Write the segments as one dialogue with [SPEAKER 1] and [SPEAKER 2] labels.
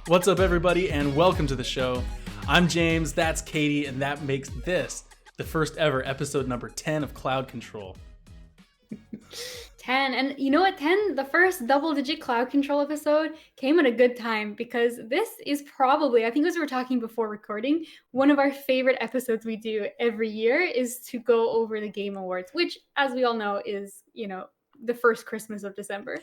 [SPEAKER 1] What's up, everybody, and welcome to the show. I'm James, that's Katie, and that makes this the first ever episode number 10 of Cloud Control.
[SPEAKER 2] 10. And you know what? 10, the first double-digit Cloud Control episode came at a good time because this is probably, I think as we were talking before recording, one of our favorite episodes we do every year is to go over the Game Awards, which, as we all know, is, the first Christmas of December.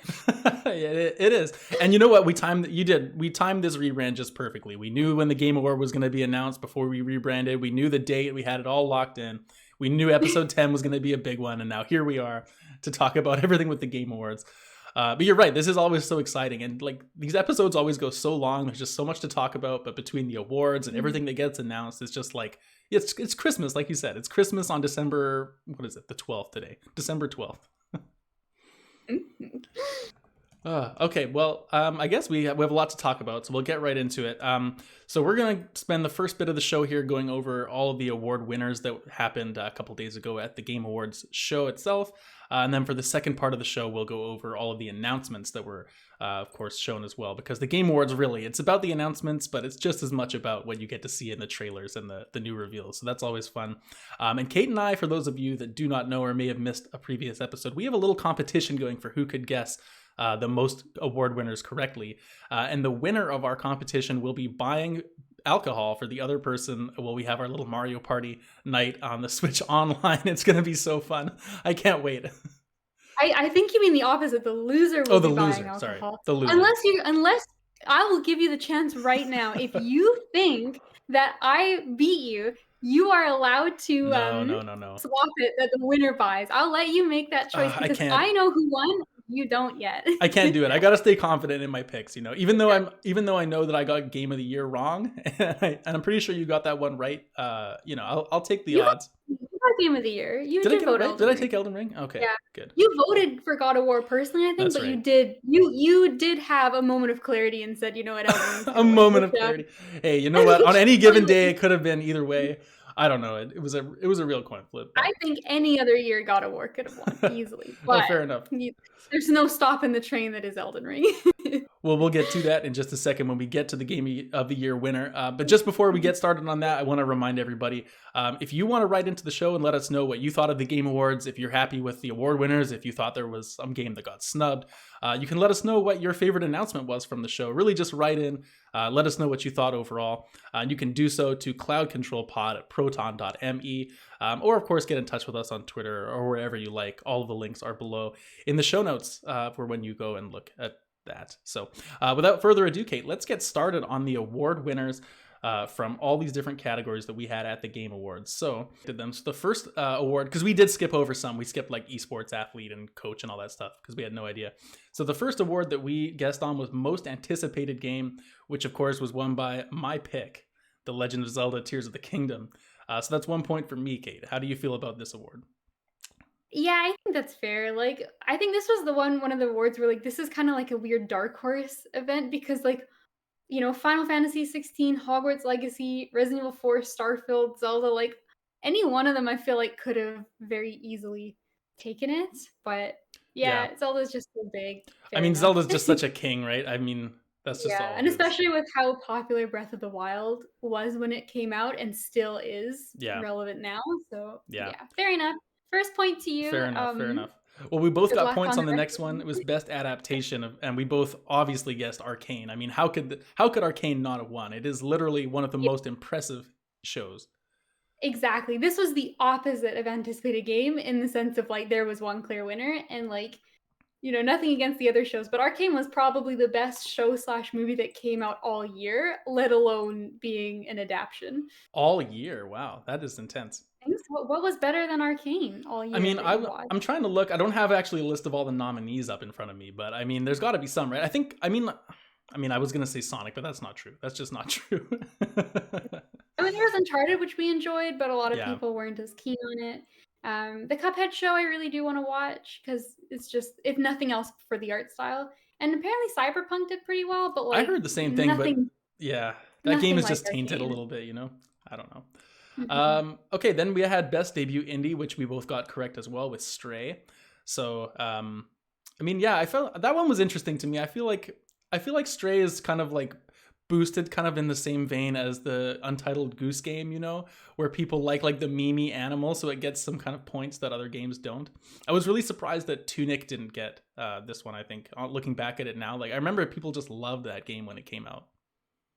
[SPEAKER 1] Yeah, it is. And you know what? We timed this rebrand just perfectly. We knew when the Game Award was going to be announced before we rebranded. We knew the date. We had it all locked in. We knew episode 10 was going to be a big one. And now here we are to talk about everything with the Game Awards. But you're right. This is always so exciting. And like these episodes always go so long. There's just so much to talk about. But between the awards and everything that gets announced, it's just like, it's Christmas. Like you said, it's Christmas on December, what is it? The 12th today, December 12th. Okay, well, I guess we have a lot to talk about, so we'll get right into it. So we're going to spend the first bit of the show here going over all of the award winners that happened a couple days ago at the Game Awards show itself. And then for the second part of the show, we'll go over all of the announcements that were, of course, shown as well. Because the Game Awards, really, it's about the announcements, but it's just as much about what you get to see in the trailers and the new reveals. So that's always fun. And Kate and I, for those of you that do not know or may have missed a previous episode, we have a little competition going for who could guess the most award winners correctly. And the winner of our competition will be buying alcohol for the other person while we have our little Mario Party night on the Switch Online. It's going to be so fun. I can't wait.
[SPEAKER 2] I think you mean the opposite. The loser will be buying alcohol.
[SPEAKER 1] Sorry, the loser.
[SPEAKER 2] Unless I will give you the chance right now. If you think that I beat you, you are allowed to
[SPEAKER 1] no.
[SPEAKER 2] swap it that the winner buys. I'll let you make that choice because I know who won. You don't yet.
[SPEAKER 1] I can't do it. I got to stay confident in my picks, even though I know that I got Game of the Year wrong, and I'm pretty sure you got that one right. I'll take the odds.
[SPEAKER 2] You got Game of the Year. You did vote Elden Ring.
[SPEAKER 1] Did I take Elden Ring? Okay,
[SPEAKER 2] yeah.
[SPEAKER 1] Good.
[SPEAKER 2] You voted for God of War personally, I think,
[SPEAKER 1] That's
[SPEAKER 2] but
[SPEAKER 1] right.
[SPEAKER 2] you did have a moment of clarity and said, you know what, Elden Ring.
[SPEAKER 1] A moment of clarity. Hey, you know what? On any given day, it could have been either way. I don't know. It was a real coin flip. But...
[SPEAKER 2] I think any other year God of War could have won easily. But
[SPEAKER 1] fair enough.
[SPEAKER 2] There's no stopping the train that is Elden Ring.
[SPEAKER 1] Well, we'll get to that in just a second when we get to the Game of the Year winner. But just before we get started on that, I want to remind everybody, if you want to write into the show and let us know what you thought of the Game Awards, if you're happy with the award winners, if you thought there was some game that got snubbed, you can let us know what your favorite announcement was from the show. Really just write in, let us know what you thought overall. And you can do so to CloudControlPod at proton.me. Or, of course, get in touch with us on Twitter or wherever you like. All of the links are below in the show notes for when you go and look at that. So without further ado, Kate, let's get started on the award winners from all these different categories that we had at the Game Awards. So the first award, because we did skip over some. We skipped like esports athlete and coach and all that stuff because we had no idea. So the first award that we guessed on was most anticipated game, which, of course, was won by my pick, The Legend of Zelda Tears of the Kingdom. So that's 1 point for me, Kate. How do you feel about this award?
[SPEAKER 2] Yeah, I think that's fair. Like, I think this was one of the awards where, like, this is kind of like a weird dark horse event because, like, Final Fantasy 16, Hogwarts Legacy, Resident Evil 4, Starfield, Zelda, like, any one of them I feel like could have very easily taken it. But, yeah. Zelda's just so big.
[SPEAKER 1] I mean, Zelda's just such a king, right? I mean... That's just all.
[SPEAKER 2] And especially with how popular Breath of the Wild was when it came out and still is relevant now. So, fair enough. First point to you.
[SPEAKER 1] Fair enough. Well, we both got points on the next one. It was best adaptation, and we both obviously guessed Arcane. I mean, how could Arcane not have won? It is literally one of the most impressive shows.
[SPEAKER 2] Exactly. This was the opposite of anticipated game in the sense of, like, there was one clear winner and, like, nothing against the other shows, but Arcane was probably the best show/movie that came out all year, let alone being an adaptation.
[SPEAKER 1] All year? Wow, that is intense.
[SPEAKER 2] What was better than Arcane all year?
[SPEAKER 1] I mean, I'm trying to look. I don't have actually a list of all the nominees up in front of me, but I mean, there's got to be some, right? I was going to say Sonic, but that's not true. That's just not true.
[SPEAKER 2] I mean, there was Uncharted, which we enjoyed, but a lot of people weren't as keen on it. The Cuphead show I really do want to watch because it's just, if nothing else, for the art style. And apparently Cyberpunk did pretty well, but like
[SPEAKER 1] I heard the same thing, but that game is just tainted a little bit, I don't know.
[SPEAKER 2] Mhm.
[SPEAKER 1] Okay, then we had best debut indie, which we both got correct as well with Stray. So, I mean, yeah, I felt that one was interesting to me. I feel like Stray is kind of like boosted kind of in the same vein as the Untitled Goose Game, where people like the mimi animal, so it gets some kind of points that other games don't. I was really surprised that Tunic didn't get this one. I think looking back at it now, like I remember people just loved that game when it came out.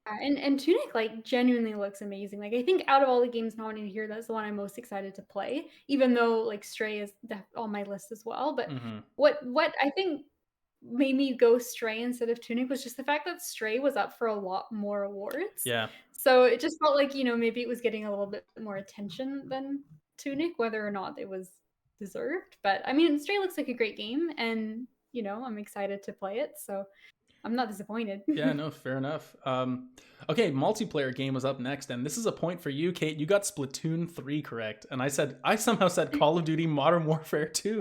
[SPEAKER 2] And Tunic, like, genuinely looks amazing. Like, I think out of all the games nominated here, that's the one I'm most excited to play, even though, like, Stray is on my list as well. But
[SPEAKER 1] Hmm.
[SPEAKER 2] what I think made me go Stray instead of Tunic was just the fact that Stray was up for a lot more awards.
[SPEAKER 1] Yeah,
[SPEAKER 2] So it just felt like, maybe it was getting a little bit more attention than Tunic, whether or not it was deserved. But I mean, Stray looks like a great game, and I'm excited to play it. So I'm not disappointed.
[SPEAKER 1] yeah, no, fair enough. Okay, multiplayer game was up next, and this is a point for you, Kate. You got Splatoon 3 correct, and I somehow said Call of Duty Modern Warfare 2.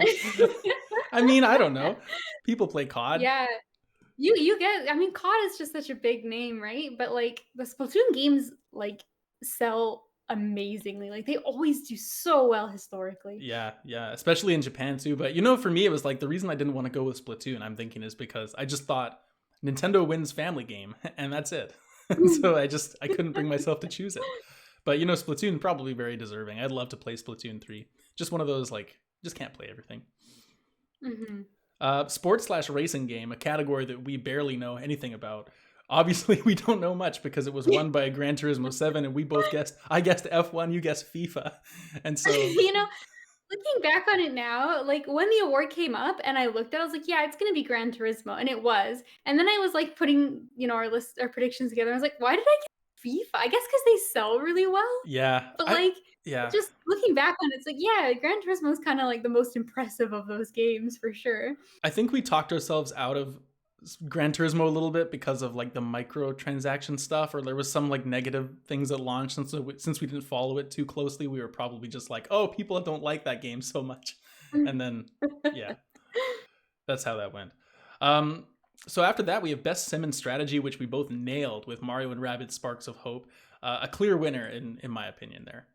[SPEAKER 1] I mean, I don't know. People play COD.
[SPEAKER 2] Yeah. You get I mean, COD is just such a big name, right? But, like, the Splatoon games, like, sell amazingly. Like, they always do so well historically.
[SPEAKER 1] Yeah, yeah, especially in Japan too. But for me, it was like the reason I didn't want to go with Splatoon. I'm thinking is because I just thought Nintendo wins family game, and that's it. So I couldn't bring myself to choose it. But Splatoon probably very deserving. I'd love to play Splatoon 3. Just one of those like just can't play everything.
[SPEAKER 2] Mhm.
[SPEAKER 1] Sports/racing game, a category that we barely know anything about. Obviously, we don't know much because it was won by Gran Turismo 7, and we both guessed. I guessed F1, you guessed FIFA, and so
[SPEAKER 2] You know, looking back on it now, like, when the award came up and I looked at it, I was like, "Yeah, it's gonna be Gran Turismo," and it was. And then I was, like, putting, our predictions together. I was like, "Why did I get FIFA?" I guess because they sell really well?
[SPEAKER 1] yeah,
[SPEAKER 2] But,
[SPEAKER 1] I
[SPEAKER 2] like,
[SPEAKER 1] yeah,
[SPEAKER 2] just looking back on it, it's like, yeah, Gran Turismo is kinda, like, the most impressive of those games for sure.
[SPEAKER 1] I think we talked ourselves out of Gran Turismo a little bit because of like the microtransaction stuff, or there was some like negative things that launched, and so since we didn't follow it too closely, we were probably just like, oh, people don't like that game so much, and then yeah, that's how that went. Um, so after that, we have Best Sim and Strategy, which we both nailed with Mario and Rabbids Sparks of Hope. A clear winner in my opinion there.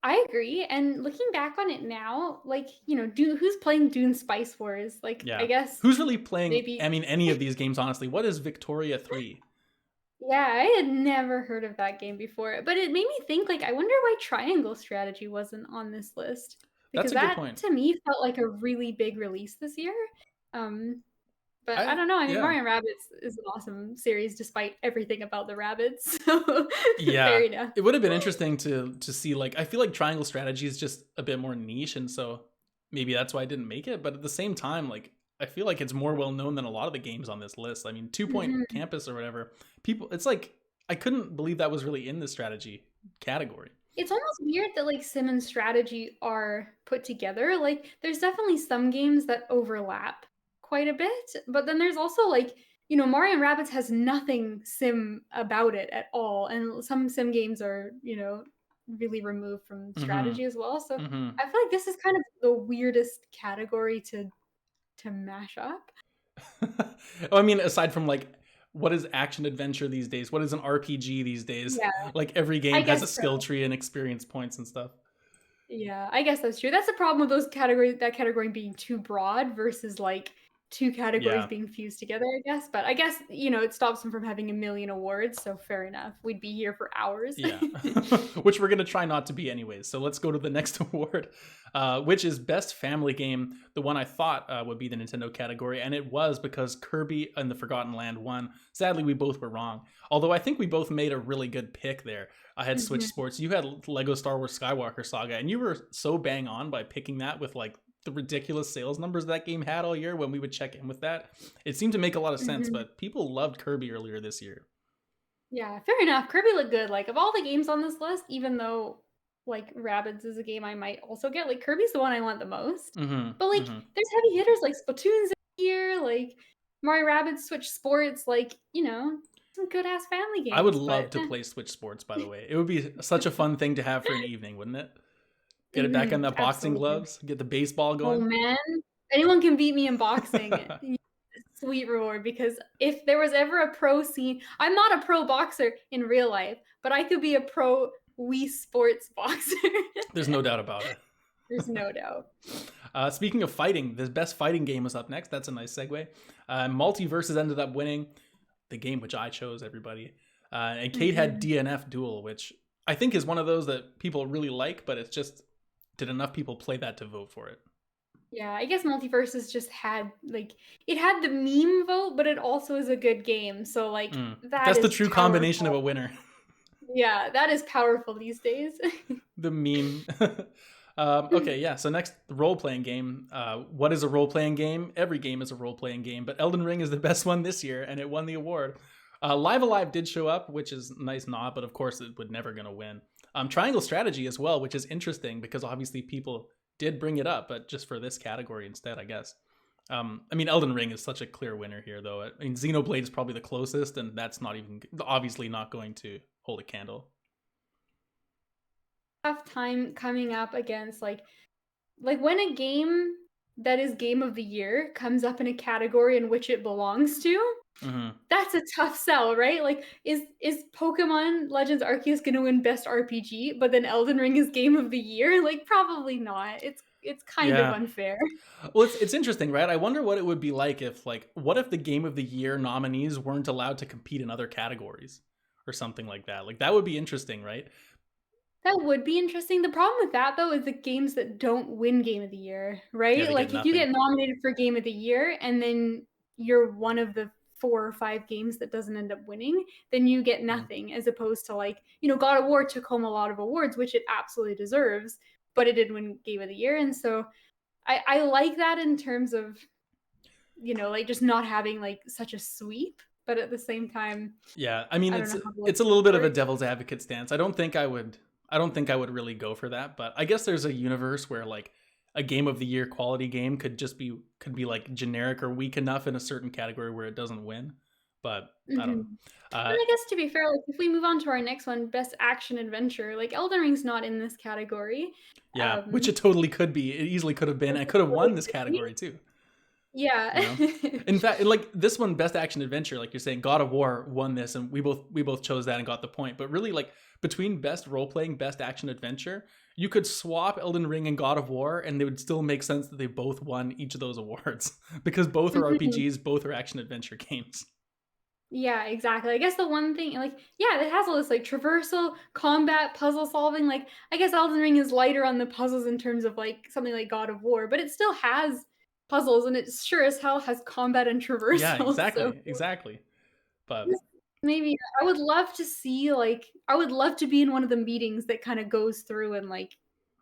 [SPEAKER 2] I agree, and looking back on it now, like, who's playing Dune Spice Wars? Like, I
[SPEAKER 1] Yeah,
[SPEAKER 2] guess
[SPEAKER 1] who's really playing?
[SPEAKER 2] maybe
[SPEAKER 1] I mean, any of these games honestly. What is Victoria 3?
[SPEAKER 2] yeah, I had never heard of that game before, but it made me think, like, I wonder why Triangle Strategy wasn't on this list,
[SPEAKER 1] That's
[SPEAKER 2] because
[SPEAKER 1] a good
[SPEAKER 2] that,
[SPEAKER 1] point.
[SPEAKER 2] to me, felt like a really big release this year. Um, but I
[SPEAKER 1] I
[SPEAKER 2] don't know, I mean,
[SPEAKER 1] Yeah.
[SPEAKER 2] Mario and Rabbids is an awesome series despite everything about the rabbits, so fair
[SPEAKER 1] Yeah,
[SPEAKER 2] enough.
[SPEAKER 1] it would have been interesting to see. Like, I feel like Triangle Strategy is just a bit more niche, and so maybe that's why I didn't make it. But at the same time, like, I feel like it's more well known than a lot of the games on this list. I mean, Two Point
[SPEAKER 2] Mhm.
[SPEAKER 1] Campus or whatever. People, it's like I couldn't believe that was really in the strategy category.
[SPEAKER 2] It's almost weird that, like, sim and strategy are put together. Like, there's definitely some games that overlap quite a bit, but then there's also, like, Mario& and Rabbids has nothing sim about it at all, and some sim games are, really removed from
[SPEAKER 1] Hmm.
[SPEAKER 2] strategy as well, so
[SPEAKER 1] Hmm.
[SPEAKER 2] I feel like this is kind of the weirdest category to mash up.
[SPEAKER 1] I mean, aside from like, what is action adventure these days? What is an RPG these days?
[SPEAKER 2] Yeah,
[SPEAKER 1] Like every
[SPEAKER 2] I
[SPEAKER 1] game has
[SPEAKER 2] guess
[SPEAKER 1] a
[SPEAKER 2] so.
[SPEAKER 1] skill tree and experience points and stuff.
[SPEAKER 2] Yeah, I guess that's true. That's the problem with that category being too broad versus, like, 2 categories
[SPEAKER 1] Yeah.
[SPEAKER 2] being fused together, I guess, but I guess, it stops them from having a million awards, so fair enough. We'd be here for hours.
[SPEAKER 1] Yeah, which we're gonna try not to be anyways. So let's go to the next award, which is Best Family Game. The one I thought would be the Nintendo category, and it was because Kirby and the Forgotten Land won. Sadly, we both were wrong. Although I think we both made a really good pick there. I had Switch
[SPEAKER 2] Mhm,
[SPEAKER 1] Sports. You had Lego Star Wars Skywalker Saga, and you were so bang on by picking that with like the ridiculous sales numbers that game had all year when we would check in with that. It seemed to make a lot of sense,
[SPEAKER 2] mhm.
[SPEAKER 1] but people loved Kirby earlier this year.
[SPEAKER 2] Yeah, fair enough. Kirby looked good, like, of all the games on this list, even though, like, Rabbids is a game I might also get, like, Kirby's the one I want the most.
[SPEAKER 1] Hmm.
[SPEAKER 2] But, like,
[SPEAKER 1] Hmm.
[SPEAKER 2] there's heavy hitters like Splatoon's in here, like, Mario Rabbids Switch Sports, like, some good ass family
[SPEAKER 1] I would
[SPEAKER 2] games,
[SPEAKER 1] love
[SPEAKER 2] but
[SPEAKER 1] to play Switch Sports, by the way. It would be such a fun thing to have for an evening, wouldn't it? Get it back on the boxing
[SPEAKER 2] Absolutely.
[SPEAKER 1] gloves, get the baseball
[SPEAKER 2] Oh,
[SPEAKER 1] going.
[SPEAKER 2] man. Anyone can beat me in boxing. Sweet reward, because if there was ever a pro scene, I'm not a pro boxer in real life, but I could be a pro Wii Sports Boxer.
[SPEAKER 1] There's no doubt about it.
[SPEAKER 2] There's no doubt.
[SPEAKER 1] Speaking of fighting, the best fighting game was up next. That's a nice segue. Multiverses ended up winning the game which I chose, everybody. And Kate had DNF Duel, which I think is one of those that people really like, but it's just, did enough people play that to vote for it?
[SPEAKER 2] Yeah, I guess Multiverses just had, like, it had the meme vote, but it also is a good game. So, like, that
[SPEAKER 1] That's the
[SPEAKER 2] is
[SPEAKER 1] true
[SPEAKER 2] powerful.
[SPEAKER 1] combination of a winner.
[SPEAKER 2] Yeah, that is powerful these days.
[SPEAKER 1] The meme. Okay, yeah. So next, the role-playing game. What is a role-playing game? Every game is a role-playing game, but Elden Ring is the best one this year, and it won the award. Live Alive did show up, which is a nice nod, but of course it would never going to win. Triangle Strategy as well, which is interesting because obviously people did bring it up, but just for this category instead, I guess. I mean, Elden Ring is such a clear winner here, though. I mean, Xenoblade is probably the closest, and that's not even, obviously not going to hold a candle.
[SPEAKER 2] Tough time coming up against, like when a game that is game of the year comes up in a category in which it belongs to, that's a tough sell, right? Like, is Pokemon Legends Arceus going to win Best RPG, but then Elden Ring is Game of the Year? Like, probably not. It's kind of unfair.
[SPEAKER 1] Well, it's interesting, right? I wonder what it would be like if, like, what if the Game of the Year nominees weren't allowed to compete in other categories or something like that? Like, that would be interesting, right?
[SPEAKER 2] That would be interesting. The problem with that, though, is the games that don't win Game of the Year, right?
[SPEAKER 1] Yeah,
[SPEAKER 2] like, if you get nominated for Game of the Year and then you're one of the 4 or 5 games that doesn't end up winning, then you get nothing, as opposed to, like, God of War took home a lot of awards, which it absolutely deserves, but it didn't win Game of the Year. And so I like that in terms of, like, just not having, like, such a sweep. But at the same time,
[SPEAKER 1] yeah, I mean, it's a little bit of a devil's advocate stance. I don't think I would really go for that, but I guess there's a universe where, like, a Game of the Year quality game could be like generic or weak enough in a certain category where it doesn't win. But I don't know.
[SPEAKER 2] And I guess, to be fair, like, if we move on to our next one, Best Action Adventure, like, Elden Ring's not in this category.
[SPEAKER 1] Yeah, which it totally could be. It easily could have been. It could have won this category too.
[SPEAKER 2] Yeah.
[SPEAKER 1] In fact, like, this one, Best Action Adventure, like you're saying, God of War won this, and we both chose that and got the point. But really, like, between Best Role Playing, Best Action Adventure, you could swap Elden Ring and God of War, and they would still make sense that they both won each of those awards because both are RPGs, both are action adventure games.
[SPEAKER 2] Yeah, exactly. I guess the one thing, like, yeah, it has all this, like, traversal, combat, puzzle solving. Like, I guess Elden Ring is lighter on the puzzles in terms of, like, something like God of War, but it still has puzzles, and it sure as hell has combat and traversal.
[SPEAKER 1] Yeah, exactly. But
[SPEAKER 2] maybe I would love to see, like, I would love to be in one of the meetings that kind of goes through and, like,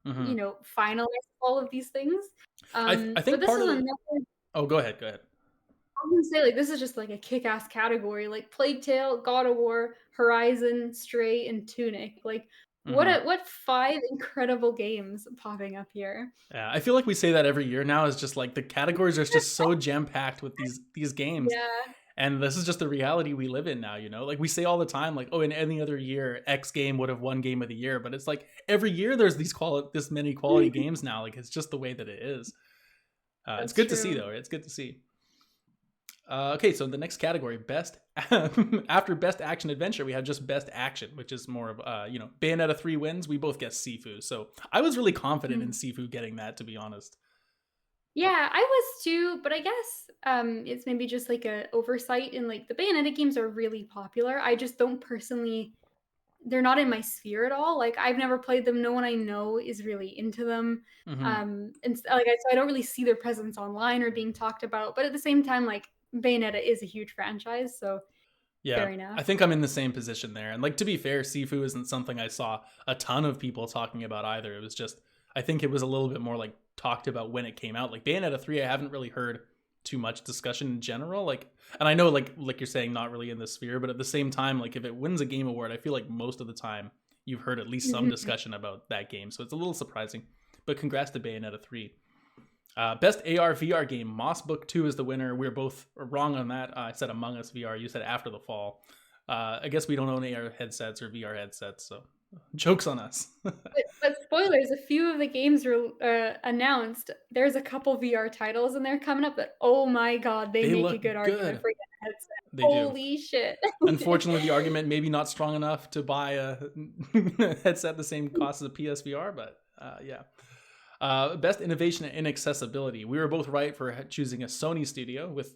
[SPEAKER 2] finalize all of these things.
[SPEAKER 1] I think part of another... Oh, go ahead.
[SPEAKER 2] I was gonna say, like, this is just, like, a kick-ass category, like Plague Tale, God of War, Horizon, Stray, and Tunic. Like, what 5 incredible games popping up here.
[SPEAKER 1] Yeah, I feel like we say that every year now. Is just like the categories are just so jam-packed with these games.
[SPEAKER 2] Yeah.
[SPEAKER 1] And this is just the reality we live in now, Like, we say all the time, like, oh, in any other year, X game would have won Game of the Year. But it's like every year there's this many quality games now. Like, it's just the way that it is. It's good to see, though. It's good to see. Okay, so the next category, best after Best Action Adventure, we have just Best Action, which is more of Bayonetta 3 wins. We both guessed Sifu, so I was really confident in Sifu getting that, to be honest.
[SPEAKER 2] Yeah, I was too, but I guess it's maybe just like a oversight in, like, the Bayonetta games are really popular. I just don't personally, they're not in my sphere at all. Like, I've never played them. No one I know is really into them. And like, so I don't really see their presence online or being talked about. But at the same time, like, Bayonetta is a huge franchise, so
[SPEAKER 1] yeah,
[SPEAKER 2] fair enough.
[SPEAKER 1] I think I'm in the same position there. And, like, to be fair, Sifu isn't something I saw a ton of people talking about either. It was just, I think it was a little bit more, like, talked about when it came out. Like, Bayonetta 3, I haven't really heard too much discussion in general. Like, and I know, like you're saying, not really in the sphere, but at the same time, like, if it wins a game award, I feel like most of the time you've heard at least some discussion about that game. So it's a little surprising. But congrats to Bayonetta 3. Best AR VR game, Moss Book 2 is the winner. We're both wrong on that. I said Among Us VR. You said After the Fall. I guess we don't own AR headsets or VR headsets, so Jokes on us.
[SPEAKER 2] But spoilers, a few of the games were, announced. There's a couple VR titles in there coming up that, oh my god, they
[SPEAKER 1] They
[SPEAKER 2] make a
[SPEAKER 1] look
[SPEAKER 2] good argument
[SPEAKER 1] good.
[SPEAKER 2] for getting a headset.
[SPEAKER 1] They do.
[SPEAKER 2] Holy shit.
[SPEAKER 1] Unfortunately, the argument maybe not strong enough to buy a headset the same cost as a PSVR, but yeah. Best innovation and inaccessibility. We were both right for choosing a Sony studio with,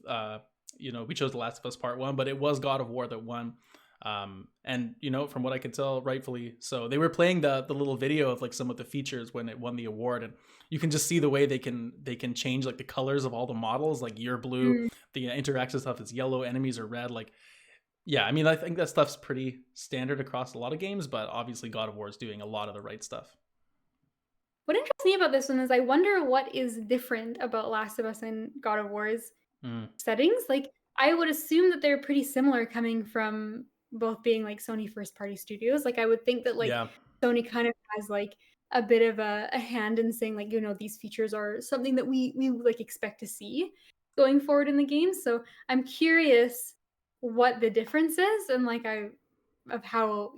[SPEAKER 1] we chose The Last of Us Part 1, but it was God of War that won. And from what I could tell, rightfully so. They were playing the little video of like some of the features when it won the award, and you can just see the way they can change like the colors of all the models. Like you're blue,
[SPEAKER 2] Mm.
[SPEAKER 1] the interaction stuff is yellow, enemies are red. Like, yeah, I mean, I think that stuff's pretty standard across a lot of games, but obviously God of War is doing a lot of the right stuff.
[SPEAKER 2] What interests me about this one is I wonder what is different about Last of Us and God of War's
[SPEAKER 1] Mm,
[SPEAKER 2] settings. Like, I would assume that they're pretty similar coming from both being, like, Sony first party studios. Like, I would think that, like,
[SPEAKER 1] yeah,
[SPEAKER 2] Sony kind of has, like, a bit of a hand in saying, like, these features are something that we, like, expect to see going forward in the game. So, I'm curious what the difference is and, like, I of how,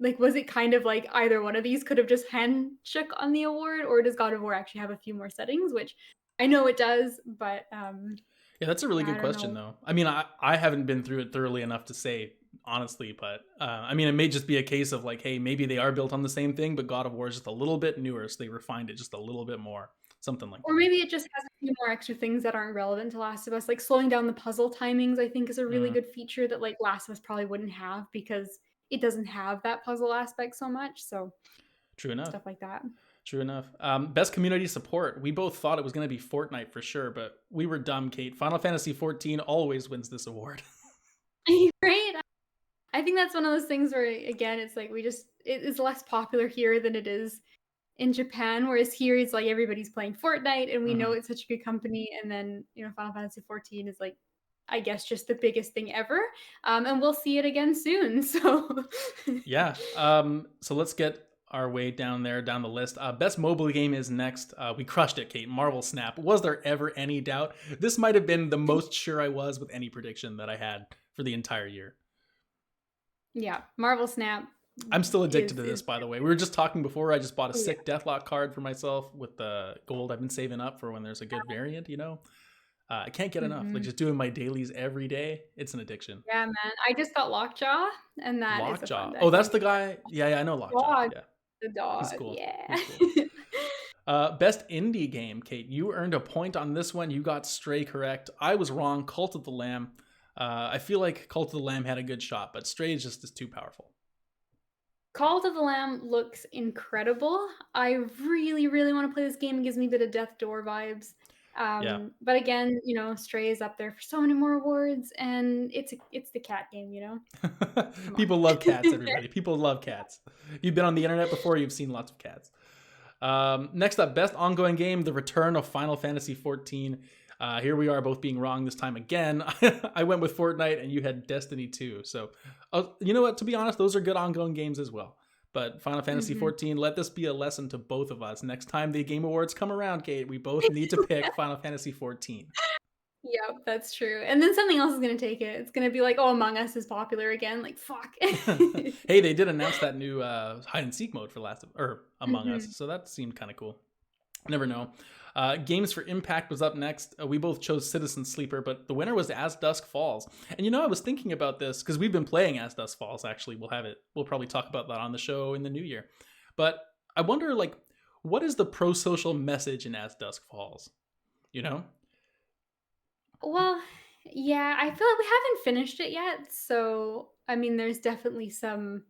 [SPEAKER 2] like, was it kind of like either one of these could have just handshook on the award, or does God of War actually have a few more settings, which I know it does, but,
[SPEAKER 1] yeah. That's a really
[SPEAKER 2] yeah,
[SPEAKER 1] good
[SPEAKER 2] I don't
[SPEAKER 1] question,
[SPEAKER 2] know.
[SPEAKER 1] though. I mean, I haven't been through it thoroughly enough to say honestly, but I mean, it may just be a case of like, hey, maybe they are built on the same thing, but God of War is just a little bit newer, so they refined it just a little bit more, something like
[SPEAKER 2] Or
[SPEAKER 1] that.
[SPEAKER 2] maybe it just has a few more extra things that aren't relevant to Last of Us, like slowing down the puzzle timings, I think is a really
[SPEAKER 1] Mm,
[SPEAKER 2] good feature that, like, Last of Us probably wouldn't have because it doesn't have that puzzle aspect so much, so
[SPEAKER 1] true enough.
[SPEAKER 2] stuff like that.
[SPEAKER 1] True enough. Best community support. We both thought it was going to be Fortnite for sure, but we were dumb, Kate. Final Fantasy 14 always wins this award.
[SPEAKER 2] Right? I think that's one of those things where, again, it's like it is less popular here than it is in Japan, whereas here it's like everybody's playing Fortnite and we know
[SPEAKER 1] Mhm.
[SPEAKER 2] it's such a good company, and then, Final Fantasy 14 is like, I guess, just the biggest thing ever. And we'll see it again soon. So
[SPEAKER 1] Yeah. So let's get our way down there, down the list. Best mobile game is next. We crushed it, Kate. Marvel Snap. Was there ever any doubt? This might have been the most sure I was with any prediction that I had for the entire year.
[SPEAKER 2] yeah, Marvel Snap
[SPEAKER 1] I'm still addicted to this,
[SPEAKER 2] is
[SPEAKER 1] by the way. We were just talking before. I just bought a
[SPEAKER 2] oh yeah.
[SPEAKER 1] sick Deathlock card for myself with the gold I've been saving up for when there's a good variant. I can't get enough. Like
[SPEAKER 2] Mhm.
[SPEAKER 1] just doing my dailies every day. It's an addiction.
[SPEAKER 2] Yeah, man. I just got Lockjaw, and that is a fun
[SPEAKER 1] Lockjaw.
[SPEAKER 2] deck
[SPEAKER 1] Oh,
[SPEAKER 2] for
[SPEAKER 1] that's
[SPEAKER 2] me.
[SPEAKER 1] the guy. Yeah, yeah, I know Lockjaw.
[SPEAKER 2] Dog,
[SPEAKER 1] Yeah,
[SPEAKER 2] the
[SPEAKER 1] he's
[SPEAKER 2] dog,
[SPEAKER 1] cool.
[SPEAKER 2] yeah.
[SPEAKER 1] He's cool. Best indie game, Kate. You earned a point on this one. You got Stray correct. I was wrong. Cult of the Lamb. I feel like Cult of the Lamb had a good shot, but Stray is just too powerful.
[SPEAKER 2] Call to the Lamb looks incredible. I really, really want to play this game. It gives me a bit of Death Door vibes.
[SPEAKER 1] Yeah.
[SPEAKER 2] But again, Stray is up there for so many more awards, and it's the cat game. Come on.
[SPEAKER 1] People love cats, everybody. People love cats. You've been on the internet before, you've seen lots of cats. Next up, best ongoing game, The Return of Final Fantasy 14. Here we are both being wrong this time again. I went with Fortnite and you had Destiny 2. So, you know what? To be honest, those are good ongoing games as well. But Final Fantasy
[SPEAKER 2] Mhm.
[SPEAKER 1] 14, let this be a lesson to both of us. Next time the Game Awards come around, Kate, we both need to pick Final Fantasy 14.
[SPEAKER 2] Yep, that's true. And then something else is gonna take it. It's gonna be like, oh, Among Us is popular again. Like, fuck.
[SPEAKER 1] Hey, they did announce that new hide and seek mode for Among Us,
[SPEAKER 2] Mhm.
[SPEAKER 1] so that seemed kind of cool. Never know. Games for Impact was up next. We both chose Citizen Sleeper, but the winner was As Dusk Falls. And I was thinking about this because we've been playing As Dusk Falls. Actually, we'll have it. We'll probably talk about that on the show in the new year. But I wonder, like, what is the pro-social message in As Dusk Falls? You know?
[SPEAKER 2] Well, yeah, I feel like we haven't finished it yet, so I mean, there's definitely some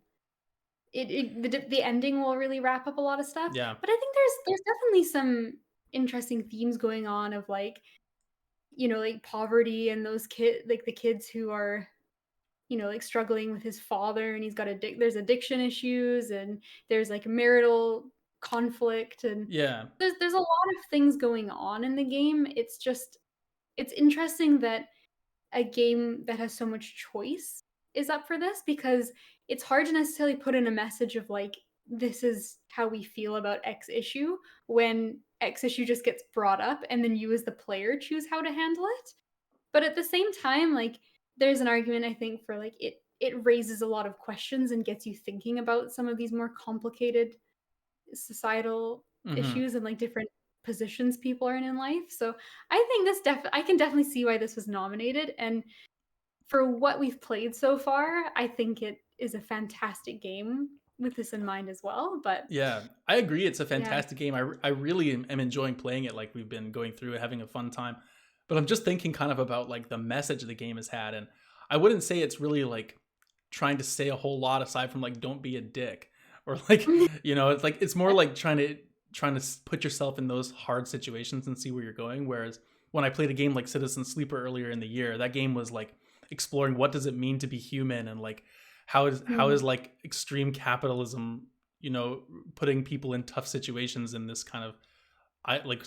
[SPEAKER 2] the ending will really wrap up a lot of stuff,
[SPEAKER 1] Yeah,
[SPEAKER 2] but I think there's definitely some interesting themes going on of like, like poverty and those like the kids who are, like struggling with his father, and he's got there's addiction issues, and there's like marital conflict, and
[SPEAKER 1] yeah,
[SPEAKER 2] there's a lot of things going on in the game. It's interesting that a game that has so much choice is up for this, because it's hard to necessarily put in a message of like, this is how we feel about X issue, when X issue just gets brought up and then you as the player choose how to handle it. But at the same time, like, there's an argument, I think, for like it raises a lot of questions and gets you thinking about some of these more complicated societal
[SPEAKER 1] Hmm.
[SPEAKER 2] issues and like different positions people are in life. So I think I can definitely see why this was nominated. And for what we've played so far, I think it is a fantastic game with this in mind as well. But
[SPEAKER 1] Yeah, I agree. It's a
[SPEAKER 2] yeah.
[SPEAKER 1] fantastic game. I really am enjoying playing it. Like we've been going through it, having a fun time. But I'm just thinking kind of about like the message the game has had, and I wouldn't say it's really like trying to say a whole lot aside from like don't be a dick or like it's like it's more like trying to put yourself in those hard situations and see where you're going. Whereas when I played a game like Citizen Sleeper earlier in the year, that game was like exploring what does it mean to be human and like how is like extreme capitalism putting people in tough situations in this kind of I like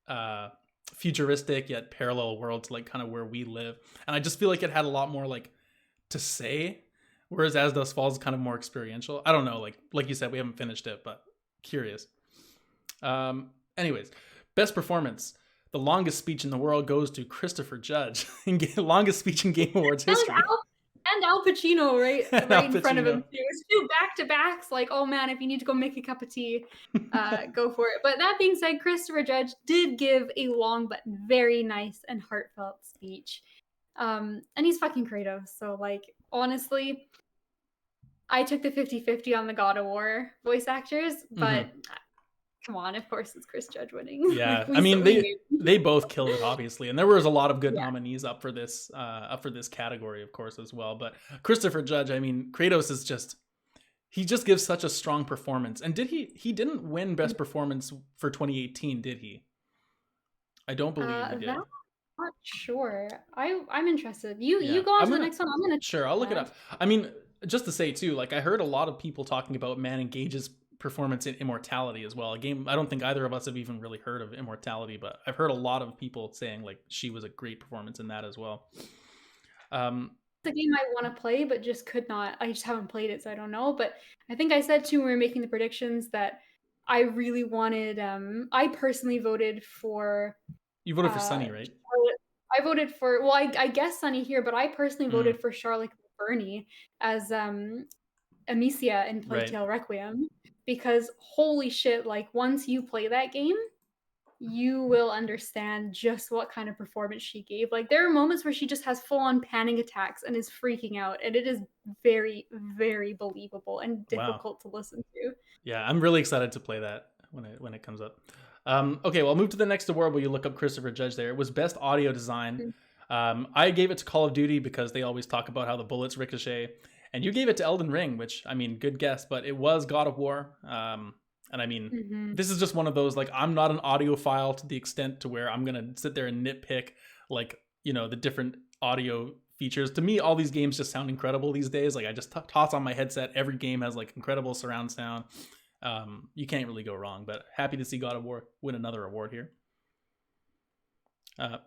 [SPEAKER 1] uh futuristic yet parallel world to like kind of where we live. And I just feel like it had a lot more like to say, whereas As Dusk Falls is kind of more experiential. I don't know, like you said, we haven't finished it, but curious. Anyways, best performance. The longest speech in the world goes to Christopher Judge in longest speech in Game Awards
[SPEAKER 2] And
[SPEAKER 1] history.
[SPEAKER 2] Al Pacino
[SPEAKER 1] Al
[SPEAKER 2] right in front of him
[SPEAKER 1] Pacino.
[SPEAKER 2] too. It's two back to backs. Like, oh man, if you need to go make a cup of tea, go for it. But that being said, Christopher Judge did give a long but very nice and heartfelt speech. And he's fucking Kratos. So like honestly, I took the 50-50 on the God of War voice actors, but
[SPEAKER 1] Hmm.
[SPEAKER 2] come on, of course it's Chris Judge winning.
[SPEAKER 1] Yeah,
[SPEAKER 2] Like
[SPEAKER 1] I mean
[SPEAKER 2] we
[SPEAKER 1] they
[SPEAKER 2] knew.
[SPEAKER 1] they both killed it obviously, and there was a lot of good
[SPEAKER 2] Yeah.
[SPEAKER 1] nominees up for this category, of course, as well. But Christopher Judge, I mean, Kratos is just he just gives such a strong performance. And he didn't win best performance for 2018, did he? I don't believe he
[SPEAKER 2] That
[SPEAKER 1] did.
[SPEAKER 2] I'm not sure. I'm interested. You
[SPEAKER 1] Yeah,
[SPEAKER 2] go on
[SPEAKER 1] I'm
[SPEAKER 2] to the
[SPEAKER 1] gonna
[SPEAKER 2] next one. I'm gonna
[SPEAKER 1] sure
[SPEAKER 2] check
[SPEAKER 1] I'll look it
[SPEAKER 2] that.
[SPEAKER 1] up. I mean, just to say too, like I heard a lot of people talking about Man Engage's performance in Immortality as well. A game I don't think either of us have even really heard of Immortality, but I've heard a lot of people saying like she was a great performance in that as well. Um,
[SPEAKER 2] It's a game I want to play, but just could not. I just haven't played it, so I don't know. But I think I said too when we were making the predictions that I really wanted. I personally voted for.
[SPEAKER 1] you voted for Sunny, right?
[SPEAKER 2] Charlotte. I voted for. Well, I guess Sunny here, but I personally
[SPEAKER 1] Mm,
[SPEAKER 2] voted for Charlotte Burney as Amicia in Plague
[SPEAKER 1] right.
[SPEAKER 2] Tale Requiem because holy shit! Like once you play that game, you will understand just what kind of performance she gave. Like there are moments where she just has full on panic attacks and is freaking out, and it is very, very believable and
[SPEAKER 1] Wow.
[SPEAKER 2] difficult to listen to.
[SPEAKER 1] Yeah, I'm really excited to play that when it comes up. Okay, well, I'll move to the next award where you look up Christopher Judge there. It was Best Audio Design.
[SPEAKER 2] Mm.
[SPEAKER 1] I gave it to Call of Duty because they always talk about how the bullets ricochet. And you gave it to Elden Ring, which, I mean, good guess, but it was God of War. And I mean,
[SPEAKER 2] Mhm.
[SPEAKER 1] this is just one of those, like, I'm not an audiophile to the extent to where I'm going to sit there and nitpick, like, the different audio features. To me, all these games just sound incredible these days. Like, I just toss on my headset. Every game has, like, incredible surround sound. You can't really go wrong, but happy to see God of War win another award here. Uh,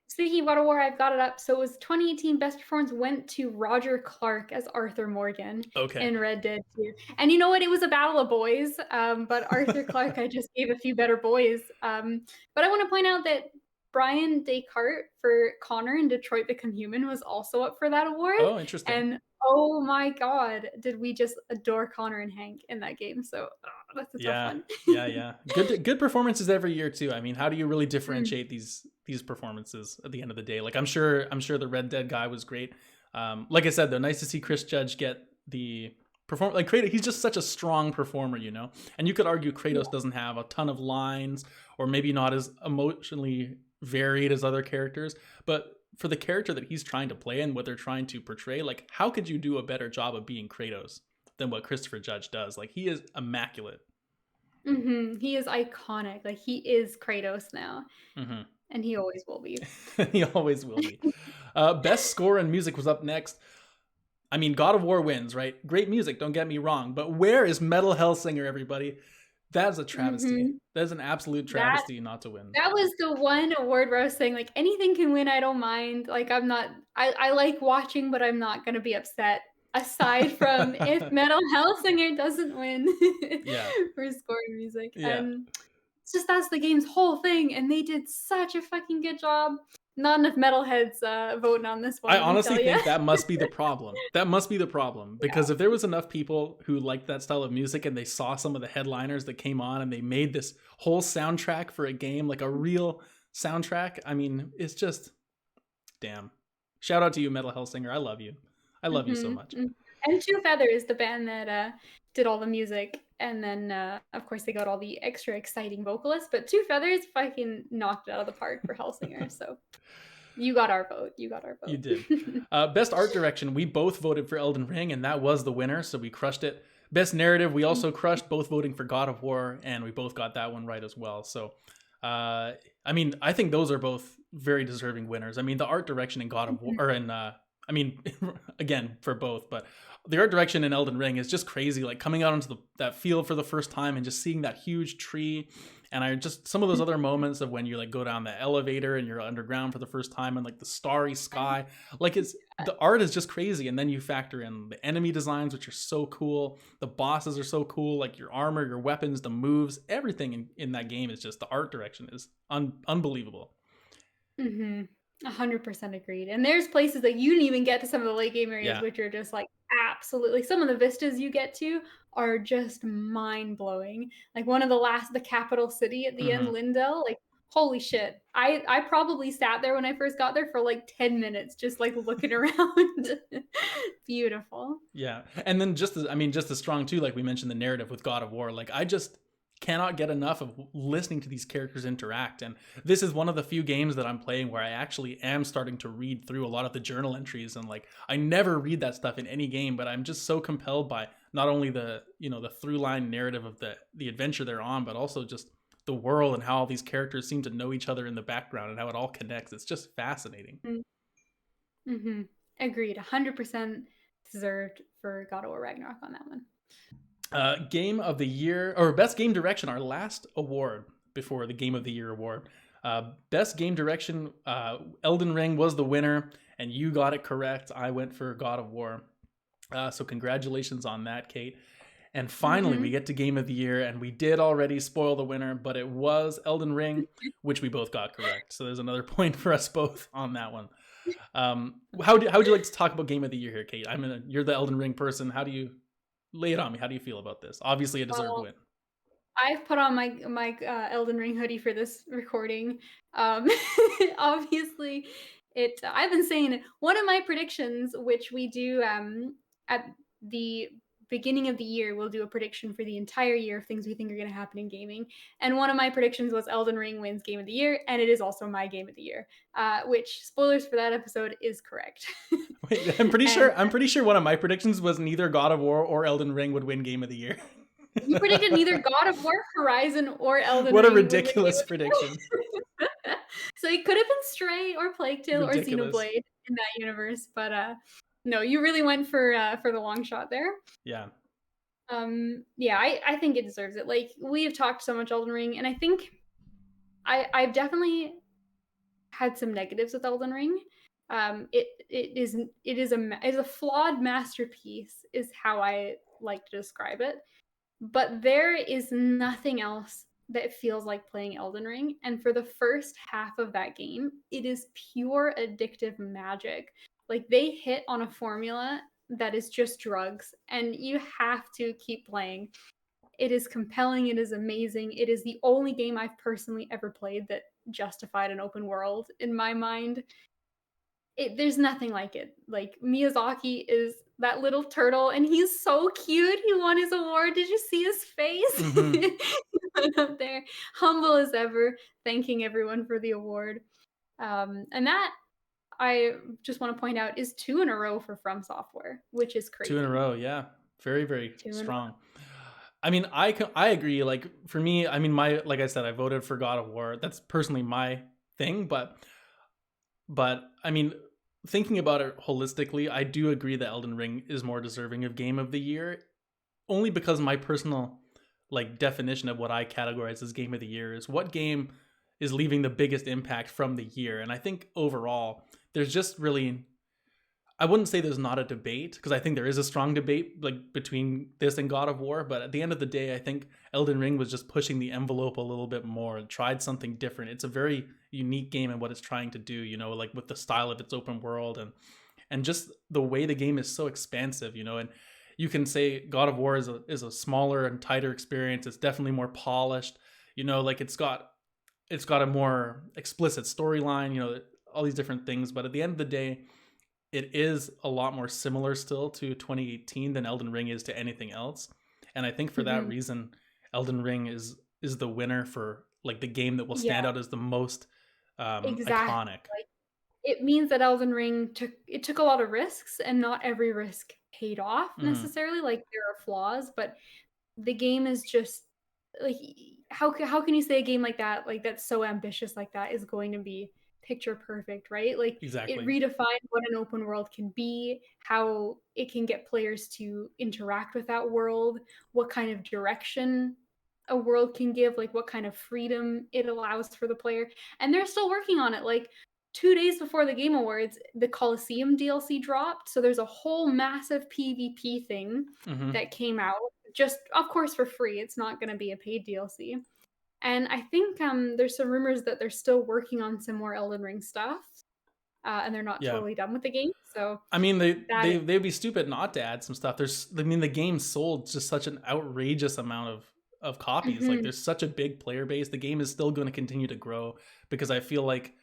[SPEAKER 2] Speaking of God of War, I've got it up. So it was 2018 Best Performance went to Roger Clark as Arthur Morgan
[SPEAKER 1] okay.
[SPEAKER 2] in Red Dead 2. And you know what? It was a battle of boys. But Arthur Clark, I just gave a few better boys. But I want to point out that Brian Descartes for Connor in Detroit Become Human was also up for that award.
[SPEAKER 1] Oh, interesting.
[SPEAKER 2] And oh my God, did we just adore Connor and Hank in that game? So that's a tough
[SPEAKER 1] Yeah,
[SPEAKER 2] one.
[SPEAKER 1] yeah. Good performances every year too. I mean, how do you really
[SPEAKER 2] Mm.
[SPEAKER 1] differentiate these performances at the end of the day? Like, I'm sure the Red Dead guy was great. Like I said though, nice to see Chris Judge get the perform. Like Kratos, he's just such a strong performer, And you could argue Kratos doesn't have a ton of lines, or maybe not as emotionally varied as other characters, but for the character that he's trying to play and what they're trying to portray, like how could you do a better job of being Kratos than what Christopher Judge does? Like he is immaculate.
[SPEAKER 2] He is iconic. Like he is Kratos now,
[SPEAKER 1] Hmm.
[SPEAKER 2] and he always will be.
[SPEAKER 1] He always will be. Best score and music was up next. I mean, God of War wins, right? Great music, don't get me wrong, but where is Metal Hellsinger, everybody? That is a travesty.
[SPEAKER 2] hmm
[SPEAKER 1] That is an absolute
[SPEAKER 2] That
[SPEAKER 1] travesty not to win.
[SPEAKER 2] that was the one award where I was saying like anything can win. I don't mind. Like I'm not. I like watching, but I'm not gonna be upset. Aside from if Metal Hellsinger doesn't win
[SPEAKER 1] Yeah,
[SPEAKER 2] for score and music,
[SPEAKER 1] yeah.
[SPEAKER 2] and it's just that's the game's whole thing, and they did such a fucking good job. not enough metalheads voting on this one.
[SPEAKER 1] I
[SPEAKER 2] Let me
[SPEAKER 1] honestly
[SPEAKER 2] tell you.
[SPEAKER 1] think that must be the problem. That must be the problem. Because if there was enough people who liked that style of music and they saw some of the headliners that came on and they made this whole soundtrack for a game, like a real soundtrack, I mean, it's just, damn. Shout out to you, Metal Hellsinger. I love you. I love you so much.
[SPEAKER 2] And Two Feathers, the band that did all the music, and then of course they got all the extra exciting vocalists. But Two Feathers fucking knocked it out of the park for Hellsinger. So you got our vote. You got our vote.
[SPEAKER 1] You did. Best art direction, we both voted for Elden Ring, and that was the winner, so we crushed it. Best narrative, we also crushed, both voting for God of War, and we both got that one right as well. So, I mean, I think those are both very deserving winners. I mean, the art direction in God of War, or in, I mean, again, for both, but the art direction in Elden Ring is just crazy. Like coming out into that field for the first time and just seeing that huge tree. And I just, some of those other moments of when you like go down the elevator and you're underground for the first time and like the starry sky, like the art is just crazy. And then you factor in the enemy designs, which are so cool. The bosses are so cool, like your armor, your weapons, the moves, everything in that game is just, the art direction is unbelievable.
[SPEAKER 2] 100% agreed. And there's places that you didn't even get to some of the late game areas, which are just like absolutely, some of the vistas you get to are just mind blowing. Like one of the capital city at the end, Lindell, like holy shit. I probably sat there when I first got there for like 10 minutes, just like looking around. Beautiful.
[SPEAKER 1] Yeah. And then just as strong too, like we mentioned the narrative with God of War, like I just cannot get enough of listening to these characters interact. And this is one of the few games that I'm playing where I actually am starting to read through a lot of the journal entries. And like, I never read that stuff in any game, but I'm just so compelled by not only the through line narrative of the adventure they're on, but also just the world and how all these characters seem to know each other in the background and how it all connects. It's just fascinating.
[SPEAKER 2] Agreed. 100% deserved for God of War Ragnarok on that one.
[SPEAKER 1] Game of the Year, or Best Game Direction, our last award before the Game of the Year award. Best Game Direction, Elden Ring was the winner, and you got it correct. I went for God of War. So congratulations on that, Kate. And finally, we get to Game of the Year, and we did already spoil the winner, but it was Elden Ring, which we both got correct. So there's another point for us both on that one. How would you like to talk about Game of the Year here, Kate? You're the Elden Ring person. How do you lay it on me? How do you feel about this? Obviously, a deserved win.
[SPEAKER 2] I've put on my Elden Ring hoodie for this recording. Obviously, I've been saying it. One of my predictions, which we do at the beginning of the year, we'll do a prediction for the entire year of things we think are going to happen in gaming. And one of my predictions was Elden Ring wins Game of the Year, and it is also my Game of the Year. Which, spoilers for that episode, is correct.
[SPEAKER 1] Wait, I'm pretty sure one of my predictions was neither God of War or Elden Ring would win Game of the Year.
[SPEAKER 2] You predicted neither God of War, Horizon, or Elden Ring.
[SPEAKER 1] What a ridiculous prediction.
[SPEAKER 2] So it could have been Stray or Plague Tale or Xenoblade in that universe, but no, you really went for the long shot there.
[SPEAKER 1] Yeah.
[SPEAKER 2] Yeah, I think it deserves it. Like, we have talked so much Elden Ring, and I think I've definitely had some negatives with Elden Ring. It is a flawed masterpiece, is how I like to describe it. But there is nothing else that feels like playing Elden Ring. And for the first half of that game, it is pure addictive magic. Like, they hit on a formula that is just drugs, and you have to keep playing. It is compelling. It is amazing. It is the only game I've personally ever played that justified an open world in my mind. There's nothing like it. Like, Miyazaki is that little turtle, and he's so cute. He won his award. Did you see his face? He went up there, humble as ever, thanking everyone for the award. And that, I just want to point out, is 2 in a row for From Software, which is crazy.
[SPEAKER 1] 2 in a row, yeah. Very, very strong. I mean, I agree. Like, for me, I mean, like I said, I voted for God of War. That's personally my thing, but I mean, thinking about it holistically, I do agree that Elden Ring is more deserving of Game of the Year, only because my personal like definition of what I categorize as Game of the Year is what game is leaving the biggest impact from the year. And I think overall, there's just really, I wouldn't say there's not a debate, because I think there is a strong debate like between this and God of War. But at the end of the day, I think Elden Ring was just pushing the envelope a little bit more and tried something different. It's a very unique game in what it's trying to do, like with the style of its open world and just the way the game is so expansive, and you can say God of War is a smaller and tighter experience. It's definitely more polished, like it's got a more explicit storyline, all these different things. But at the end of the day, it is a lot more similar still to 2018 than Elden Ring is to anything else. And I think for that
[SPEAKER 2] Mhm.
[SPEAKER 1] reason, Elden Ring is the winner for like the game that will
[SPEAKER 2] Yeah,
[SPEAKER 1] stand out as the most
[SPEAKER 2] exactly.
[SPEAKER 1] iconic.
[SPEAKER 2] It means that Elden Ring took a lot of risks, and not every risk paid off
[SPEAKER 1] Hmm.
[SPEAKER 2] necessarily. Like, there are flaws, but the game is just like, how can you say a game like that, like, that's so ambitious like that, is going to be picture perfect, right? Like, it
[SPEAKER 1] Exactly.
[SPEAKER 2] redefined what an open world can be, how it can get players to interact with that world, what kind of direction a world can give, like what kind of freedom it allows for the player. And they're still working on it. Like, 2 days before the Game Awards, the Coliseum DLC dropped. So there's a whole massive PvP thing
[SPEAKER 1] Hmm.
[SPEAKER 2] that came out, just of course for free. It's not going to be a paid DLC. And I think there's some rumors that they're still working on some more Elden Ring stuff, and they're not
[SPEAKER 1] Yeah.
[SPEAKER 2] totally done with the game. So
[SPEAKER 1] I mean,
[SPEAKER 2] that is.
[SPEAKER 1] they'd be stupid not to add some stuff. I mean, the game sold just such an outrageous amount of copies. Like,
[SPEAKER 2] Mhm.
[SPEAKER 1] there's such a big player base. The game is still going to continue to grow, because I feel like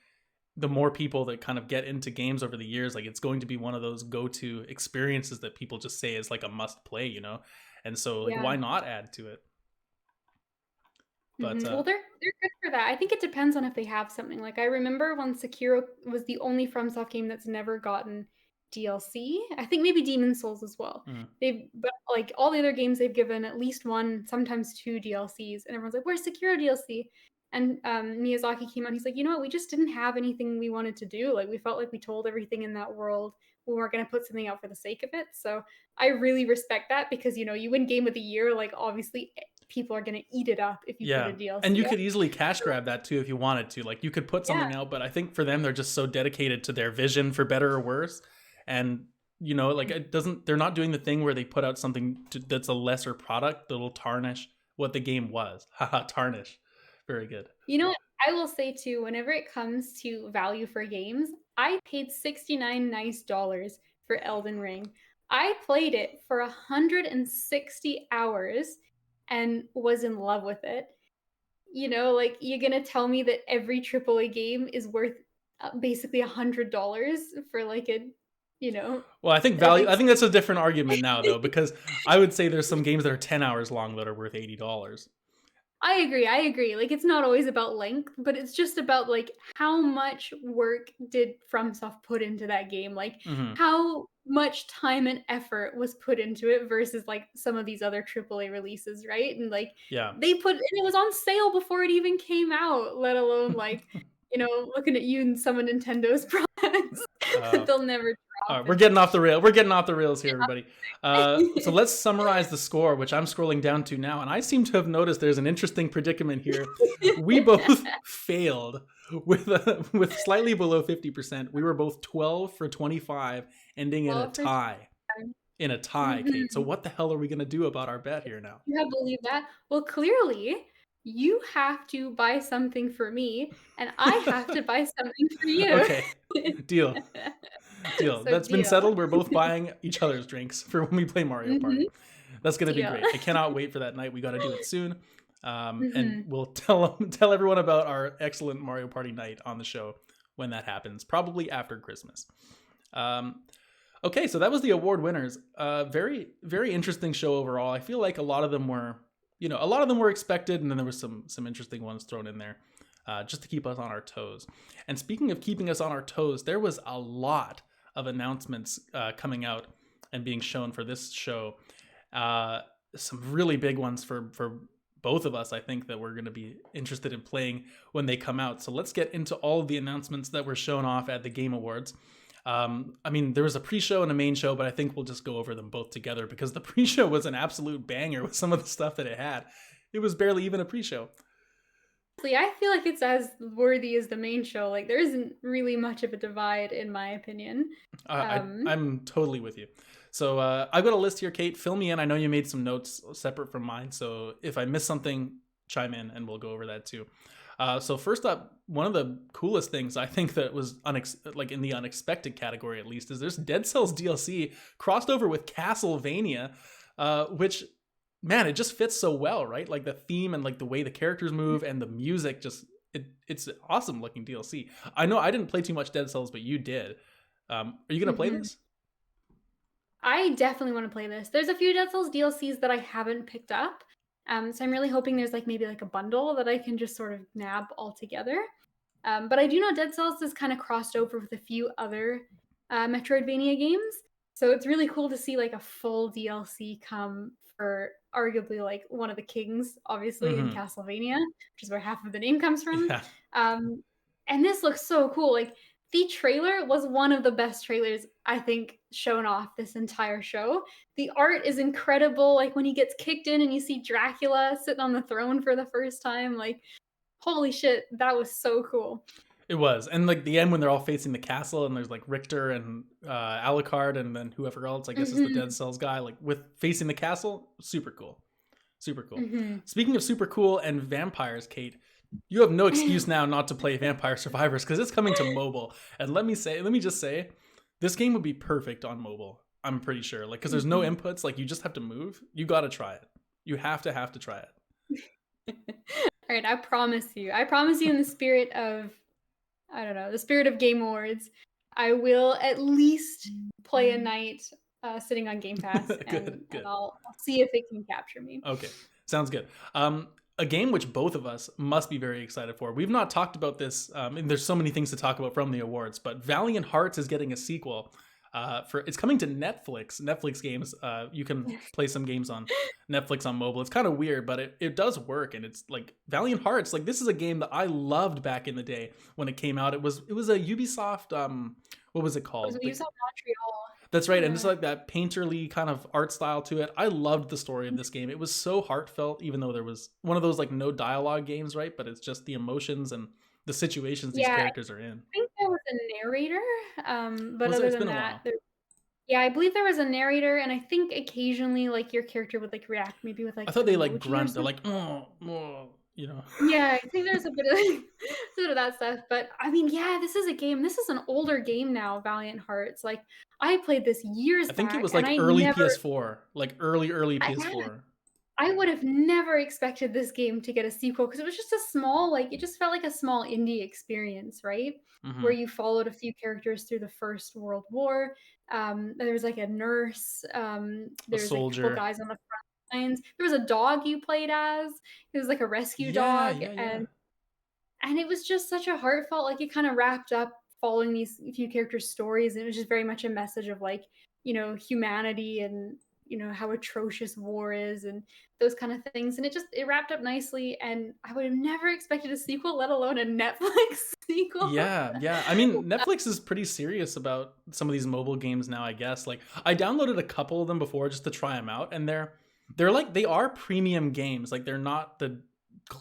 [SPEAKER 1] the more people that kind of get into games over the years, like, it's going to be one of those go-to experiences that people just say is like a must play, And so, like,
[SPEAKER 2] Yeah.
[SPEAKER 1] why not add to it? But
[SPEAKER 2] Well, they're good for that. I think it depends on if they have something. Like, I remember when Sekiro was the only FromSoft game that's never gotten DLC. I think maybe Demon Souls as well.
[SPEAKER 1] mm,
[SPEAKER 2] But like all the other games, they've given at least one, sometimes two DLCs, and everyone's like, "Where's Sekiro DLC?" And Miyazaki came out. He's like, "You know what? We just didn't have anything we wanted to do. Like, we felt like we told everything in that world. We weren't going to put something out for the sake of it." So I really respect that, because you win Game of the Year. Like, obviously, people are going to eat it up if you put a
[SPEAKER 1] yeah, and you
[SPEAKER 2] DLC out.
[SPEAKER 1] could easily cash grab that too if you wanted to. Like, you could put
[SPEAKER 2] Yeah.
[SPEAKER 1] something out, but I think for them, they're just so dedicated to their vision, for better or worse. And like, it doesn't. They're not doing the thing where they put out something that's a lesser product that'll tarnish what the game was. Haha, tarnish. Very good.
[SPEAKER 2] You know what? I will say too, whenever it comes to value for games, I paid 69 nice dollars for Elden Ring. I played it for 160 hours and was in love with it. Like, you're gonna tell me that every AAA game is worth basically $100 for like you know,
[SPEAKER 1] Well, I think
[SPEAKER 2] an
[SPEAKER 1] value. I think that's a different argument now, though, because I would say there's some games that are 10 hours long that are worth $80.
[SPEAKER 2] I agree. Like, it's not always about length, but it's just about, like, how much work did FromSoft put into that game? Like,
[SPEAKER 1] Hmm.
[SPEAKER 2] how much time and effort was put into it versus, like, some of these other AAA releases, right? And, like,
[SPEAKER 1] Yeah.
[SPEAKER 2] and it was on sale before it even came out, let alone, like, looking at you and some of Nintendo's products that
[SPEAKER 1] Uh,
[SPEAKER 2] they'll never
[SPEAKER 1] All
[SPEAKER 2] drop.
[SPEAKER 1] right, we're
[SPEAKER 2] And
[SPEAKER 1] getting off the rail. We're getting off the rails here, everybody. So let's summarize the score, which I'm scrolling down to now, and I seem to have noticed there's an interesting predicament here. We both failed with slightly below 50%. We were both 12 for 25, ending in a
[SPEAKER 2] well, for
[SPEAKER 1] tie. In a tie, Kate. So
[SPEAKER 2] Mhm.
[SPEAKER 1] what the hell are we gonna do about our bet here now?
[SPEAKER 2] You have believe that? Well, clearly, you have to buy something for me, and I have to buy something for you.
[SPEAKER 1] Okay, deal. Deal.
[SPEAKER 2] So
[SPEAKER 1] That's been
[SPEAKER 2] deal.
[SPEAKER 1] settled. We're both buying each other's drinks for when we play Mario Party.
[SPEAKER 2] Mhm.
[SPEAKER 1] That's gonna be
[SPEAKER 2] Deal.
[SPEAKER 1] great. I cannot wait for that night. We got to do it soon, and
[SPEAKER 2] Mhm.
[SPEAKER 1] we'll tell everyone about our excellent Mario Party night on the show when that happens. Probably after Christmas. Um, okay, so that was the award winners. Very very interesting show overall. I feel like a lot of them were, a lot of them were expected, and then there was some interesting ones thrown in there, just to keep us on our toes. And speaking of keeping us on our toes, there was a lot of announcements coming out and being shown for this show. Uh, some really big ones for both of us, I think, that we're going to be interested in playing when they come out. So let's get into all of the announcements that were shown off at the Game Awards. I mean, there was a pre-show and a main show, but I think we'll just go over them both together, because the pre-show was an absolute banger with some of the stuff that it had. It was barely even a pre-show.
[SPEAKER 2] honestly, I feel like it's as worthy as the main show. Like there isn't really much of a divide in my opinion.
[SPEAKER 1] I'm totally with you. So I've got a list here, Kate. Fill me in. I know you made some notes separate from mine, so if I miss something, chime in and we'll go over that too. So first up, one of the coolest things I think that was like in the unexpected category at least is there's Dead Cells DLC crossed over with Castlevania, which man, it just fits so well, right? Like the theme and like the way the characters move and the music just it's awesome looking DLC. I know I didn't play too much Dead Cells, but you did. Are you gonna play
[SPEAKER 2] Mhm.
[SPEAKER 1] this?
[SPEAKER 2] I definitely want to play this. There's a few Dead Cells DLCs that I haven't picked up. So I'm really hoping there's like maybe like a bundle that I can just sort of nab all together. But I do know Dead Cells is kind of crossed over with a few other Metroidvania games. So it's really cool to see like a full DLC come for arguably like one of the kings, obviously in
[SPEAKER 1] Mm-hmm.
[SPEAKER 2] Castlevania, which is where half of the name comes from.
[SPEAKER 1] Yeah,
[SPEAKER 2] Um, and this looks so cool. Like the trailer was one of the best trailers I think shown off this entire show. The art is incredible. Like when he gets kicked in and you see Dracula sitting on the throne for the first time, like holy shit, that was so cool.
[SPEAKER 1] it was. And like the end when they're all facing the castle and there's like Richter and Alucard and then whoever else, I guess is the Dead
[SPEAKER 2] Mhm.
[SPEAKER 1] Cells guy, like with facing the castle, super cool. Super cool.
[SPEAKER 2] Mhm.
[SPEAKER 1] Speaking of super cool and vampires, Kate, you have no excuse now not to play Vampire Survivors because it's coming to mobile. And let me just say, this game would be perfect on mobile. I'm pretty sure, like, because there's no
[SPEAKER 2] Mhm.
[SPEAKER 1] inputs, like you just have to move. You got to try it. You have to try it.
[SPEAKER 2] All right, I promise you. I promise you in the spirit of I don't know, the spirit of Game Awards, I will at least play a night sitting on Game Pass and
[SPEAKER 1] Good, good.
[SPEAKER 2] I'll see if it can capture me.
[SPEAKER 1] Okay, sounds good. A game which both of us must be very excited for. We've not talked about this, and there's so many things to talk about from the awards. But Valiant Hearts is getting a sequel. For it's coming to Netflix. Netflix games. You can play some games on Netflix on mobile. It's kind of weird, but it does work, and it's like Valiant Hearts. Like this is a game that I loved back in the day when it came out. It was a Ubisoft. What was it
[SPEAKER 2] Was
[SPEAKER 1] called?
[SPEAKER 2] we saw Montreal.
[SPEAKER 1] That's right, and it's
[SPEAKER 2] Yeah.
[SPEAKER 1] like that painterly kind of art style to it. I loved the story of this game. It was so heartfelt, even though there was one of those like no dialogue games, right? But it's just the emotions and the situations these
[SPEAKER 2] Yeah, I
[SPEAKER 1] characters are in.
[SPEAKER 2] think there was a narrator, but
[SPEAKER 1] Was there?
[SPEAKER 2] other
[SPEAKER 1] It's
[SPEAKER 2] than
[SPEAKER 1] been a
[SPEAKER 2] that,
[SPEAKER 1] while.
[SPEAKER 2] there yeah, I believe there was a narrator, and I think occasionally, like, your character would, like, react maybe with,
[SPEAKER 1] I
[SPEAKER 2] like,
[SPEAKER 1] thought
[SPEAKER 2] an
[SPEAKER 1] they like
[SPEAKER 2] emoji or
[SPEAKER 1] grunt. They're
[SPEAKER 2] something.
[SPEAKER 1] like, oh, oh, you know.
[SPEAKER 2] Yeah, I think there's a bit of a bit of that stuff, but I mean, yeah, this is an older game now, Valiant Hearts. Like I played this years
[SPEAKER 1] I think it
[SPEAKER 2] back
[SPEAKER 1] was
[SPEAKER 2] and
[SPEAKER 1] like
[SPEAKER 2] I
[SPEAKER 1] early
[SPEAKER 2] never
[SPEAKER 1] PS4, like early
[SPEAKER 2] yeah,
[SPEAKER 1] PS4.
[SPEAKER 2] I would have never expected this game to get a sequel because it was just a small like it just felt like a small indie experience, right? Where
[SPEAKER 1] Hmm.
[SPEAKER 2] you followed a few characters through the First World War. There was like a nurse,
[SPEAKER 1] A
[SPEAKER 2] there was like a couple
[SPEAKER 1] soldier.
[SPEAKER 2] guys on the front lines. There was a dog you played as. It was like a rescue
[SPEAKER 1] Yeah,
[SPEAKER 2] dog
[SPEAKER 1] yeah, yeah.
[SPEAKER 2] and it was just such a heartfelt like it kind of wrapped up following these few characters stories and it was just very much a message of like humanity and how atrocious war is and those kind of things and it wrapped up nicely and I would have never expected a sequel let alone a Netflix sequel.
[SPEAKER 1] Yeah, yeah. I mean, Netflix is pretty serious about some of these mobile games now, I guess. Like I downloaded a couple of them before just to try them out and they're like they are premium games. Like they're not the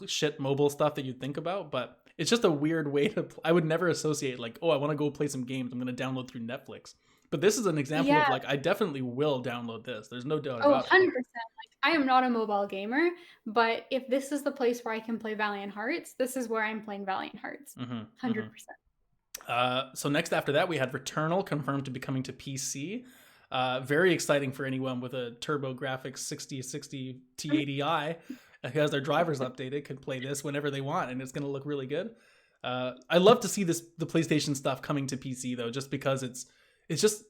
[SPEAKER 1] shit mobile stuff that you'd think about, but it's just a weird way to I would never associate like, "Oh, I want to go play some games. I'm going to download through Netflix." But this is an example of
[SPEAKER 2] Yeah.
[SPEAKER 1] like I definitely will download this. There's no doubt
[SPEAKER 2] Oh,
[SPEAKER 1] about it.
[SPEAKER 2] 100%. Like I am not a mobile gamer, but if this is the place where I can play Valiant Hearts, this is where I'm playing Valiant Hearts.
[SPEAKER 1] Mhm. Mhm.
[SPEAKER 2] 100%.
[SPEAKER 1] So next after that, we had Returnal confirmed to be coming to PC. Very exciting for anyone with a TurboGrafx 6060 T80i who has their drivers updated could play this whenever they want, and it's going to look really good. I love to see the PlayStation stuff coming to PC though, just because it's just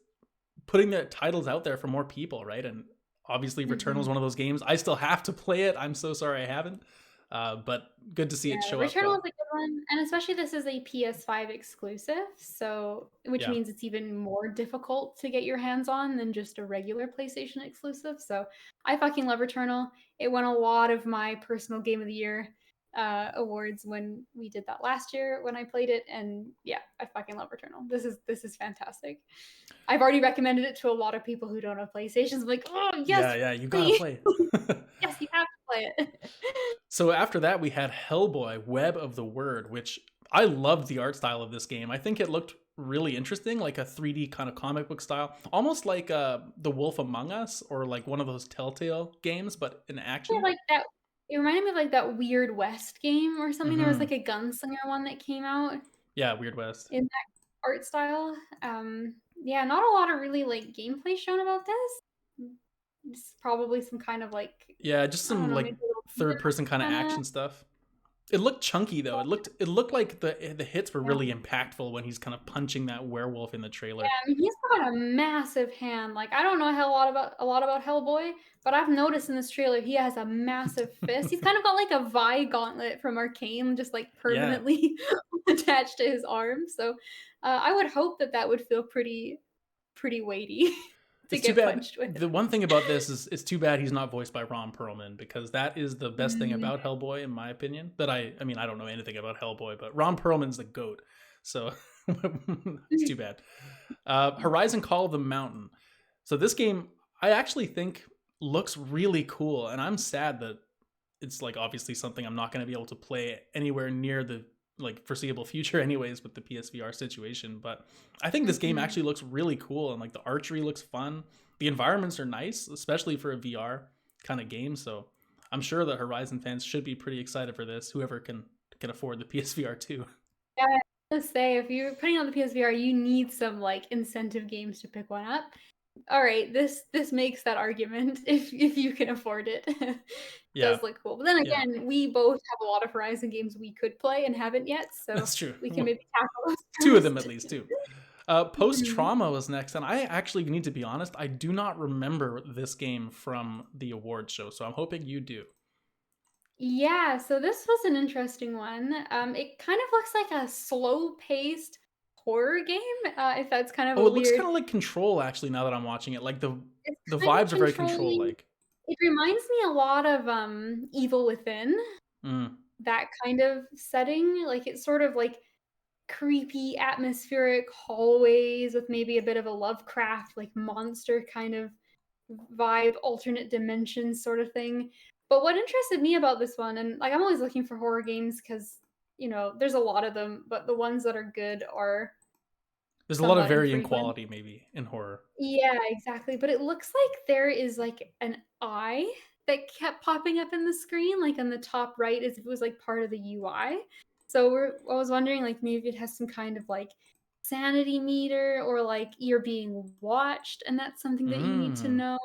[SPEAKER 1] putting the titles out there for more people, right? And obviously, Returnal is
[SPEAKER 2] Mhm.
[SPEAKER 1] one of those games. I still have to play it. I'm so sorry I haven't, but good to see
[SPEAKER 2] Yeah,
[SPEAKER 1] it show up.
[SPEAKER 2] Returnal is a good one, and especially this is a PS5 exclusive, so which
[SPEAKER 1] Yeah,
[SPEAKER 2] means it's even more difficult to get your hands on than just a regular PlayStation exclusive. So I fucking love Returnal. It won a lot of my personal game of the year awards when we did that last year when I played it, and yeah, I fucking love Returnal. This is fantastic. I've already recommended it to a lot of people who don't have PlayStations. I'm like, oh yes,
[SPEAKER 1] yeah, yeah. You gotta
[SPEAKER 2] please,
[SPEAKER 1] play.
[SPEAKER 2] yes, you have. play it.
[SPEAKER 1] So after that, we had Hellboy: Web of the Word, which I loved the art style of this game. I think it looked really interesting, like a 3D kind of comic book style, almost like The Wolf Among Us or like one of those Telltale games, but in
[SPEAKER 2] Yeah,
[SPEAKER 1] action.
[SPEAKER 2] like that it reminded me of, like, that Weird West game or something. There was,
[SPEAKER 1] Hmm.
[SPEAKER 2] like, a gunslinger one that came out
[SPEAKER 1] Yeah, Weird West.
[SPEAKER 2] in that art style. Yeah, not a lot of really, like, gameplay shown about this. Just probably some kind of, like,
[SPEAKER 1] Yeah, just
[SPEAKER 2] I don't
[SPEAKER 1] some
[SPEAKER 2] know, maybe
[SPEAKER 1] like
[SPEAKER 2] a little
[SPEAKER 1] third person kind of
[SPEAKER 2] kinda.
[SPEAKER 1] action stuff. It looked chunky though. It looked like the hits were
[SPEAKER 2] Yeah.
[SPEAKER 1] really impactful when he's kind of punching that werewolf in the
[SPEAKER 2] Yeah,
[SPEAKER 1] trailer.
[SPEAKER 2] I mean, he's got a massive hand. Like, I don't know a lot about Hellboy, but I've noticed in this trailer he has a massive fist. He's kind of got like a Vi gauntlet from Arcane, just like
[SPEAKER 1] Yeah.
[SPEAKER 2] permanently attached to his arm. So, I would hope that that would feel pretty weighty to
[SPEAKER 1] It's too
[SPEAKER 2] get
[SPEAKER 1] bad.
[SPEAKER 2] punched with.
[SPEAKER 1] The one thing about this is it's too bad he's not voiced by Ron Perlman because that is the best thing
[SPEAKER 2] Mm.
[SPEAKER 1] about Hellboy in my opinion. That I mean I don't know anything about Hellboy, but Ron Perlman's the goat. So it's too bad. Horizon Call of the Mountain. So this game I actually think looks really cool, and I'm sad that it's like obviously something I'm not going to be able to play anywhere near the like foreseeable future anyways with the PSVR situation, but I think this game
[SPEAKER 2] Mhm.
[SPEAKER 1] actually looks really cool and like the archery looks fun. The environments are nice, especially for a VR kind of game, so I'm sure that Horizon fans should be pretty excited for this, whoever can afford the PSVR 2.
[SPEAKER 2] Yeah, I was gonna say, if you're putting on the PSVR, you need some, like, incentive games to pick one up. Alright, this makes that argument if you can afford it.
[SPEAKER 1] Yeah.
[SPEAKER 2] Does look cool. But then
[SPEAKER 1] Yeah.
[SPEAKER 2] again, we both have a lot of Horizon games we could play and haven't yet, so
[SPEAKER 1] That's true.
[SPEAKER 2] we can
[SPEAKER 1] Well,
[SPEAKER 2] maybe tackle those
[SPEAKER 1] two of them at
[SPEAKER 2] first.
[SPEAKER 1] least, too. Post
[SPEAKER 2] Mhm.
[SPEAKER 1] Trauma was next, and I actually need to be honest, I do not remember this game from the award show, so I'm hoping you do.
[SPEAKER 2] Yeah, so this was an interesting one. It kind of looks like a slow-paced horror game, if that's kind of
[SPEAKER 1] Oh,
[SPEAKER 2] a
[SPEAKER 1] it looks
[SPEAKER 2] weird.
[SPEAKER 1] kind of like Control actually now that I'm watching it. Like
[SPEAKER 2] It's
[SPEAKER 1] the
[SPEAKER 2] kind of
[SPEAKER 1] vibes are very Control
[SPEAKER 2] controlling.
[SPEAKER 1] like.
[SPEAKER 2] It reminds me a lot of, Evil Within,
[SPEAKER 1] Mm.
[SPEAKER 2] that kind of setting. Like, it's sort of like creepy, atmospheric hallways with maybe a bit of a Lovecraft, like, monster kind of vibe, alternate dimensions sort of thing. But what interested me about this one, and, like, I'm always looking for horror games because there's a lot of them, but the ones that are good are
[SPEAKER 1] There's a lot of
[SPEAKER 2] somewhat
[SPEAKER 1] varying
[SPEAKER 2] infrequent.
[SPEAKER 1] quality maybe in horror.
[SPEAKER 2] Yeah, exactly, but it looks like there is, like, an eye that kept popping up in the screen, like, on the top right as if it was, like, part of the UI. So I was wondering, like, maybe it has some kind of, like, sanity meter or, like, you're being watched, and that's something that you need to
[SPEAKER 1] Mm.
[SPEAKER 2] know.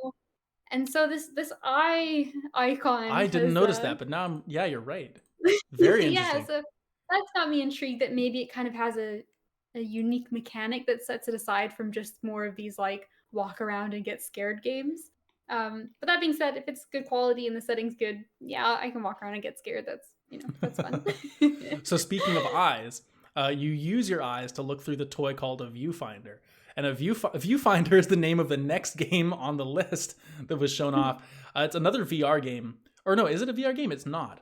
[SPEAKER 2] And so this eye icon
[SPEAKER 1] I didn't
[SPEAKER 2] has,
[SPEAKER 1] notice that, but now yeah, you're right. Very
[SPEAKER 2] yeah,
[SPEAKER 1] interesting.
[SPEAKER 2] so that's got me intrigued that maybe it kind of has a unique mechanic that sets it aside from just more of these, like, walk around and get scared games. But that being said, if it's good quality and the setting's good, yeah, I can walk around and get scared. That's fun.
[SPEAKER 1] So speaking of eyes, you use your eyes to look through the toy called a viewfinder. And viewfinder is the name of the next game on the list that was shown off. It's another VR game. Or no, is it a VR game? It's not.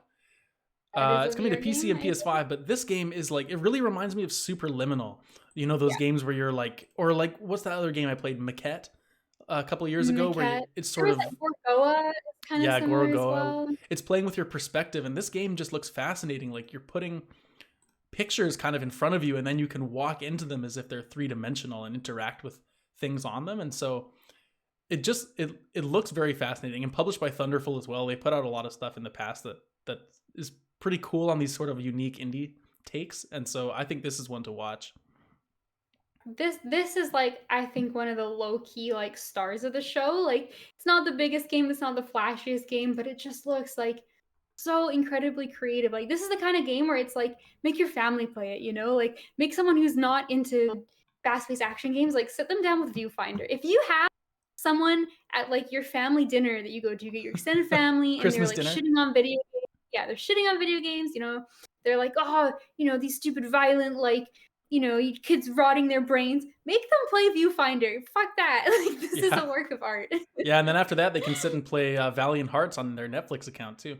[SPEAKER 2] That is a
[SPEAKER 1] It's coming to
[SPEAKER 2] VR
[SPEAKER 1] PC
[SPEAKER 2] game,
[SPEAKER 1] and
[SPEAKER 2] I think.
[SPEAKER 1] PS5, but this game is like it really reminds me of Superliminal. You know those
[SPEAKER 2] Yeah.
[SPEAKER 1] games where you're like, or like what's that other game I played, Maquette, a couple of years ago, where
[SPEAKER 2] Maquette.
[SPEAKER 1] it's
[SPEAKER 2] There
[SPEAKER 1] sort
[SPEAKER 2] was
[SPEAKER 1] of
[SPEAKER 2] that Gorgoa, it's kinda
[SPEAKER 1] yeah,
[SPEAKER 2] similar as
[SPEAKER 1] Gorogoa.
[SPEAKER 2] well.
[SPEAKER 1] It's playing with your perspective, and this game just looks fascinating. Like you're putting pictures kind of in front of you, and then you can walk into them as if they're 3 dimensional and interact with things on them. And so it looks very fascinating and published by Thunderful as well. They put out a lot of stuff in the past that is pretty cool on these sort of unique indie takes, and so I think this is one to watch.
[SPEAKER 2] This is, like, I think one of the low key, like, stars of the show. Like, it's not the biggest game, it's not the flashiest game, but it just looks like so incredibly creative. Like, this is the kind of game where it's like make your family play it, like make someone who's not into fast-paced action games, like sit them down with Viewfinder. If you have someone at, like, your family dinner that you go to, you get your extended family and they're
[SPEAKER 1] Christmas
[SPEAKER 2] like
[SPEAKER 1] dinner.
[SPEAKER 2] shitting on video games. Yeah, they're shitting on video games, they're like, oh, these stupid violent, like, you kids rotting their brains. Make them play Viewfinder. Fuck that. Like, this is
[SPEAKER 1] Yeah,
[SPEAKER 2] a work of art.
[SPEAKER 1] yeah, and then after that they can sit and play Valiant Hearts on their Netflix account too.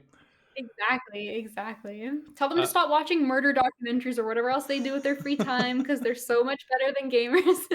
[SPEAKER 2] Exactly, exactly. Tell them to
[SPEAKER 1] Uh,
[SPEAKER 2] stop watching murder documentaries or whatever else they do with their free time because 'cause they're so much better than gamers,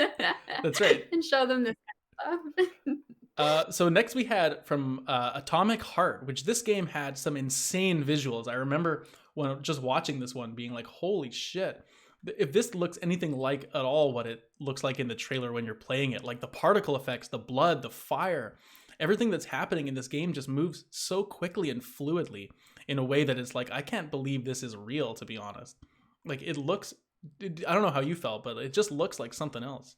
[SPEAKER 1] that's right.
[SPEAKER 2] and show them this kind of stuff.
[SPEAKER 1] So next we had from Atomic Heart, which this game had some insane visuals. I remember when just watching this one being like, holy shit. If this looks anything like at all what it looks like in the trailer when you're playing it, like the particle effects, the blood, the fire, everything that's happening in this game just moves so quickly and fluidly in a way that it's like, I can't believe this is real, to be honest. Like it looks, I don't know how you felt, but it just looks like something else.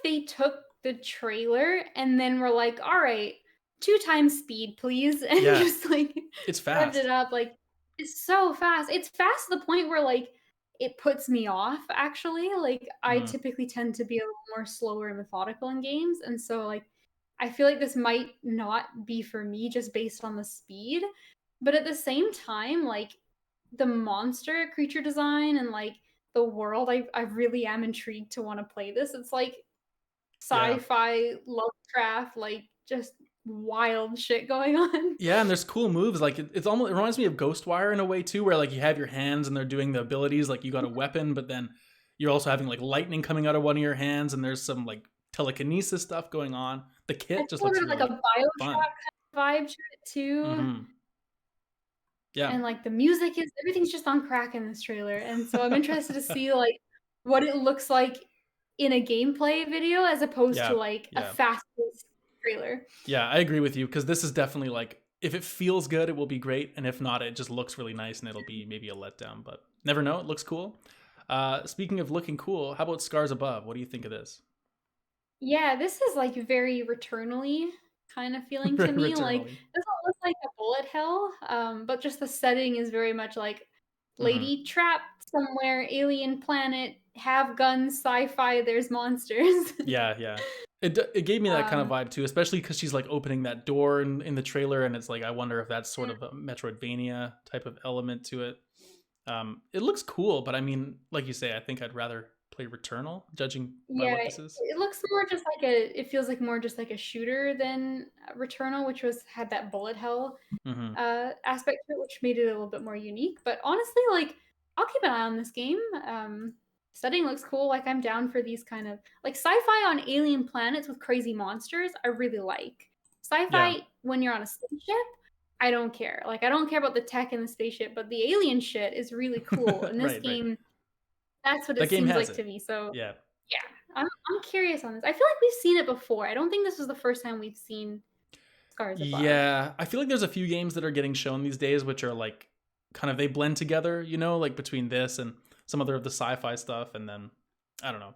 [SPEAKER 2] They took the trailer and then were like, all right, 2 times speed, please. And
[SPEAKER 1] Yeah,
[SPEAKER 2] just like
[SPEAKER 1] it's
[SPEAKER 2] revved it
[SPEAKER 1] fast.
[SPEAKER 2] up. Like, it's so fast. It's fast to the point where like it puts me off, actually. Like, I
[SPEAKER 1] Mm,
[SPEAKER 2] typically tend to be a little more slower and methodical in games. And so, like, I feel like this might not be for me just based on the speed. But at the same time, like, the monster creature design and like the world, I really am intrigued to want to play this. It's like
[SPEAKER 1] yeah.
[SPEAKER 2] sci-fi, Lovecraft, like just wild shit going on.
[SPEAKER 1] Yeah, and there's cool moves. Like it's almost, it reminds me of Ghostwire in a way too, where like you have your hands and they're doing the abilities. Like you got a weapon, but then you're also having like lightning coming out of one of your hands, and there's some like telekinesis stuff going on. The
[SPEAKER 2] I
[SPEAKER 1] kit just
[SPEAKER 2] feel
[SPEAKER 1] looks
[SPEAKER 2] there's like a
[SPEAKER 1] really fun.
[SPEAKER 2] BioShock kind of vibe to it too.
[SPEAKER 1] Hmm. Yeah,
[SPEAKER 2] And like the music is everything's just on crack in this trailer. And so I'm interested to see like what it looks like in a gameplay video as opposed to
[SPEAKER 1] yeah,
[SPEAKER 2] like a
[SPEAKER 1] yeah,
[SPEAKER 2] fast-paced trailer.
[SPEAKER 1] yeah. I agree with you because this is definitely like if it feels good, it will be great, and if not, it just looks really nice, and it'll be maybe a letdown. But never know. It looks cool. Speaking of looking cool, how about Scars Above? What do you think of this?
[SPEAKER 2] Yeah, this is like very Returnally kind of feeling to me. Like,
[SPEAKER 1] Returnally.
[SPEAKER 2] doesn't look like a bullet hell, but just the setting is very much like
[SPEAKER 1] Hmm.
[SPEAKER 2] lady trapped somewhere, alien planet, have guns, sci-fi, there's monsters.
[SPEAKER 1] Yeah, yeah. It gave me that kind of
[SPEAKER 2] um,
[SPEAKER 1] vibe too, especially because she's like opening that door in the trailer, and it's like I wonder if that's sort of a Metroidvania type of element to it. It looks cool, but I mean, like you say, I think I'd rather play Returnal, judging by
[SPEAKER 2] yeah,
[SPEAKER 1] what this is.
[SPEAKER 2] it looks more just like a it feels like more just like a shooter than Returnal, which was had that bullet hell
[SPEAKER 1] Hmm.
[SPEAKER 2] aspect to it, which made it a little bit more unique. But honestly, like I'll keep an eye on this game. Setting looks cool. Like I'm down for these kind of like sci-fi on alien planets with crazy monsters. I really like
[SPEAKER 1] Yeah,
[SPEAKER 2] sci-fi when you're on a spaceship. I don't care. Like I don't care about the tech in the spaceship, but the alien shit is really cool. In this
[SPEAKER 1] right, right.
[SPEAKER 2] game, that's what
[SPEAKER 1] That
[SPEAKER 2] it
[SPEAKER 1] game
[SPEAKER 2] seems
[SPEAKER 1] has
[SPEAKER 2] like
[SPEAKER 1] it.
[SPEAKER 2] to me. So
[SPEAKER 1] Yeah,
[SPEAKER 2] yeah, I'm curious on this. I feel like we've seen it before. I don't think this was the first time we've seen Scars Above.
[SPEAKER 1] yeah. I feel like there's a few games that are getting shown these days, which are like kind of they blend together, like between this and some other of the sci-fi stuff, and then I don't know.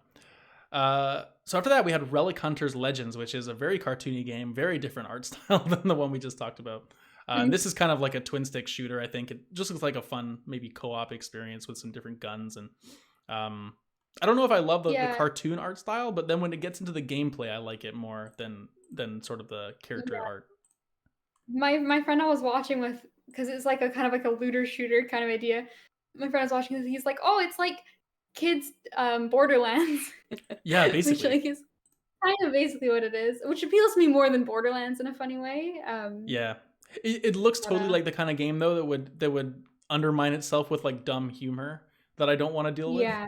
[SPEAKER 1] So after that, we had Relic Hunters Legends, which is a very cartoony game, very different art style than the one we just talked about. And this is kind of like a twin stick shooter. I think it just looks like a fun, maybe co-op experience with some different guns. And I don't know if I love the
[SPEAKER 2] Yeah,
[SPEAKER 1] cartoon art style, but then when it gets into the gameplay, I like it more than sort of the character
[SPEAKER 2] yeah.
[SPEAKER 1] art.
[SPEAKER 2] My friend I was watching with because it's like a kind of like a looter shooter kind of idea. My friend was watching this. He's like, "Oh, it's like kids Borderlands,"
[SPEAKER 1] Yeah,
[SPEAKER 2] which
[SPEAKER 1] basically.
[SPEAKER 2] like is kind of basically what it is, which appeals to me more than Borderlands in a funny way.
[SPEAKER 1] Yeah, it looks
[SPEAKER 2] But
[SPEAKER 1] totally like the kind of game though that would undermine itself with like dumb humor that I don't want to deal with.
[SPEAKER 2] yeah,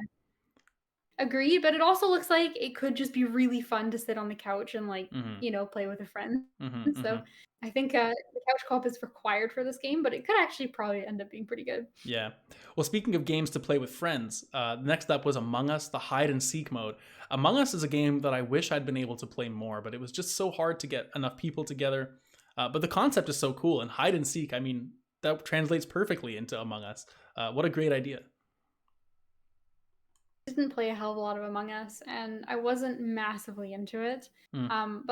[SPEAKER 2] agreed. But it also looks like it could just be really fun to sit on the couch and like
[SPEAKER 1] Hmm.
[SPEAKER 2] play with a friend.
[SPEAKER 1] Hmm.
[SPEAKER 2] So
[SPEAKER 1] Hmm.
[SPEAKER 2] I think the couch co-op is required for this game, but it could actually probably end up being pretty good.
[SPEAKER 1] Yeah. Well, speaking of games to play with friends, next up was Among Us, the hide and seek mode. Among Us is a game that I wish I'd been able to play more, but it was just so hard to get enough people together. But the concept is so cool, and hide and seek, I mean, that translates perfectly into Among Us. What a great idea.
[SPEAKER 2] Didn't play a hell of a lot of Among Us, and I wasn't massively into it.
[SPEAKER 1] Mm.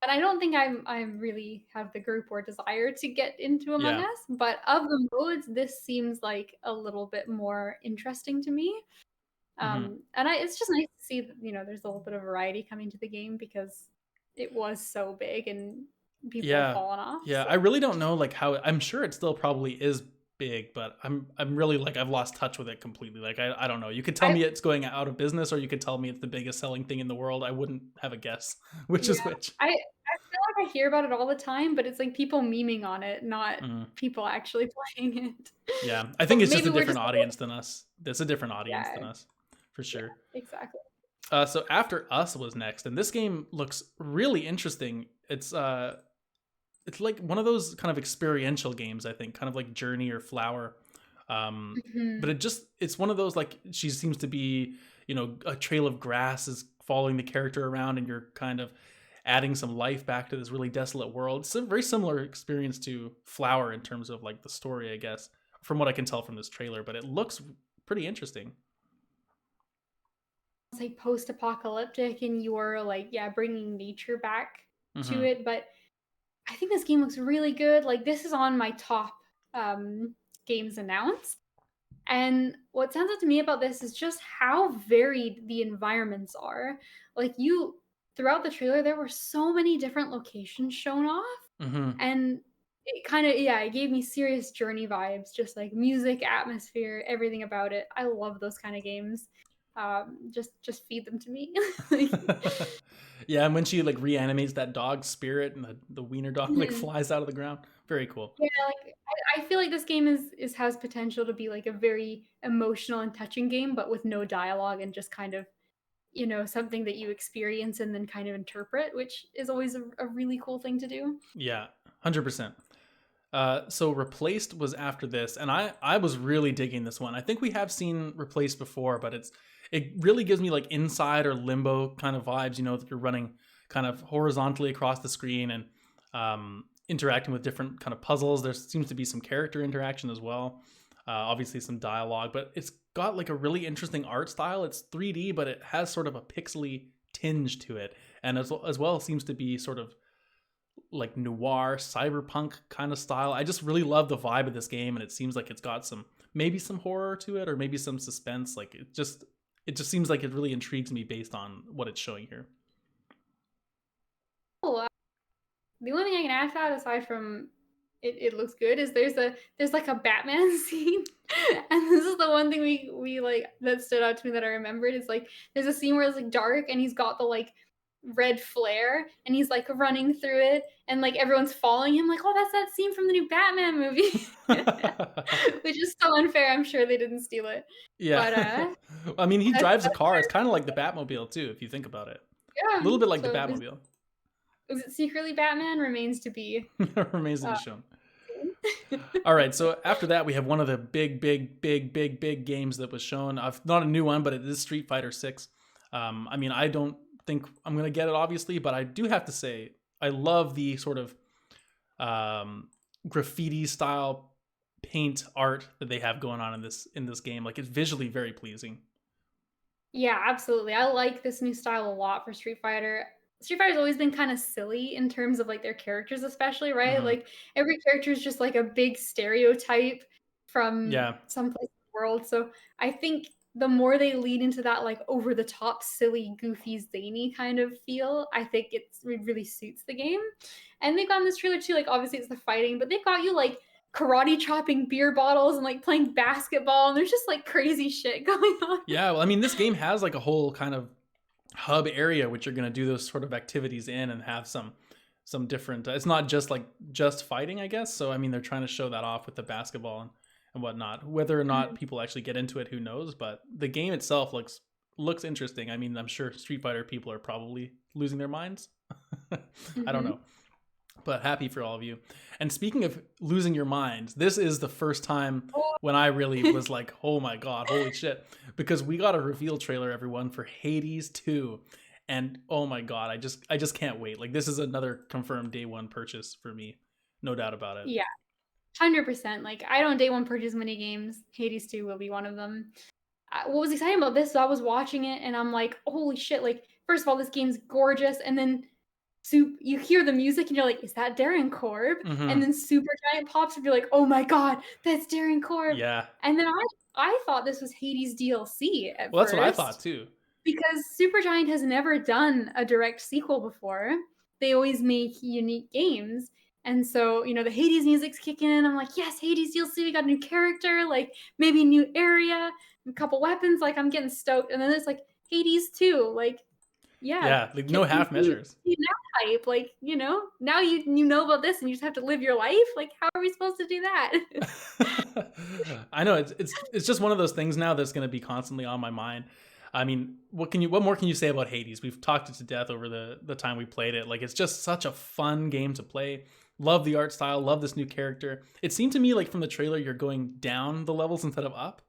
[SPEAKER 2] But I don't think I really have the group or desire to get into Among
[SPEAKER 1] Yeah.
[SPEAKER 2] Us. But of the modes, this seems like a little bit more interesting to me.
[SPEAKER 1] Hmm.
[SPEAKER 2] And it's just nice to see that there's a little bit of variety coming to the game because it was so big and people have
[SPEAKER 1] Yeah.
[SPEAKER 2] fallen off.
[SPEAKER 1] Yeah.
[SPEAKER 2] So
[SPEAKER 1] I really don't know like how I'm sure it still probably is big, but I'm really like I've lost touch with it completely. Like I don't know. You could tell
[SPEAKER 2] I
[SPEAKER 1] me it's going out of business or you could tell me it's the biggest selling thing in the world. I wouldn't have a guess which
[SPEAKER 2] yeah,
[SPEAKER 1] is which.
[SPEAKER 2] I feel like I hear about it all the time, but it's like people memeing on it, not
[SPEAKER 1] Mhm.
[SPEAKER 2] people actually playing it.
[SPEAKER 1] Yeah. I
[SPEAKER 2] So
[SPEAKER 1] think it's just
[SPEAKER 2] maybe
[SPEAKER 1] a
[SPEAKER 2] we're
[SPEAKER 1] different
[SPEAKER 2] just
[SPEAKER 1] audience than us. It's a different audience
[SPEAKER 2] yeah,
[SPEAKER 1] than us for
[SPEAKER 2] yeah,
[SPEAKER 1] sure.
[SPEAKER 2] exactly.
[SPEAKER 1] So After Us was next, and this game looks really interesting. It's like one of those kind of experiential games, I think, kind of like Journey or Flower. But
[SPEAKER 2] Mhm.
[SPEAKER 1] it's one of those, like, she seems to be, a trail of grass is following the character around, and you're kind of adding some life back to this really desolate world. It's a very similar experience to Flower in terms of like the story, I guess, from what I can tell from this trailer, but it looks pretty interesting.
[SPEAKER 2] It's like post-apocalyptic and you're like, yeah, bringing nature back to
[SPEAKER 1] Hmm.
[SPEAKER 2] it, but I think this game looks really good. Like this is on my top um games announced. And what stands out to me about this is just how varied the environments are. Like you throughout the trailer there were so many different locations shown off,
[SPEAKER 1] Hmm.
[SPEAKER 2] and it kind of, yeah, it gave me serious journey vibes, just like music, atmosphere, everything about it. I love those kind of games. Just feed them to me. Like,
[SPEAKER 1] Yeah, and when she like reanimates that dog Spirit, and the wiener dog like
[SPEAKER 2] mhm.
[SPEAKER 1] flies out of the ground, very cool.
[SPEAKER 2] Yeah, like I feel like this game is has potential to be like a very emotional and touching game, but with no dialogue and just kind of, something that you experience and then kind of interpret, which is always a really cool thing to do.
[SPEAKER 1] Yeah, 100%. So Replaced was after this, and I was really digging this one. I think we have seen Replaced before, but it really gives me like Inside or Limbo kind of vibes. That you're running kind of horizontally across the screen, and interacting with different kind of puzzles. There seems to be some character interaction as well. Obviously some dialogue, but it's got like a really interesting art style. It's 3D, but it has sort of a pixely tinge to it, and as well seems to be sort of like noir cyberpunk kind of style. I just really love the vibe of this game, and it seems like it's got maybe some horror to it, or maybe some suspense. Like it just seems like it really intrigues me based on what it's showing here.
[SPEAKER 2] Oh, the only thing I can add to that, aside from it looks good, is there's like a Batman scene, and this is the one thing we like that stood out to me that I remembered is like there's a scene where it's like dark and he's got the like red flare and he's like running through it and like everyone's following him like, oh, that's that scene from the new Batman movie, which is so unfair. I'm sure they didn't steal it,
[SPEAKER 1] Yeah.
[SPEAKER 2] but
[SPEAKER 1] I mean, he drives a
[SPEAKER 2] that's
[SPEAKER 1] car. It's kind of like the Batmobile too, if you think about it. A
[SPEAKER 2] yeah.
[SPEAKER 1] little bit like the
[SPEAKER 2] So
[SPEAKER 1] Batmobile.
[SPEAKER 2] is it secretly Batman? Remains to be
[SPEAKER 1] Remains to
[SPEAKER 2] uh,
[SPEAKER 1] be shown.
[SPEAKER 2] seen.
[SPEAKER 1] All right, so after that, we have one of the big games that was shown. Not a new one, but it is Street Fighter 6. I mean, I don't think I'm gonna get it, obviously, but I do have to say I love the sort of graffiti style paint art that they have going on in this game. Like, it's visually very pleasing.
[SPEAKER 2] Yeah, absolutely. I like this new style a lot for Street Fighter. Street Fighter's always been kind of silly in terms of like their characters, especially, right?
[SPEAKER 1] Hmm.
[SPEAKER 2] Like every character is just like a big stereotype from
[SPEAKER 1] Yeah,
[SPEAKER 2] some place in the world. So I think the more they lead into that like over the top, silly, goofy, zany kind of feel, I think it really suits the game. And they've got in this trailer too, like obviously it's the fighting, but they've got you like karate chopping beer bottles and like playing basketball, and there's just like crazy shit going on.
[SPEAKER 1] yeah. Well, I mean, this game has like a whole kind of hub area which you're going to do those sort of activities in, and have some different, it's not just like just fighting, I guess. So I mean, they're trying to show that off with the basketball and whatnot. Whether or not people actually get into it, who knows, but the game itself looks interesting. I mean, I'm sure Street Fighter people are probably losing their minds. I don't
[SPEAKER 2] Mhm.
[SPEAKER 1] know, but happy for all of you. And speaking of losing your mind, this is the first time
[SPEAKER 2] Oh.
[SPEAKER 1] when I really was like, oh my God, holy shit. Because we got a reveal trailer, everyone, for Hades 2. And oh my God, I just can't wait. Like, this is another confirmed day one purchase for me. No doubt about it.
[SPEAKER 2] Yeah, 100%. Like, I don't day one purchase many games. Hades 2 will be one of them. What was exciting about this, so I was watching it and I'm like, holy shit, like, first of all, this game's gorgeous. And then you hear the music and you're like, is that Darren Korb? And
[SPEAKER 1] Hmm.
[SPEAKER 2] then Super Giant pops and you're like, oh my God, that's Darren Korb.
[SPEAKER 1] Yeah.
[SPEAKER 2] And then I thought this was Hades DLC at
[SPEAKER 1] Well, that's what I thought
[SPEAKER 2] first.
[SPEAKER 1] too.
[SPEAKER 2] Because Supergiant has never done a direct sequel before. They always make unique games. And so, the Hades music's kicking in. I'm like, yes, Hades DLC, we got a new character, like maybe a new area, a couple weapons. Like, I'm getting stoked. And then there's like Hades 2. Like, yeah,
[SPEAKER 1] Yeah. Like, no half measures.
[SPEAKER 2] now hype. Like, now you know about this and you just have to live your life. Like, how are we supposed to do that?
[SPEAKER 1] I know it's just one of those things now that's going to be constantly on my mind. I mean, what more can you say about Hades? We've talked it to death over the time we played it. Like it's just such a fun game to play. Love the art style, love this new character. It seemed to me like from the trailer you're going down the levels instead of up.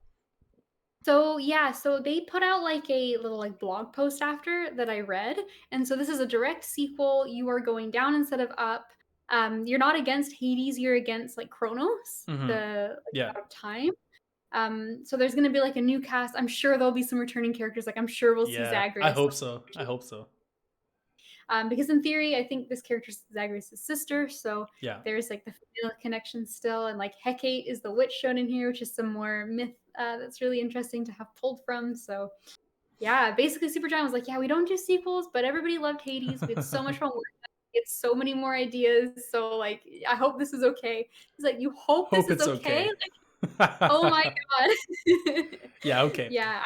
[SPEAKER 2] So yeah, so they put out like a little like blog post after that I read, and so this is a direct sequel. You are going down instead of up. You're not against Hades, you're against like Chronos,
[SPEAKER 1] Mhm.
[SPEAKER 2] the like
[SPEAKER 1] Yeah.
[SPEAKER 2] god of time. So there's gonna be like a new cast. I'm sure there'll be some returning characters. Like I'm sure we'll see
[SPEAKER 1] Yeah. I
[SPEAKER 2] Zagreus.
[SPEAKER 1] hope so. I hope so.
[SPEAKER 2] Because in theory, I think this character's Zagreus' sister, so
[SPEAKER 1] Yeah.
[SPEAKER 2] there's like the familial connection still, and like Hecate is the witch shown in here, which is some more myth that's really interesting to have pulled from. So yeah, basically Supergiant was like, yeah, we don't do sequels, but everybody loved Hades. We had so much fun working on it. It's so many more ideas. So like, I hope this is okay. He's like, you hope this
[SPEAKER 1] Hope
[SPEAKER 2] is
[SPEAKER 1] it's
[SPEAKER 2] okay?
[SPEAKER 1] okay.
[SPEAKER 2] Like, oh my god.
[SPEAKER 1] Yeah, okay.
[SPEAKER 2] Yeah,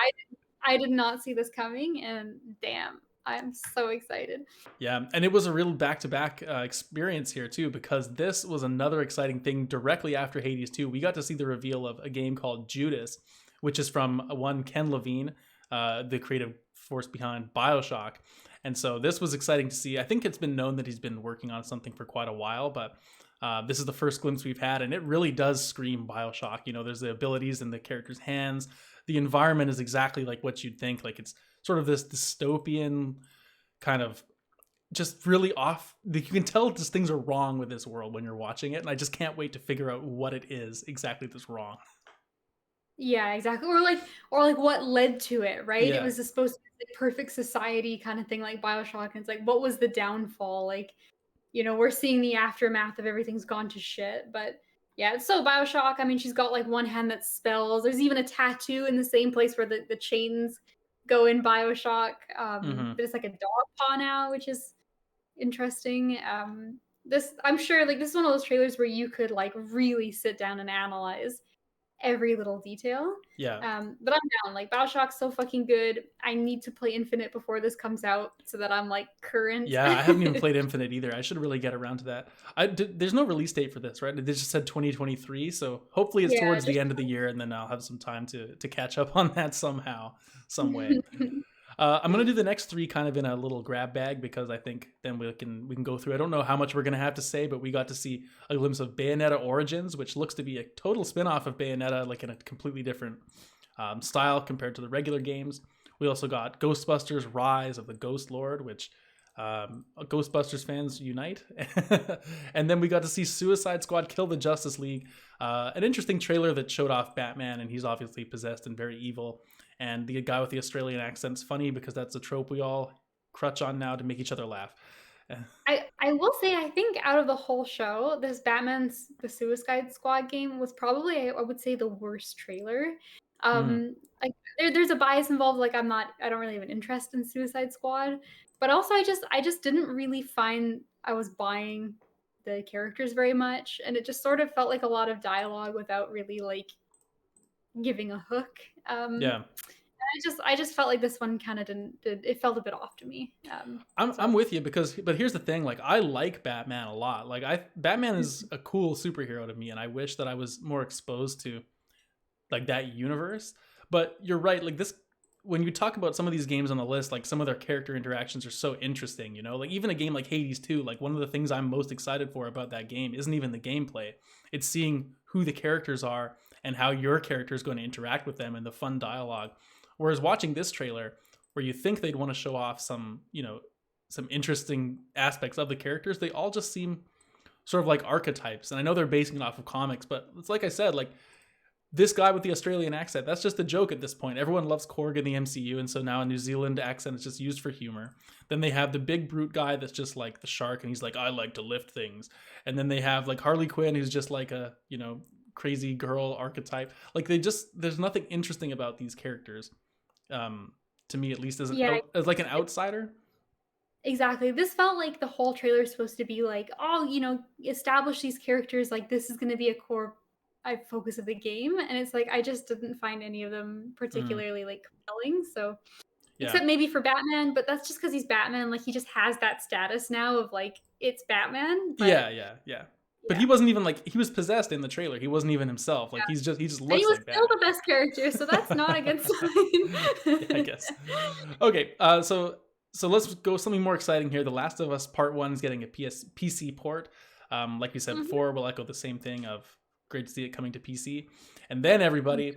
[SPEAKER 2] I did not see this coming, and damn, I'm so excited.
[SPEAKER 1] Yeah, and it was a real back-to-back experience here too, because this was another exciting thing. Directly after Hades 2, we got to see the reveal of a game called Judas, which is from one Ken Levine, the creative force behind Bioshock. And so this was exciting to see. I think it's been known that he's been working on something for quite a while, but this is the first glimpse we've had, and it really does scream Bioshock. You know, there's the abilities in the character's hands. The environment is exactly like what you'd think. Like it's sort of this dystopian kind of just really off. You can tell just things are wrong with this world when you're watching it, and I just can't wait to figure out what it is exactly that's wrong.
[SPEAKER 2] Yeah, exactly. Or like what led to it, right? It
[SPEAKER 1] Yeah.
[SPEAKER 2] was just supposed to be the perfect society kind of thing like BioShock, and it's like what was the downfall? Like, we're seeing the aftermath of everything's gone to shit. But yeah, it's so BioShock. I mean, she's got like one hand that spells. There's even a tattoo in the same place where the chains go in BioShock.
[SPEAKER 1] Hmm.
[SPEAKER 2] But it's like a dog paw now, which is interesting. This I'm sure like this is one of those trailers where you could like really sit down and analyze every little detail.
[SPEAKER 1] Yeah.
[SPEAKER 2] But I'm down. Like BioShock's so fucking good. I need to play Infinite before this comes out so that I'm like current.
[SPEAKER 1] Yeah, I haven't even played Infinite either. I should really get around to that. There's no release date for this, right? They just said 2023, so hopefully it's
[SPEAKER 2] Yeah,
[SPEAKER 1] towards the end of the year, and then I'll have some time to catch up on that somehow, some way.
[SPEAKER 2] just
[SPEAKER 1] I'm gonna do the next three kind of in a little grab bag because I think then we can go through. I don't know how much we're gonna have to say, but we got to see a glimpse of Bayonetta Origins, which looks to be a total spin-off of Bayonetta, like in a completely different style compared to the regular games. We also got Ghostbusters: Rise of the Ghost Lord, which Ghostbusters fans unite. And then we got to see Suicide Squad Kill the Justice League, an interesting trailer that showed off Batman, and he's obviously possessed and very evil. And the guy with the Australian accent's funny because that's a trope we all crutch on now to make each other laugh.
[SPEAKER 2] I will say I think out of the whole show, this Batman's the Suicide Squad game was probably I would say the worst trailer.
[SPEAKER 1] Mm,
[SPEAKER 2] Like there's a bias involved. Like I don't really have an interest in Suicide Squad, but also I just didn't really find I was buying the characters very much, and it just sort of felt like a lot of dialogue without really like giving a hook.
[SPEAKER 1] yeah.
[SPEAKER 2] I just felt like this one kind of did it felt a bit off to me.
[SPEAKER 1] I'm
[SPEAKER 2] So
[SPEAKER 1] with you but here's the thing, like I like Batman a lot. Like Batman is a cool superhero to me, and I wish that I was more exposed to like that universe. But you're right, like this when you talk about some of these games on the list, like some of their character interactions are so interesting, you know? Like even a game like Hades 2, like one of the things I'm most excited for about that game isn't even the gameplay. It's seeing who the characters are and how your character is going to interact with them and the fun dialogue. Whereas watching this trailer where you think they'd want to show off some, some interesting aspects of the characters, they all just seem sort of like archetypes. And I know they're basing it off of comics, but it's like I said, like this guy with the Australian accent, that's just a joke at this point. Everyone loves Korg in the MCU, and so now a New Zealand accent is just used for humor. Then they have the big brute guy that's just like the shark, and he's like, I like to lift things. And then they have like Harley Quinn, who's just like a, crazy girl archetype. Like there's nothing interesting about these characters, to me at least,
[SPEAKER 2] yeah,
[SPEAKER 1] as like an outsider.
[SPEAKER 2] exactly. This felt like the whole trailer is supposed to be like, oh, establish these characters. Like this is going to be a core focus of the game, and it's like I just didn't find any of them
[SPEAKER 1] Mm,
[SPEAKER 2] particularly like compelling. So
[SPEAKER 1] yeah.
[SPEAKER 2] except maybe for Batman, but that's just because he's Batman. Like he just has that status now of like it's Batman. But
[SPEAKER 1] Yeah, yeah, yeah. But
[SPEAKER 2] Yeah.
[SPEAKER 1] he wasn't even like, he was possessed in the trailer. He wasn't even himself. Like
[SPEAKER 2] Yeah.
[SPEAKER 1] he just
[SPEAKER 2] And he
[SPEAKER 1] looks
[SPEAKER 2] was
[SPEAKER 1] like
[SPEAKER 2] still
[SPEAKER 1] that.
[SPEAKER 2] the best character, so that's not a good
[SPEAKER 1] Yeah, I
[SPEAKER 2] sign.
[SPEAKER 1] guess. Okay, so let's go something more exciting here. The Last of Us Part One is getting a PC port. Like we said
[SPEAKER 2] Mhm.
[SPEAKER 1] before, we'll echo the same thing of great to see it coming to PC. And then everybody,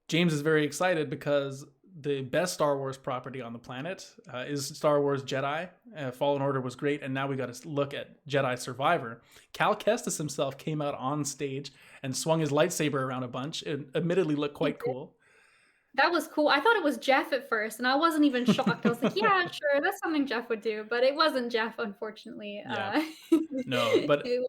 [SPEAKER 1] James is very excited because the best Star Wars property on the planet is Star Wars Jedi. Fallen Order was great, and now we got to look at Jedi Survivor. Cal Kestis himself came out on stage and swung his lightsaber around a bunch. It admittedly looked
[SPEAKER 2] He
[SPEAKER 1] quite
[SPEAKER 2] did.
[SPEAKER 1] cool.
[SPEAKER 2] That was cool. I thought it was Jeff at first, and I wasn't even shocked. I was like, "Yeah, sure, that's something Jeff would do," but it wasn't Jeff, unfortunately.
[SPEAKER 1] Yeah, no,
[SPEAKER 2] It was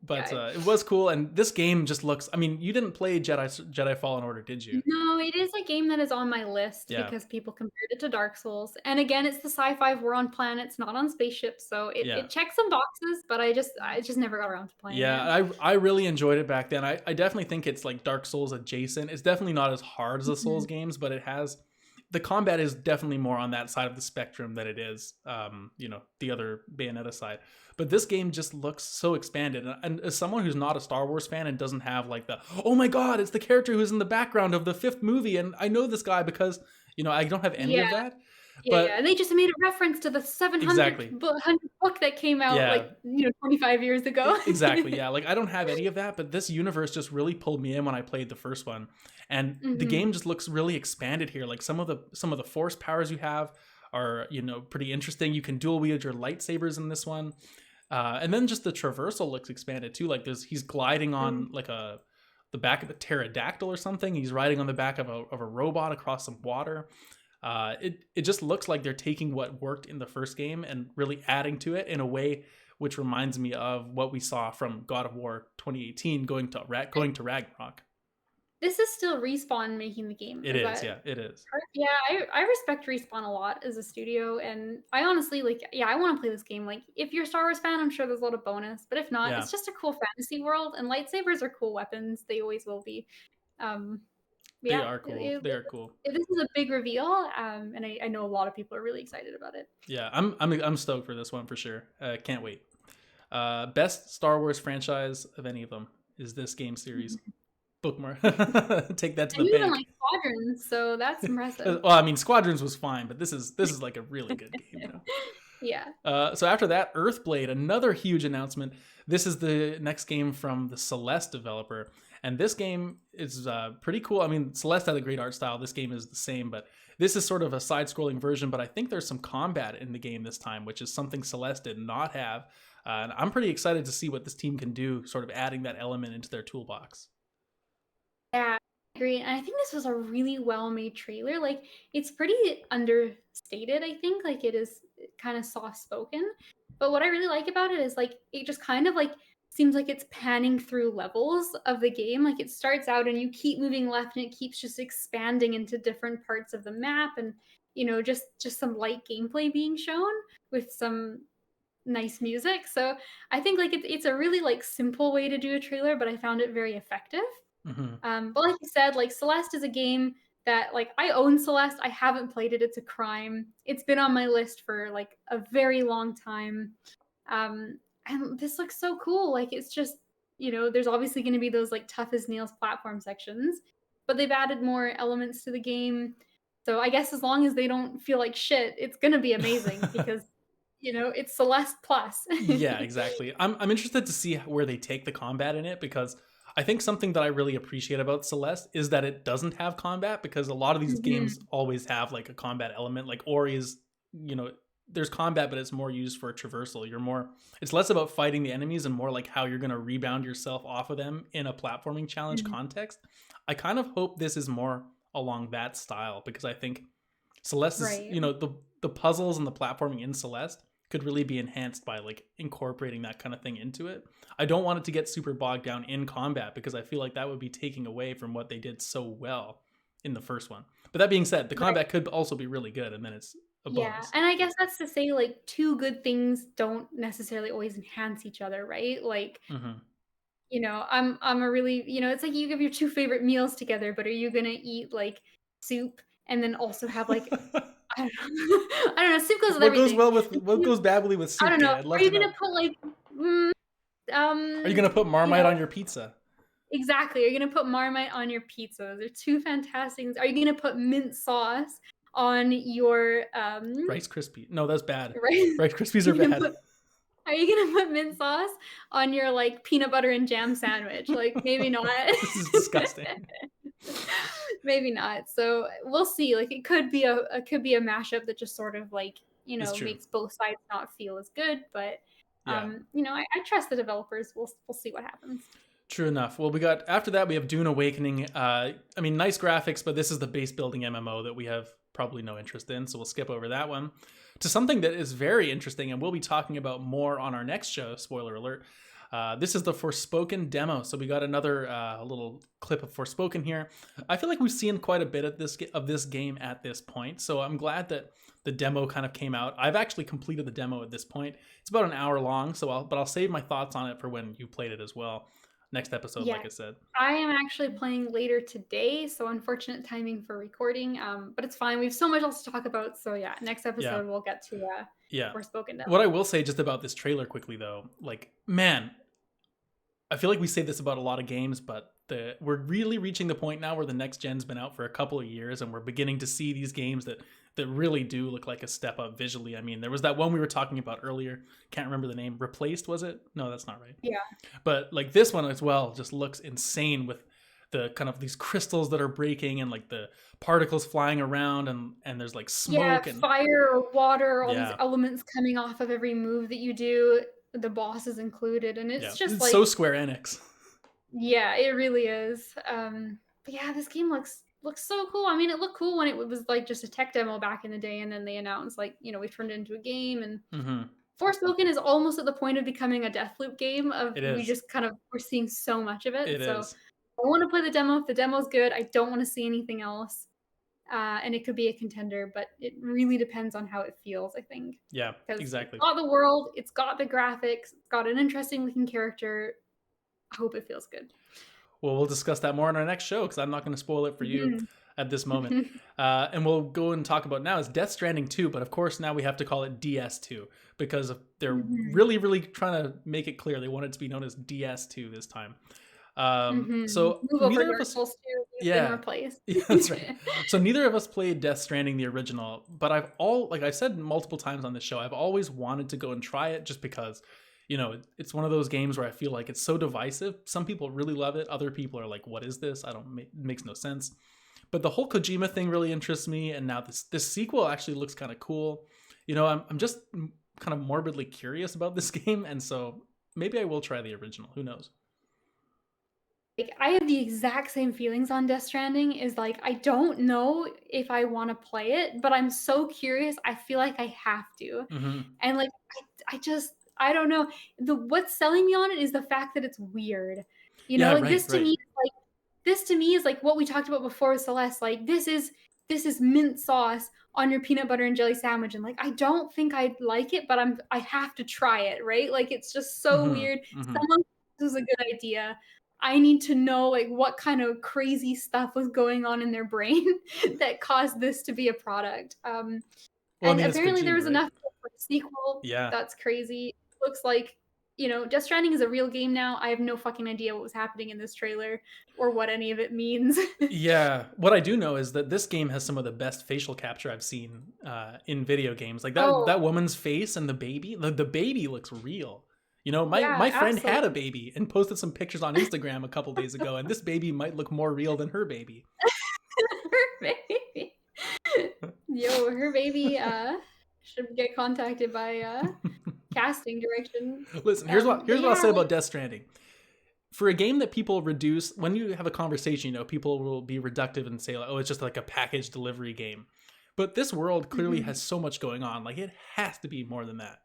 [SPEAKER 1] but
[SPEAKER 2] guy.
[SPEAKER 1] it was cool, and this game just looks. I mean, you didn't play Jedi Fallen Order, did you?
[SPEAKER 2] No, it is a game that is on my list
[SPEAKER 1] Yeah,
[SPEAKER 2] because people compared it to Dark Souls, and again, it's the sci-fi, we're on planets, not on spaceships, so
[SPEAKER 1] yeah.
[SPEAKER 2] it checks some boxes, but I just never got around to playing
[SPEAKER 1] Yeah,
[SPEAKER 2] it.
[SPEAKER 1] I really enjoyed it back then. I definitely think it's like Dark Souls adjacent. It's definitely not as hard as the Souls
[SPEAKER 2] Mhm.
[SPEAKER 1] games, but it has the combat is definitely more on that side of the spectrum than it is, the other Bayonetta side. But this game just looks so expanded. And as someone who's not a Star Wars fan and doesn't have like the, oh my God, it's the character who's in the background of the fifth movie, and I know this guy because I don't have any
[SPEAKER 2] Yeah.
[SPEAKER 1] of that.
[SPEAKER 2] Yeah,
[SPEAKER 1] But
[SPEAKER 2] and they just made a reference to the 700th
[SPEAKER 1] exactly,
[SPEAKER 2] 100th book that came out,
[SPEAKER 1] yeah,
[SPEAKER 2] 25 years ago.
[SPEAKER 1] Exactly, yeah. Like I don't have any of that, but this universe just really pulled me in when I played the first one, and the
[SPEAKER 2] Mhm.
[SPEAKER 1] game just looks really expanded here. Like some of the force powers you have are pretty interesting. You can dual wield your lightsabers in this one, and then just the traversal looks expanded too. Like he's gliding
[SPEAKER 2] Mm.
[SPEAKER 1] on like the back of a pterodactyl or something. He's riding on the back of a robot across some water. It just looks like they're taking what worked in the first game and really adding to it in a way which reminds me of what we saw from God of War 2018 going to Ragnarok.
[SPEAKER 2] This is still Respawn making the game,
[SPEAKER 1] It
[SPEAKER 2] is
[SPEAKER 1] is,
[SPEAKER 2] that
[SPEAKER 1] yeah, it is.
[SPEAKER 2] correct? Yeah, I respect Respawn a lot as a studio, and I honestly, yeah, I wanna play this game, if you're a Star Wars fan, I'm sure there's a lot of bonus, but if not,
[SPEAKER 1] Yeah,
[SPEAKER 2] it's just a cool fantasy world, and lightsabers are cool weapons, they always will be. Um,
[SPEAKER 1] they
[SPEAKER 2] yeah,
[SPEAKER 1] are cool. They are cool.
[SPEAKER 2] this is a big reveal, and I know a lot of people are really excited about it.
[SPEAKER 1] Yeah, I'm stoked for this one for sure. Can't wait. Best Star Wars franchise of any of them is this game series.
[SPEAKER 2] Mhm.
[SPEAKER 1] Bookmark. Take that to
[SPEAKER 2] And
[SPEAKER 1] the
[SPEAKER 2] you even
[SPEAKER 1] bank.
[SPEAKER 2] like Squadrons, so that's impressive.
[SPEAKER 1] Well, I mean, Squadrons was fine, but this is like a really good game.
[SPEAKER 2] Yeah.
[SPEAKER 1] So after that, Earthblade, another huge announcement. This is the next game from the Celeste developer, and this game is pretty cool. I mean, Celeste had a great art style. This game is the same, but this is sort of a side-scrolling version. But I think there's some combat in the game this time, which is something Celeste did not have. And I'm pretty excited to see what this team can do, sort of adding that element into their toolbox.
[SPEAKER 2] Yeah, I agree, and I think this was a really well-made trailer, it's pretty understated, I think, it is kinda soft-spoken, but what I really like about it is, it just kind of, seems like it's panning through levels of the game, it starts out and you keep moving left and it keeps just expanding into different parts of the map and, just some light gameplay being shown with some nice music, so I think, it's a really, simple way to do a trailer, but I found it very effective.
[SPEAKER 1] Hmm.
[SPEAKER 2] But like you said, Celeste is a game that I own Celeste. I haven't played it. It's a crime. It's been on my list for a very long time. Um, and this looks so cool. It's just there's obviously going to be those tough as nails platform sections, but they've added more elements to the game. So I guess as long as they don't feel like shit, it's going to be amazing because it's Celeste plus.
[SPEAKER 1] Yeah, exactly. I'm interested to see where they take the combat in it because I think something that I really appreciate about Celeste is that it doesn't have combat because a lot of these games
[SPEAKER 2] Mhm.
[SPEAKER 1] always have like a combat element. Like Ori is, there's combat, but it's more used for traversal. It's less about fighting the enemies and more like how you're going to rebound yourself off of them in a platforming challenge
[SPEAKER 2] Mhm.
[SPEAKER 1] context. I kind of hope this is more along that style because I think Celeste is,
[SPEAKER 2] Right.
[SPEAKER 1] the puzzles and the platforming in Celeste could really be enhanced by like incorporating that kind of thing into it. I don't want it to get super bogged down in combat because I feel like that would be taking away from what they did so well in the first one. But that being said, the
[SPEAKER 2] Right.
[SPEAKER 1] combat could also be really good and then it's a
[SPEAKER 2] Yeah,
[SPEAKER 1] bonus.
[SPEAKER 2] and I guess that's to say, two good things don't necessarily always enhance each other, right?
[SPEAKER 1] Hmm.
[SPEAKER 2] I'm a really it's like you give your 2 favorite meals together, but are you gonna eat, soup and then also have, I don't know I don't know, soup goes with
[SPEAKER 1] What goes
[SPEAKER 2] everything.
[SPEAKER 1] well with what goes badly with
[SPEAKER 2] I
[SPEAKER 1] soup,
[SPEAKER 2] don't
[SPEAKER 1] Kay?
[SPEAKER 2] know.
[SPEAKER 1] I'd
[SPEAKER 2] Are
[SPEAKER 1] love
[SPEAKER 2] you
[SPEAKER 1] to
[SPEAKER 2] gonna
[SPEAKER 1] know.
[SPEAKER 2] put, mm,
[SPEAKER 1] Are you gonna put
[SPEAKER 2] You
[SPEAKER 1] Marmite
[SPEAKER 2] know,
[SPEAKER 1] on your pizza?
[SPEAKER 2] exactly. Are you gonna put Marmite on your pizza? They're two fantastic things. Are you gonna put mint sauce on your
[SPEAKER 1] Rice Krispie? No, that's bad.
[SPEAKER 2] right?
[SPEAKER 1] Rice Krispies are
[SPEAKER 2] You gonna
[SPEAKER 1] bad.
[SPEAKER 2] put Are you gonna put mint sauce on your like peanut butter and jam sandwich? Like maybe not.
[SPEAKER 1] This is disgusting.
[SPEAKER 2] Maybe not. So we'll see. Like it could be a mashup that just sort of like,
[SPEAKER 1] It's true.
[SPEAKER 2] makes both sides not feel as good. But
[SPEAKER 1] Yeah.
[SPEAKER 2] I trust the developers. We'll see what happens.
[SPEAKER 1] True enough. Well, we got after that we have Dune Awakening. I mean, nice graphics, but this is the base building MMO that we have probably no interest in, so we'll skip over that one. To something that is very interesting, and we'll be talking about more on our next show. Spoiler alert. This is the Forspoken demo. So we got another little clip of Forspoken here. I feel like we've seen quite a bit of this game at this point, so I'm glad that the demo kind of came out. I've actually completed the demo at this point. It's about an hour long, so I'll save my thoughts on it for when you played it as well. Next episode,
[SPEAKER 2] Yeah,
[SPEAKER 1] like I said.
[SPEAKER 2] I am actually playing later today, so unfortunate timing for recording. But it's fine. We have so much else to talk about. So yeah, next
[SPEAKER 1] Yeah.
[SPEAKER 2] episode we'll get to
[SPEAKER 1] Yeah.
[SPEAKER 2] Forspoken demo.
[SPEAKER 1] What I will say just about this trailer quickly though, like, man, I feel like we say this about a lot of games, but we're really reaching the point now where the next gen's been out for a couple of years, and we're beginning to see these games that really do look like a step up visually. I mean, there was that one we were talking about earlier. Can't remember the name. Replaced, was it? No, that's not right.
[SPEAKER 2] Yeah.
[SPEAKER 1] But like this one as well just looks insane with the kind of these crystals that are breaking and like the particles flying around and there's like smoke and
[SPEAKER 2] fire or water, all
[SPEAKER 1] Yeah.
[SPEAKER 2] these elements coming off of every move that you do, the boss is included, and it's just
[SPEAKER 1] it's
[SPEAKER 2] like
[SPEAKER 1] so Square Enix.
[SPEAKER 2] yeah, it really is. But yeah, this game looks so cool. I mean, it looked cool when it was like just a tech demo back in the day, and then they announced like, we've turned it into a game. And
[SPEAKER 1] Mm-hmm.
[SPEAKER 2] Forspoken is almost at the point of becoming a Deathloop game.
[SPEAKER 1] It
[SPEAKER 2] We
[SPEAKER 1] is.
[SPEAKER 2] just kind of we're seeing so much of it.
[SPEAKER 1] It
[SPEAKER 2] So
[SPEAKER 1] is.
[SPEAKER 2] I want to play the demo. If the demo's good, I don't want to see anything else. And it could be a contender, but it really depends on how it feels, I think.
[SPEAKER 1] Yeah,
[SPEAKER 2] Because
[SPEAKER 1] exactly.
[SPEAKER 2] it's got the world, it's got the graphics, it's got an interesting looking character. I hope it feels good.
[SPEAKER 1] Well, we'll discuss that more in our next show because I'm not going to spoil it for you at this moment. And we'll go and talk about now is Death Stranding 2, but of course now we have to call it DS2 because they're really, really trying to make it clear they want it to be known as DS2 this time. So
[SPEAKER 2] Move over
[SPEAKER 1] neither of
[SPEAKER 2] Dark
[SPEAKER 1] us,
[SPEAKER 2] Souls 2, you've
[SPEAKER 1] yeah,
[SPEAKER 2] been replaced.
[SPEAKER 1] yeah, that's right. So neither of us played Death Stranding the original, but like I've said multiple times on this show, I've always wanted to go and try it just because, it's one of those games where I feel like it's so divisive. Some people really love it, other people are like, "What is this? It makes no sense." But the whole Kojima thing really interests me, and now this sequel actually looks kind of cool. I'm just kind of morbidly curious about this game, and so maybe I will try the original. Who knows?
[SPEAKER 2] Like, I have the exact same feelings on Death Stranding. Is like I don't know if I want to play it, but I'm so curious. I feel like I have to, and like I don't know. What's selling me on it is the fact that it's weird. This to me, this to me is like what we talked about before with Celeste. Like this is mint sauce on your peanut butter and jelly sandwich, and like I don't think I'd like it, but I have to try it, right? Like it's just so weird. Someone this is a good idea. I need to know like what kind of crazy stuff was going on in their brain that caused this to be a product. And apparently there was enough for a sequel.
[SPEAKER 1] Yeah.
[SPEAKER 2] That's crazy. Looks like, Death Stranding is a real game now. I have no fucking idea what was happening in this trailer or what any of it means.
[SPEAKER 1] Yeah. What I do know is that this game has some of the best facial capture I've seen in video games. Like that woman's face and the baby looks real. My friend had a baby and posted some pictures on Instagram a couple days ago, and this baby might look more real than her baby.
[SPEAKER 2] Her baby. Yo, her baby should get contacted by casting direction.
[SPEAKER 1] Listen, here's what I'll say about Death Stranding. For a game that people reduce, when you have a conversation, people will be reductive and say, like, oh, it's just like a package delivery game. But this world clearly has so much going on. Like, it has to be more than that.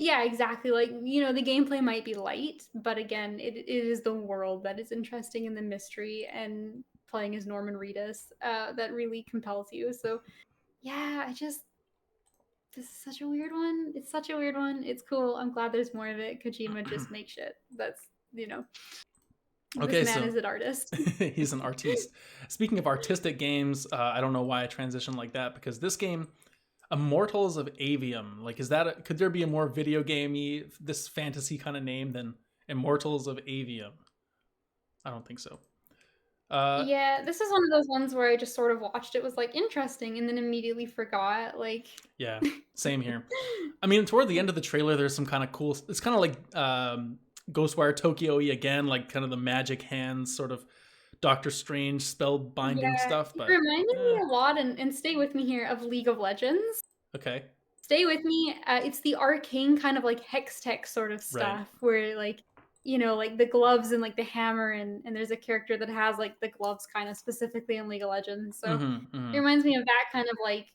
[SPEAKER 2] Yeah, exactly. Like, the gameplay might be light, but again, it is the world that is interesting and the mystery and playing as Norman Reedus that really compels you. So, yeah, this is such a weird one. It's such a weird one. It's cool. I'm glad there's more of it. Kojima just makes shit. That's,
[SPEAKER 1] Okay,
[SPEAKER 2] this man is an artist.
[SPEAKER 1] He's an artiste. Speaking of artistic games, I don't know why I transitioned like that because this game, Immortals of Avium. Like, is that could there be a more video gamey, this fantasy kind of name than Immortals of Avium? I don't think so.
[SPEAKER 2] Yeah, this is one of those ones where I just sort of watched it, was like interesting, and then immediately forgot. Like,
[SPEAKER 1] Yeah, same here. I mean, toward the end of the trailer, there's some kind of cool. It's kind of like Ghostwire Tokyo-y again, like kind of the magic hands, sort of Doctor Strange spell binding
[SPEAKER 2] yeah,
[SPEAKER 1] stuff.
[SPEAKER 2] it
[SPEAKER 1] But
[SPEAKER 2] reminded me a lot, and stay with me here, of League of Legends.
[SPEAKER 1] okay,
[SPEAKER 2] Stay with me. It's the arcane kind of like hex tech sort of
[SPEAKER 1] right.
[SPEAKER 2] stuff where like like the gloves and like the hammer, and there's a character that has like the gloves kind of specifically in League of Legends. So
[SPEAKER 1] Mm-hmm,
[SPEAKER 2] it
[SPEAKER 1] mm-hmm.
[SPEAKER 2] reminds me of that kind of like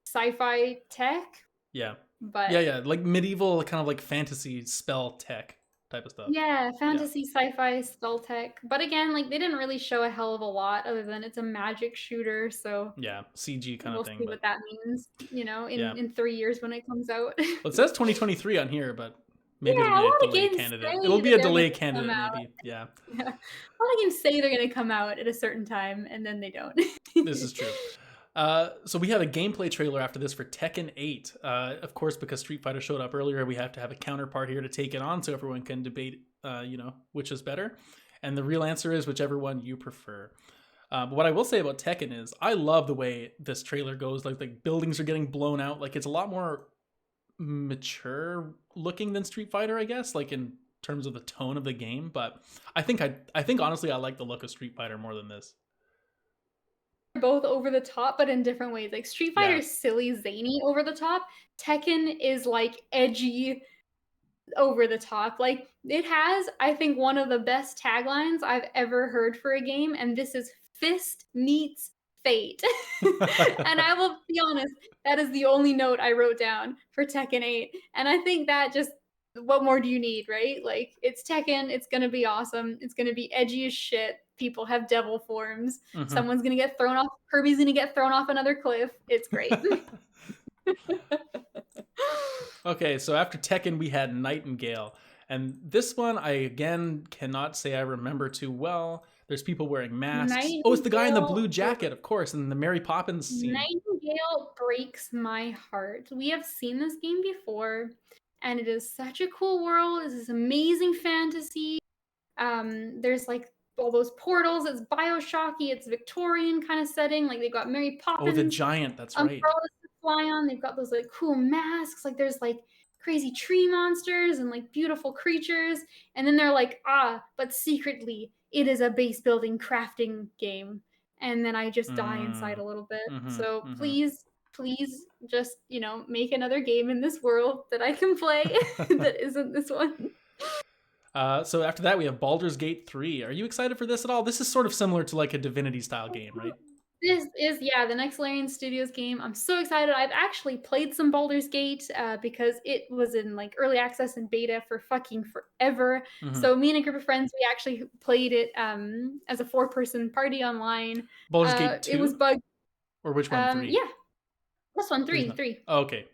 [SPEAKER 2] sci-fi tech,
[SPEAKER 1] Yeah,
[SPEAKER 2] but
[SPEAKER 1] yeah. Like medieval, kind of like fantasy spell tech type of stuff.
[SPEAKER 2] yeah,
[SPEAKER 1] Yeah,
[SPEAKER 2] fantasy sci-fi spell tech. But again, like they didn't really show a hell of a lot other than it's a magic shooter, so
[SPEAKER 1] yeah, CG kind of
[SPEAKER 2] we'll
[SPEAKER 1] thing.
[SPEAKER 2] see
[SPEAKER 1] But
[SPEAKER 2] what that means,
[SPEAKER 1] yeah,
[SPEAKER 2] in 3 years when it comes out.
[SPEAKER 1] well, it says 2023 on here, but maybe it'll
[SPEAKER 2] Yeah, a
[SPEAKER 1] be a
[SPEAKER 2] lot of
[SPEAKER 1] delay
[SPEAKER 2] games
[SPEAKER 1] candidate. It'll
[SPEAKER 2] say
[SPEAKER 1] be
[SPEAKER 2] that
[SPEAKER 1] a
[SPEAKER 2] they're
[SPEAKER 1] delay
[SPEAKER 2] gonna come
[SPEAKER 1] candidate,
[SPEAKER 2] out.
[SPEAKER 1] maybe. Yeah,
[SPEAKER 2] Yeah. A lot of games say they're gonna come out at a certain time, and then they don't.
[SPEAKER 1] this is true. So we have a gameplay trailer after this for Tekken 8. Of course, because Street Fighter showed up earlier, we have to have a counterpart here to take it on, so everyone can debate, which is better. And the real answer is whichever one you prefer. But what I will say about Tekken is I love the way this trailer goes. Like the buildings are getting blown out. Like it's a lot more mature looking than Street Fighter, I guess. Like in terms of the tone of the game. But I think honestly I like the look of Street Fighter more than this.
[SPEAKER 2] Both over the top, but in different ways. Like Street Fighter
[SPEAKER 1] Yeah.
[SPEAKER 2] is silly, zany, over the top. Tekken is like edgy, over the top. Like it has, I think, one of the best taglines I've ever heard for a game, and this is "Fist meets fate." And I will be honest, that is the only note I wrote down for Tekken 8. And I think that just, what more do you need, right? Like it's Tekken, it's gonna be awesome, it's gonna be edgy as shit. People have devil forms.
[SPEAKER 1] Hmm.
[SPEAKER 2] Someone's gonna get thrown off. Kirby's gonna get thrown off another cliff. It's great.
[SPEAKER 1] Okay, so after Tekken, we had Nightingale. And this one, I again cannot say I remember too well. There's people wearing masks. Oh, it's the guy in the blue
[SPEAKER 2] Nightingale
[SPEAKER 1] jacket, of course, in the Mary Poppins scene.
[SPEAKER 2] Nightingale breaks my heart. We have seen this game before, and it is such a cool world. It's this amazing fantasy. There's like all those portals. It's Bioshocky. It's Victorian kind of setting. Like they've got Mary
[SPEAKER 1] Oh, the
[SPEAKER 2] Poppins
[SPEAKER 1] giant, that's right.
[SPEAKER 2] umbrellas to fly on. They've got those like cool masks. Like there's like crazy tree monsters and like beautiful creatures. And then they're like, but secretly it is a base building crafting game. And then I just die inside
[SPEAKER 1] Mm,
[SPEAKER 2] a little bit.
[SPEAKER 1] mm-hmm,
[SPEAKER 2] So
[SPEAKER 1] mm-hmm.
[SPEAKER 2] please just, make another game in this world that I can play that isn't this one.
[SPEAKER 1] So after that, we have Baldur's Gate 3. Are you excited for this at all? This is sort of similar to like a Divinity style game, right?
[SPEAKER 2] This is, yeah, the next Larian Studios game. I'm so excited. I've actually played some Baldur's Gate because it was in like early access and beta for fucking forever.
[SPEAKER 1] Mm-hmm.
[SPEAKER 2] So me and a group of friends, we actually played it as a 4-person party online.
[SPEAKER 1] Baldur's Gate
[SPEAKER 2] It was
[SPEAKER 1] 2?
[SPEAKER 2] bugged.
[SPEAKER 1] Or which one? 3?
[SPEAKER 2] Yeah, this one,
[SPEAKER 1] Three's
[SPEAKER 2] three,
[SPEAKER 1] not.
[SPEAKER 2] three.
[SPEAKER 1] Oh, okay.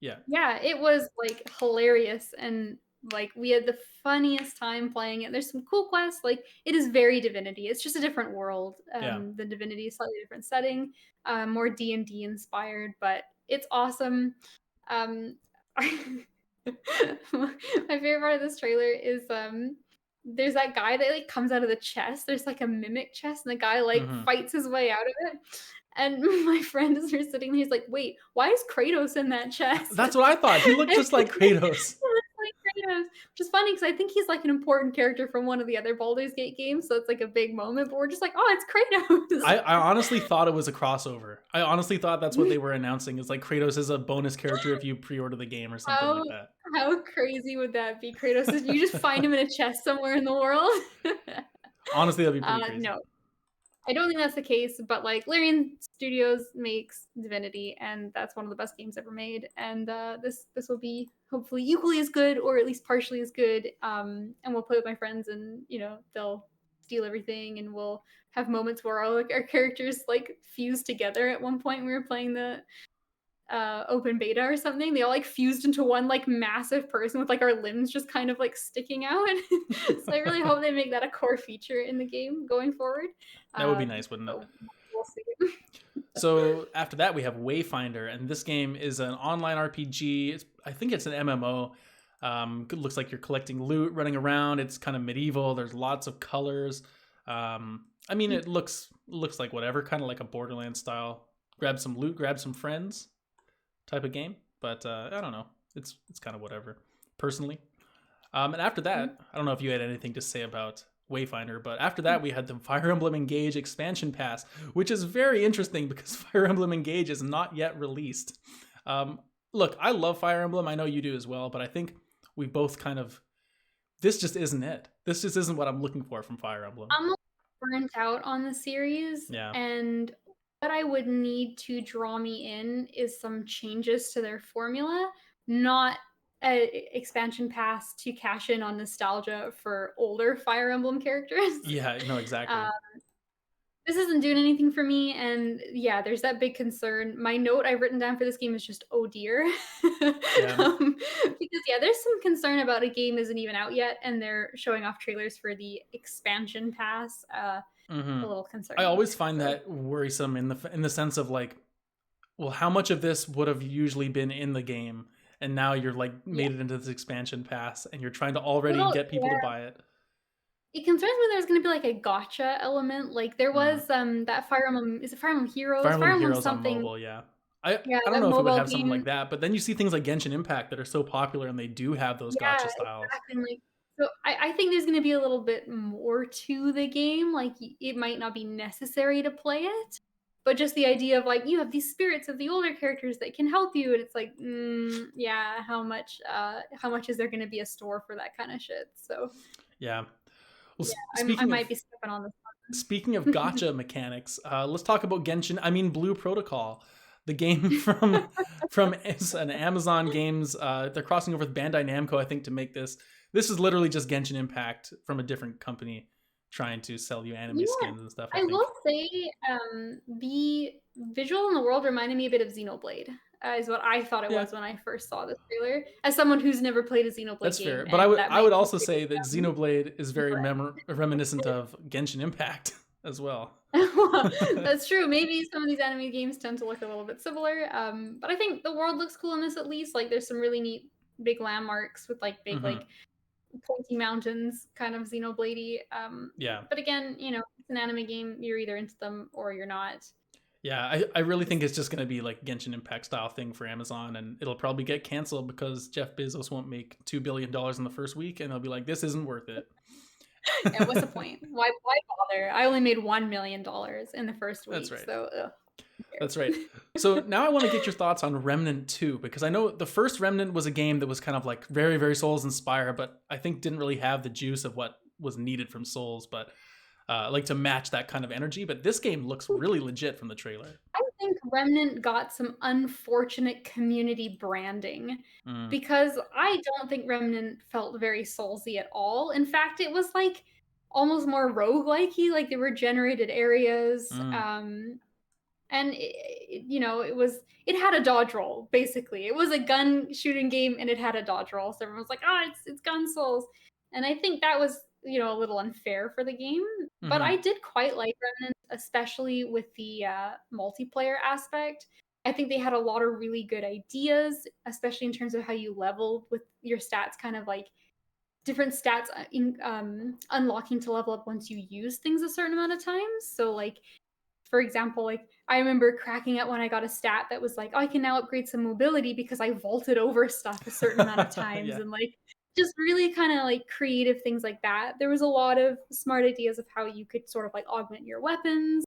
[SPEAKER 1] Yeah.
[SPEAKER 2] Yeah, it was like hilarious, and like we had the funniest time playing it. There's some cool quests. Like it is very Divinity. It's just a different world
[SPEAKER 1] Yeah.
[SPEAKER 2] than Divinity, slightly different setting, more D&D inspired, but it's awesome. Um, my favorite part of this trailer is there's that guy that like comes out of the chest. There's like a mimic chest, and the guy like
[SPEAKER 1] Mm-hmm.
[SPEAKER 2] fights his way out of it. And my friend is here sitting there, he's like, "Wait, why is Kratos in that chest?"
[SPEAKER 1] That's what I thought. He looked
[SPEAKER 2] And
[SPEAKER 1] just like Kratos.
[SPEAKER 2] he looks like Kratos, which is funny because I think he's like an important character from one of the other Baldur's Gate games, so it's like a big moment. But we're just like, "Oh, it's Kratos."
[SPEAKER 1] I honestly thought it was a crossover. I honestly thought that's what they were announcing. Is like Kratos is a bonus character if you pre-order the game or something
[SPEAKER 2] how
[SPEAKER 1] like that.
[SPEAKER 2] how crazy would that be? Kratos is, you just find him in a chest somewhere in the world.
[SPEAKER 1] Honestly, that'd be pretty crazy.
[SPEAKER 2] No, I don't think that's the case, but like Larian Studios makes Divinity, and that's one of the best games ever made. And this will be hopefully equally as good, or at least partially as good. And we'll play with my friends, and they'll steal everything, and we'll have moments where our characters like fuse together. At one point, we were playing the open beta or something. They all like fused into one like massive person with like our limbs just kind of like sticking out. So I really hope they make that a core feature in the game going forward.
[SPEAKER 1] That would be nice, wouldn't it?
[SPEAKER 2] But we'll see.
[SPEAKER 1] So after that, we have Wayfinder, and this game is an online RPG. I think it's an MMO. It looks like you're collecting loot, running around. It's kind of medieval. There's lots of colors. I mean, it looks like whatever, kind of like a Borderlands style. Grab some loot, grab some friends type of game. But I don't know. It's kind of whatever, personally. And after that, I don't know if you had anything to say about Wayfinder, but after that we had the Fire Emblem Engage expansion pass, which is very interesting because Fire Emblem Engage is not yet released. Look, I love Fire Emblem. I know you do as well, but I think we both kind of, this just isn't it. This just isn't what I'm looking for from Fire Emblem.
[SPEAKER 2] I'm a little burnt out on the series,
[SPEAKER 1] Yeah.
[SPEAKER 2] and what I would need to draw me in is some changes to their formula, not a expansion pass to cash in on nostalgia for older Fire Emblem characters.
[SPEAKER 1] Yeah, no, exactly.
[SPEAKER 2] This isn't doing anything for me, and yeah, there's that big concern. My note I've written down for this game is just, "Oh dear."
[SPEAKER 1] Yeah.
[SPEAKER 2] Because, yeah, there's some concern about a game isn't even out yet, and they're showing off trailers for the expansion pass. A little
[SPEAKER 1] I
[SPEAKER 2] concerning.
[SPEAKER 1] always find
[SPEAKER 2] So,
[SPEAKER 1] that worrisome in the sense of like, well, how much of this would have usually been in the game, and now you're like
[SPEAKER 2] yeah.
[SPEAKER 1] made it into this expansion pass, and you're trying to already
[SPEAKER 2] Well,
[SPEAKER 1] get people to
[SPEAKER 2] yeah.
[SPEAKER 1] buy it.
[SPEAKER 2] It concerns me there's gonna be, like, a gotcha element. Like, there
[SPEAKER 1] Mm.
[SPEAKER 2] was, that Fire Emblem, is it Fire Emblem
[SPEAKER 1] Fire
[SPEAKER 2] Heroes? Fire
[SPEAKER 1] Emblem
[SPEAKER 2] Emblem
[SPEAKER 1] Heroes on
[SPEAKER 2] something.
[SPEAKER 1] mobile, yeah. I
[SPEAKER 2] Yeah,
[SPEAKER 1] I don't
[SPEAKER 2] that
[SPEAKER 1] know if it would
[SPEAKER 2] mobile
[SPEAKER 1] have something like
[SPEAKER 2] game.
[SPEAKER 1] that, but then you see things like Genshin Impact that are so popular, and they do have those
[SPEAKER 2] Yeah,
[SPEAKER 1] gotcha styles.
[SPEAKER 2] exactly, like, so I think there's gonna be a little bit more to the game, like, it might not be necessary to play it, but just the idea of, like, you have these spirits of the older characters that can help you, and it's like, yeah, how much is there gonna be a store for that kinda shit? So,
[SPEAKER 1] Yeah. Well,
[SPEAKER 2] yeah, I
[SPEAKER 1] speaking
[SPEAKER 2] might
[SPEAKER 1] of
[SPEAKER 2] be skipping on this one.
[SPEAKER 1] gotcha mechanics, let's talk about Genshin. I mean, Blue Protocol, the game from it's an Amazon Games. They're crossing over with Bandai Namco, I think, to make this. This is literally just Genshin Impact from a different company trying to sell you anime
[SPEAKER 2] Yeah,
[SPEAKER 1] skins and stuff, I
[SPEAKER 2] I
[SPEAKER 1] think.
[SPEAKER 2] will say, the visual in the world reminded me a bit of Xenoblade, is what I thought it
[SPEAKER 1] Yeah,
[SPEAKER 2] was when I first saw this trailer, as someone who's never played a Xenoblade
[SPEAKER 1] that's fair.
[SPEAKER 2] game,
[SPEAKER 1] But
[SPEAKER 2] and that
[SPEAKER 1] I would
[SPEAKER 2] might be
[SPEAKER 1] also say that
[SPEAKER 2] um,
[SPEAKER 1] Xenoblade is very
[SPEAKER 2] but
[SPEAKER 1] reminiscent of Genshin Impact as well.
[SPEAKER 2] well, that's true, maybe some of these anime games tend to look a little bit similar, but I think the world looks cool in this at least, like, there's some really neat big landmarks with, like, big,
[SPEAKER 1] Hmm.
[SPEAKER 2] like, pointy mountains, kind of Xenoblade-y,
[SPEAKER 1] Yeah.
[SPEAKER 2] but again, it's an anime game, you're either into them or you're not.
[SPEAKER 1] Yeah, I really think it's just going to be like Genshin Impact style thing for Amazon, and it'll probably get canceled because Jeff Bezos won't make $2 billion in the first week, and they'll be like, "This isn't worth it."
[SPEAKER 2] Yeah, what's the point? Why bother? I only made $1 million in the first
[SPEAKER 1] That's
[SPEAKER 2] week,
[SPEAKER 1] right.
[SPEAKER 2] so ugh, who
[SPEAKER 1] That's
[SPEAKER 2] cares?
[SPEAKER 1] right. So now I want to get your thoughts on Remnant 2, because I know the first Remnant was a game that was kind of like very, very Souls inspired, but I think didn't really have the juice of what was needed from Souls, but like to match that kind of energy. But this game looks really legit from the trailer.
[SPEAKER 2] I think Remnant got some unfortunate community branding
[SPEAKER 1] Mm,
[SPEAKER 2] because I don't think Remnant felt very Soulsy at all. In fact, it was like almost more roguelike-y, like there were generated areas,
[SPEAKER 1] mm,
[SPEAKER 2] and it had a dodge roll, basically. It was a gun shooting game and it had a dodge roll. So everyone was like, "Oh, it's gun souls." And I think that was, a little unfair for the game. But
[SPEAKER 1] mm-hmm,
[SPEAKER 2] I did quite like Remnant, especially with the multiplayer aspect. I think they had a lot of really good ideas, especially in terms of how you leveled with your stats, kind of like different stats unlocking to level up once you use things a certain amount of times. So, like, for example, like I remember cracking up when I got a stat that was like, "Oh, I can now upgrade some mobility because I vaulted over stuff a certain amount of times,"
[SPEAKER 1] yeah.
[SPEAKER 2] and like just really kind of like creative things like that. There was a lot of smart ideas of how you could sort of like augment your weapons.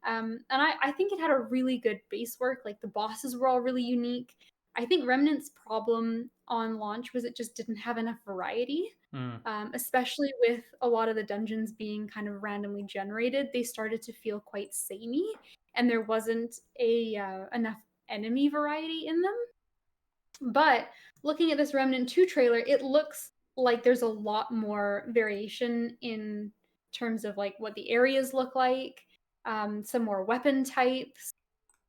[SPEAKER 2] And I think it had a really good base work. Like the bosses were all really unique. I think Remnant's problem on launch was it just didn't have enough variety,
[SPEAKER 1] Mm,
[SPEAKER 2] especially with a lot of the dungeons being kind of randomly generated. They started to feel quite samey, and there wasn't a enough enemy variety in them. But looking at this Remnant 2 trailer, it looks like there's a lot more variation in terms of like what the areas look like, some more weapon types,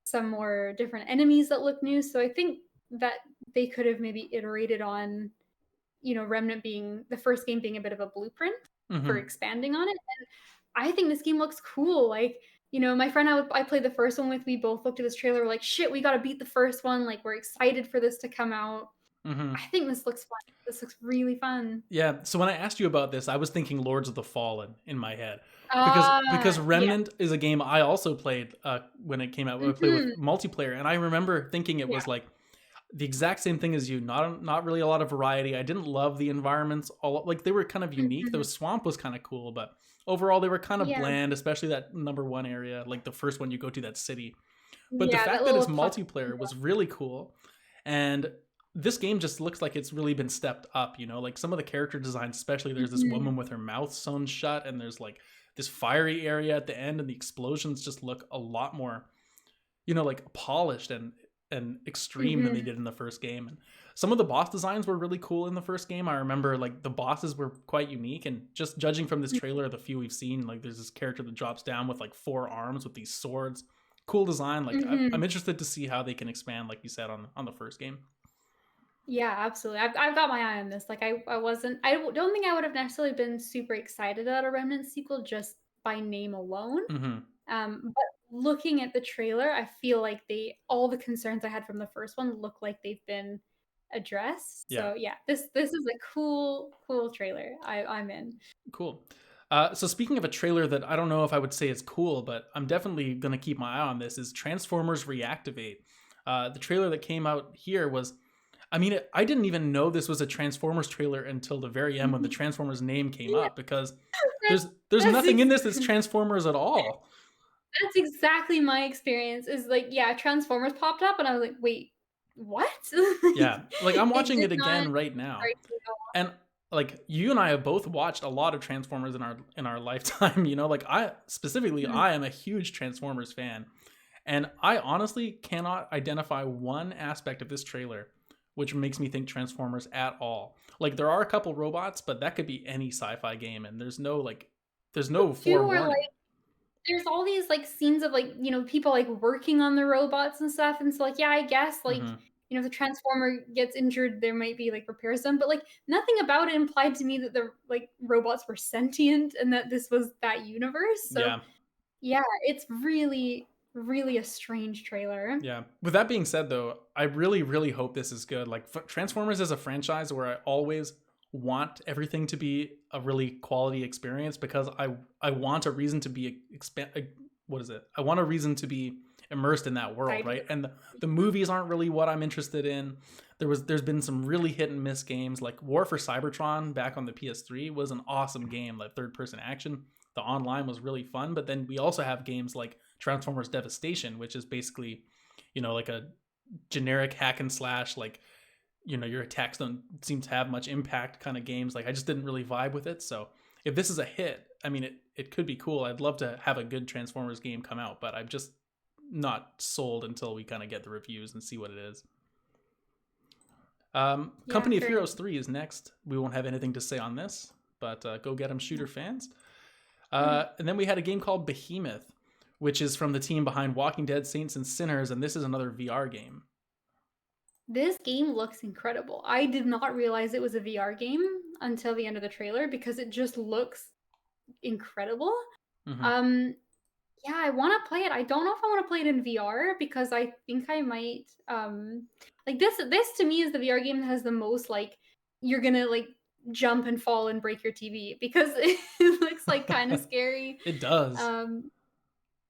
[SPEAKER 2] some more different enemies that look new. So I think that they could have maybe iterated on, Remnant being the first game being a bit of a blueprint for
[SPEAKER 1] mm-hmm.
[SPEAKER 2] expanding on it. And I think this game looks cool. Like My friend I played the first one with, we both looked at this trailer, we're like, "Shit, we gotta beat the first one." Like, we're excited for this to come out.
[SPEAKER 1] Hmm.
[SPEAKER 2] I think this looks fun. This looks really fun.
[SPEAKER 1] Yeah. So when I asked you about this, I was thinking Lords of the Fallen in my head because
[SPEAKER 2] Yeah.
[SPEAKER 1] Remnant is a game I also played when it came out. I played
[SPEAKER 2] Mhm.
[SPEAKER 1] with multiplayer, and I remember thinking it
[SPEAKER 2] Yeah.
[SPEAKER 1] was like the exact same thing as you. Not really a lot of variety. I didn't love the environments. All like they were kind of unique. The
[SPEAKER 2] Mhm.
[SPEAKER 1] swamp was kind of cool, but overall they were kind of
[SPEAKER 2] Yeah.
[SPEAKER 1] bland, especially that number one area, like the first one you go to, that city. But the
[SPEAKER 2] Yeah, that
[SPEAKER 1] fact that it's
[SPEAKER 2] little puff.
[SPEAKER 1] multiplayer was really cool. And this game just looks like it's really been stepped up, like some of the character designs, especially there's this
[SPEAKER 2] Mhm.
[SPEAKER 1] woman with her mouth sewn shut, and there's like this fiery area at the end, and the explosions just look a lot more, like polished and extreme than they
[SPEAKER 2] Mhm.
[SPEAKER 1] did in the first game. And some of the boss designs were really cool in the first game. I remember like the bosses were quite unique, and just judging from this trailer, the few we've seen, like there's this character that drops down with like four arms with these swords. Cool design. Like I'm
[SPEAKER 2] Mhm.
[SPEAKER 1] interested to see how they can expand, like you said, on the first game.
[SPEAKER 2] Yeah, absolutely. I've got my eye on this. Like, I wasn't don't think I would have necessarily been super excited about a Remnant sequel just by name alone.
[SPEAKER 1] Hmm.
[SPEAKER 2] But looking at the trailer, I feel like all the concerns I had from the first one look like they've been addressed.
[SPEAKER 1] Yeah,
[SPEAKER 2] So yeah, this is a cool trailer. I'm in.
[SPEAKER 1] cool. So speaking of a trailer that I don't know if I would say is cool, but I'm definitely gonna keep my eye on this, is Transformers Reactivate. The trailer that came out here was, I mean, I didn't even know this was a Transformers trailer until the very end when the Transformers name came
[SPEAKER 2] Yeah,
[SPEAKER 1] up, because
[SPEAKER 2] that's
[SPEAKER 1] there's
[SPEAKER 2] that's
[SPEAKER 1] nothing in
[SPEAKER 2] ex-
[SPEAKER 1] this that's Transformers at all.
[SPEAKER 2] that's exactly my experience. Is like, yeah, Transformers popped up, and I was like, wait, what?
[SPEAKER 1] Yeah, like I'm
[SPEAKER 2] It
[SPEAKER 1] watching
[SPEAKER 2] did
[SPEAKER 1] it
[SPEAKER 2] not
[SPEAKER 1] again right now,
[SPEAKER 2] strike me at all.
[SPEAKER 1] and like you and I have both watched a lot of Transformers in our lifetime. Like
[SPEAKER 2] Mhm.
[SPEAKER 1] I am a huge Transformers fan, and I honestly cannot identify one aspect of this trailer which makes me think Transformers at all. Like there are a couple robots, but that could be any sci-fi game, and there's no
[SPEAKER 2] Too, or
[SPEAKER 1] forewarning.
[SPEAKER 2] there's all these, like, scenes of, like, people, like, working on the robots and stuff, and so, like, yeah, I guess, like,
[SPEAKER 1] Hmm.
[SPEAKER 2] if the transformer gets injured, there might be, like, repairs done, but, like, nothing about it implied to me that the, like, robots were sentient and that this was that universe, so,
[SPEAKER 1] Yeah,
[SPEAKER 2] yeah, it's really, really a strange trailer.
[SPEAKER 1] yeah. With that being said, though, I really, really hope this is good. Like Transformers is a franchise where I always want everything to be a really quality experience, because I want a reason to be what is it? I want a reason to be immersed in that world,
[SPEAKER 2] Excited.
[SPEAKER 1] right? And the movies aren't really what I'm interested in. There's been some really hit and miss games, like War for Cybertron back on the PS3 was an awesome game, like third person action. The online was really fun, but then we also have games like Transformers Devastation, which is basically, like a generic hack and slash, like, your attacks don't seem to have much impact kind of games. Like I just didn't really vibe with it. So if this is a hit, I mean, it could be cool. I'd love to have a good Transformers game come out, but I'm just not sold until we kind of get the reviews and see what it is.
[SPEAKER 2] Yeah,
[SPEAKER 1] Company of
[SPEAKER 2] fair
[SPEAKER 1] Heroes
[SPEAKER 2] enough.
[SPEAKER 1] 3 is next. We won't have anything to say on this, but go get them, shooter fans.
[SPEAKER 2] Mhm.
[SPEAKER 1] And then we had a game called Behemoth, which is from the team behind Walking Dead, Saints and Sinners, and this is another VR game.
[SPEAKER 2] This game looks incredible. I did not realize it was a VR game until the end of the trailer because it just looks incredible.
[SPEAKER 1] Hmm.
[SPEAKER 2] Um, yeah, I wanna play it. I don't know if I wanna play it in VR because I think I might, like, this to me is the VR game that has the most, like, you're gonna, like, jump and fall and break your TV because it looks, like, kinda scary.
[SPEAKER 1] It does.
[SPEAKER 2] Um,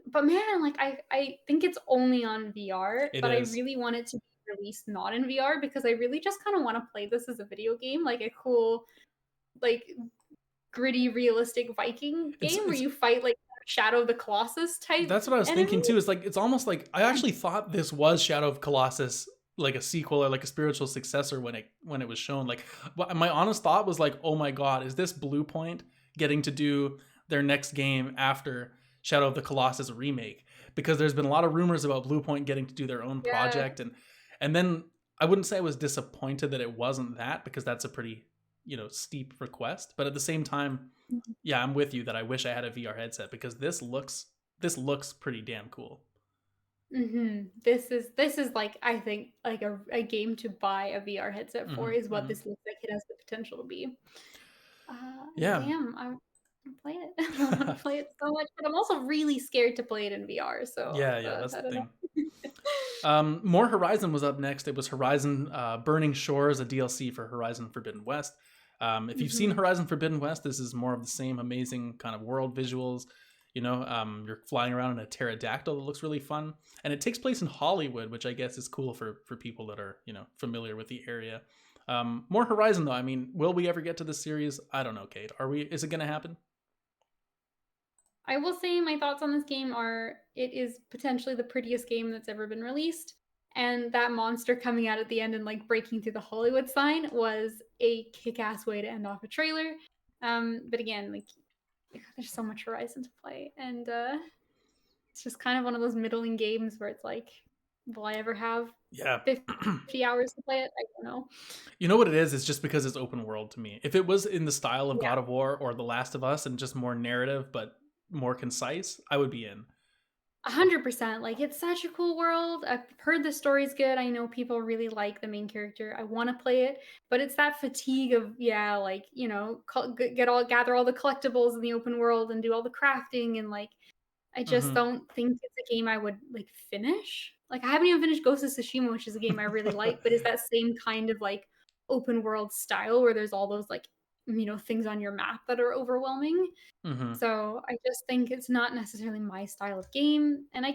[SPEAKER 2] but man, like, I think it's only on VR,
[SPEAKER 1] It
[SPEAKER 2] but I
[SPEAKER 1] is.
[SPEAKER 2] really want it to be released not in VR because I really just kinda wanna play this as a video game, like a cool, like, gritty, realistic Viking game where
[SPEAKER 1] It's
[SPEAKER 2] you fight, like, Shadow of the Colossus type
[SPEAKER 1] That's what I was thinking
[SPEAKER 2] enemies.
[SPEAKER 1] too. It's like it's almost like I actually thought this was Shadow of Colossus, like a sequel or like a spiritual successor when it was shown. Like my honest thought was like, oh my god, is this Blue Point getting to do their next game after Shadow of the Colossus remake? Because there's been a lot of rumors about Blue Point getting to do their own
[SPEAKER 2] Yeah.
[SPEAKER 1] project, and then I wouldn't say I was disappointed that it wasn't that, because that's a pretty, steep request. But at the same time, yeah, I'm with you that I wish I had a VR headset, because this looks pretty damn cool.
[SPEAKER 2] Mhm. This is, like, I think, like, a game to buy a VR headset for
[SPEAKER 1] Hmm.
[SPEAKER 2] is what
[SPEAKER 1] Hmm.
[SPEAKER 2] this looks like it has the potential to be.
[SPEAKER 1] Yeah,
[SPEAKER 2] Damn, play it. I want to play it so much, but I'm also really scared to play it in VR. So
[SPEAKER 1] Yeah, that's
[SPEAKER 2] I
[SPEAKER 1] the
[SPEAKER 2] don't know.
[SPEAKER 1] thing. More Horizon was up next. It was Horizon Burning Shores, a DLC for Horizon Forbidden West. If you've seen
[SPEAKER 2] Hmm.
[SPEAKER 1] Horizon Forbidden West, this is more of the same amazing kind of world visuals. You're flying around in a pterodactyl that looks really fun, and it takes place in Hollywood, which I guess is cool for people that are familiar with the area. More Horizon though. I mean, will we ever get to this series? I don't know, Kate. Are we? Is it going to happen?
[SPEAKER 2] I will say my thoughts on this game are it is potentially the prettiest game that's ever been released. And that monster coming out at the end and like breaking through the Hollywood sign was a kick-ass way to end off a trailer. But again, like there's so much Horizon to play, and it's just kind of one of those middling games where it's like, will I ever have
[SPEAKER 1] Yeah.
[SPEAKER 2] 50 hours to play it? I don't know.
[SPEAKER 1] You know what it is? It's just because it's open world to me. If it was in the style of
[SPEAKER 2] Yeah,
[SPEAKER 1] God of War or The Last of Us and just more narrative but more concise, I would be in.
[SPEAKER 2] 100%. Like it's such a cool world. I've heard the story's good. I know people really like the main character. I want to play it, but it's that fatigue of like gather all the collectibles in the open world and do all the crafting, and like I just
[SPEAKER 1] Hmm.
[SPEAKER 2] don't think it's a game I would like finish. Like I haven't even finished Ghost of Tsushima, which is a game I really like, but is that same kind of like open world style where there's all those like things on your map that are overwhelming.
[SPEAKER 1] Hmm.
[SPEAKER 2] So I just think it's not necessarily my style of game. And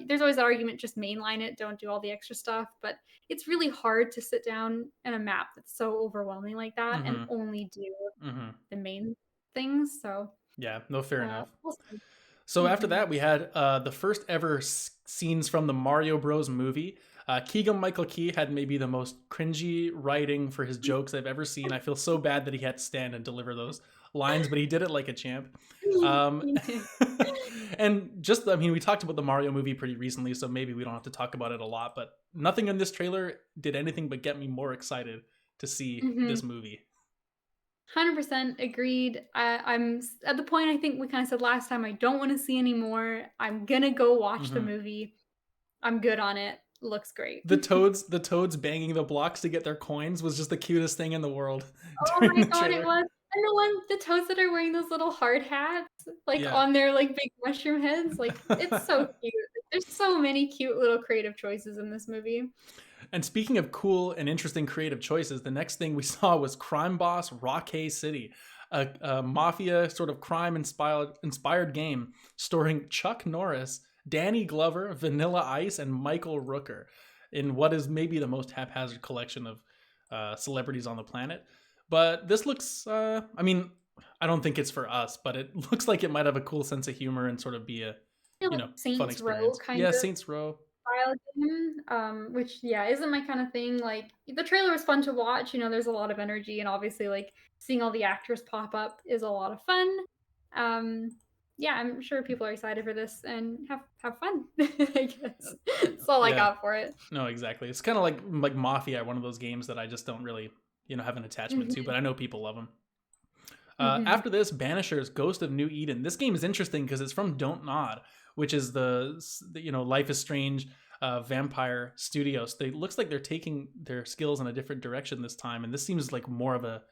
[SPEAKER 2] there's always that argument, just mainline it, don't do all the extra stuff. But it's really hard to sit down in a map that's so overwhelming like that and
[SPEAKER 1] Hmm.
[SPEAKER 2] only do
[SPEAKER 1] Hmm.
[SPEAKER 2] the main things. So
[SPEAKER 1] Yeah, no, fair enough.
[SPEAKER 2] we'll see.
[SPEAKER 1] So after
[SPEAKER 2] Hmm.
[SPEAKER 1] that, we had the first ever scenes from the Mario Bros. Movie. Keegan Michael Key had maybe the most cringy writing for his jokes I've ever seen. I feel so bad that he had to stand and deliver those lines, but he did it like a champ. Um,
[SPEAKER 2] He did.
[SPEAKER 1] and just, I mean, we talked about the Mario movie pretty recently, so maybe we don't have to talk about it a lot, but nothing in this trailer did anything but get me more excited to see
[SPEAKER 2] Mhm.
[SPEAKER 1] this movie.
[SPEAKER 2] 100% agreed. I'm at the point I think we kind of said last time. I don't want to see anymore. I'm gonna go watch the
[SPEAKER 1] Hmm.
[SPEAKER 2] movie. I'm good on it. Looks great.
[SPEAKER 1] The toads banging the blocks to get their coins was just the cutest thing in the world
[SPEAKER 2] Oh
[SPEAKER 1] during
[SPEAKER 2] my
[SPEAKER 1] the
[SPEAKER 2] god, it
[SPEAKER 1] trailer.
[SPEAKER 2] was. And the toads that are wearing those little hard hats, like,
[SPEAKER 1] Yeah.
[SPEAKER 2] on their, like, big mushroom heads, like, it's so cute. There's so many cute little creative choices in this movie.
[SPEAKER 1] And speaking of cool and interesting creative choices, the next thing we saw was Crime Boss Rockay City, a mafia sort of crime inspired game starring Chuck Norris, Danny Glover, Vanilla Ice, and Michael Rooker in what is maybe the most haphazard collection of celebrities on the planet. But this looks, I mean, I don't think it's for us, but it looks like it might have a cool sense of humor and sort of be a,
[SPEAKER 2] I feel like
[SPEAKER 1] fun
[SPEAKER 2] Saints Row
[SPEAKER 1] experience.
[SPEAKER 2] kind
[SPEAKER 1] Yeah,
[SPEAKER 2] of
[SPEAKER 1] Saints Row.
[SPEAKER 2] style game, which, yeah, isn't my kind of thing. Like, the trailer was fun to watch, there's a lot of energy, and obviously, like, seeing all the actors pop up is a lot of fun. Um, yeah, I'm sure people are excited for this and have fun, I guess. That's all I
[SPEAKER 1] Yeah.
[SPEAKER 2] got for it.
[SPEAKER 1] No, exactly. It's kind of like Mafia, one of those games that I just don't really, have an attachment to,
[SPEAKER 2] Mhm,
[SPEAKER 1] but I know people love them.
[SPEAKER 2] mhm.
[SPEAKER 1] After this, Banisher's Ghost of New Eden. This game is interesting because it's from Don't Nod, which is the Life is Strange vampire studios. They looks like they're taking their skills in a different direction this time, and this seems like more of a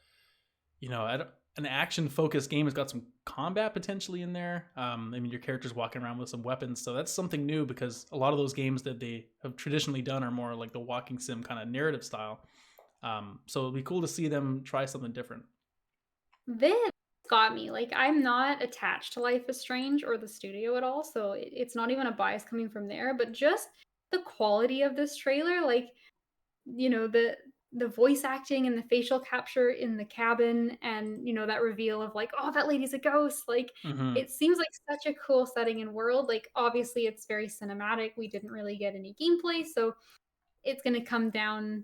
[SPEAKER 1] an action focused game. Has got some combat potentially in there. I mean, your character's walking around with some weapons, so that's something new because a lot of those games that they have traditionally done are more like the walking sim kind of narrative style. So it'll be cool to see them try something different.
[SPEAKER 2] This got me. Like, I'm not attached to Life is Strange or the studio at all, so it's not even a bias coming from there, but just the quality of this trailer, like, the voice acting and the facial capture in the cabin, and that reveal of like, oh, that lady's a ghost. Like,
[SPEAKER 1] Hmm.
[SPEAKER 2] it seems like such a cool setting and world. Like, obviously it's very cinematic. We didn't really get any gameplay, so it's going to come down,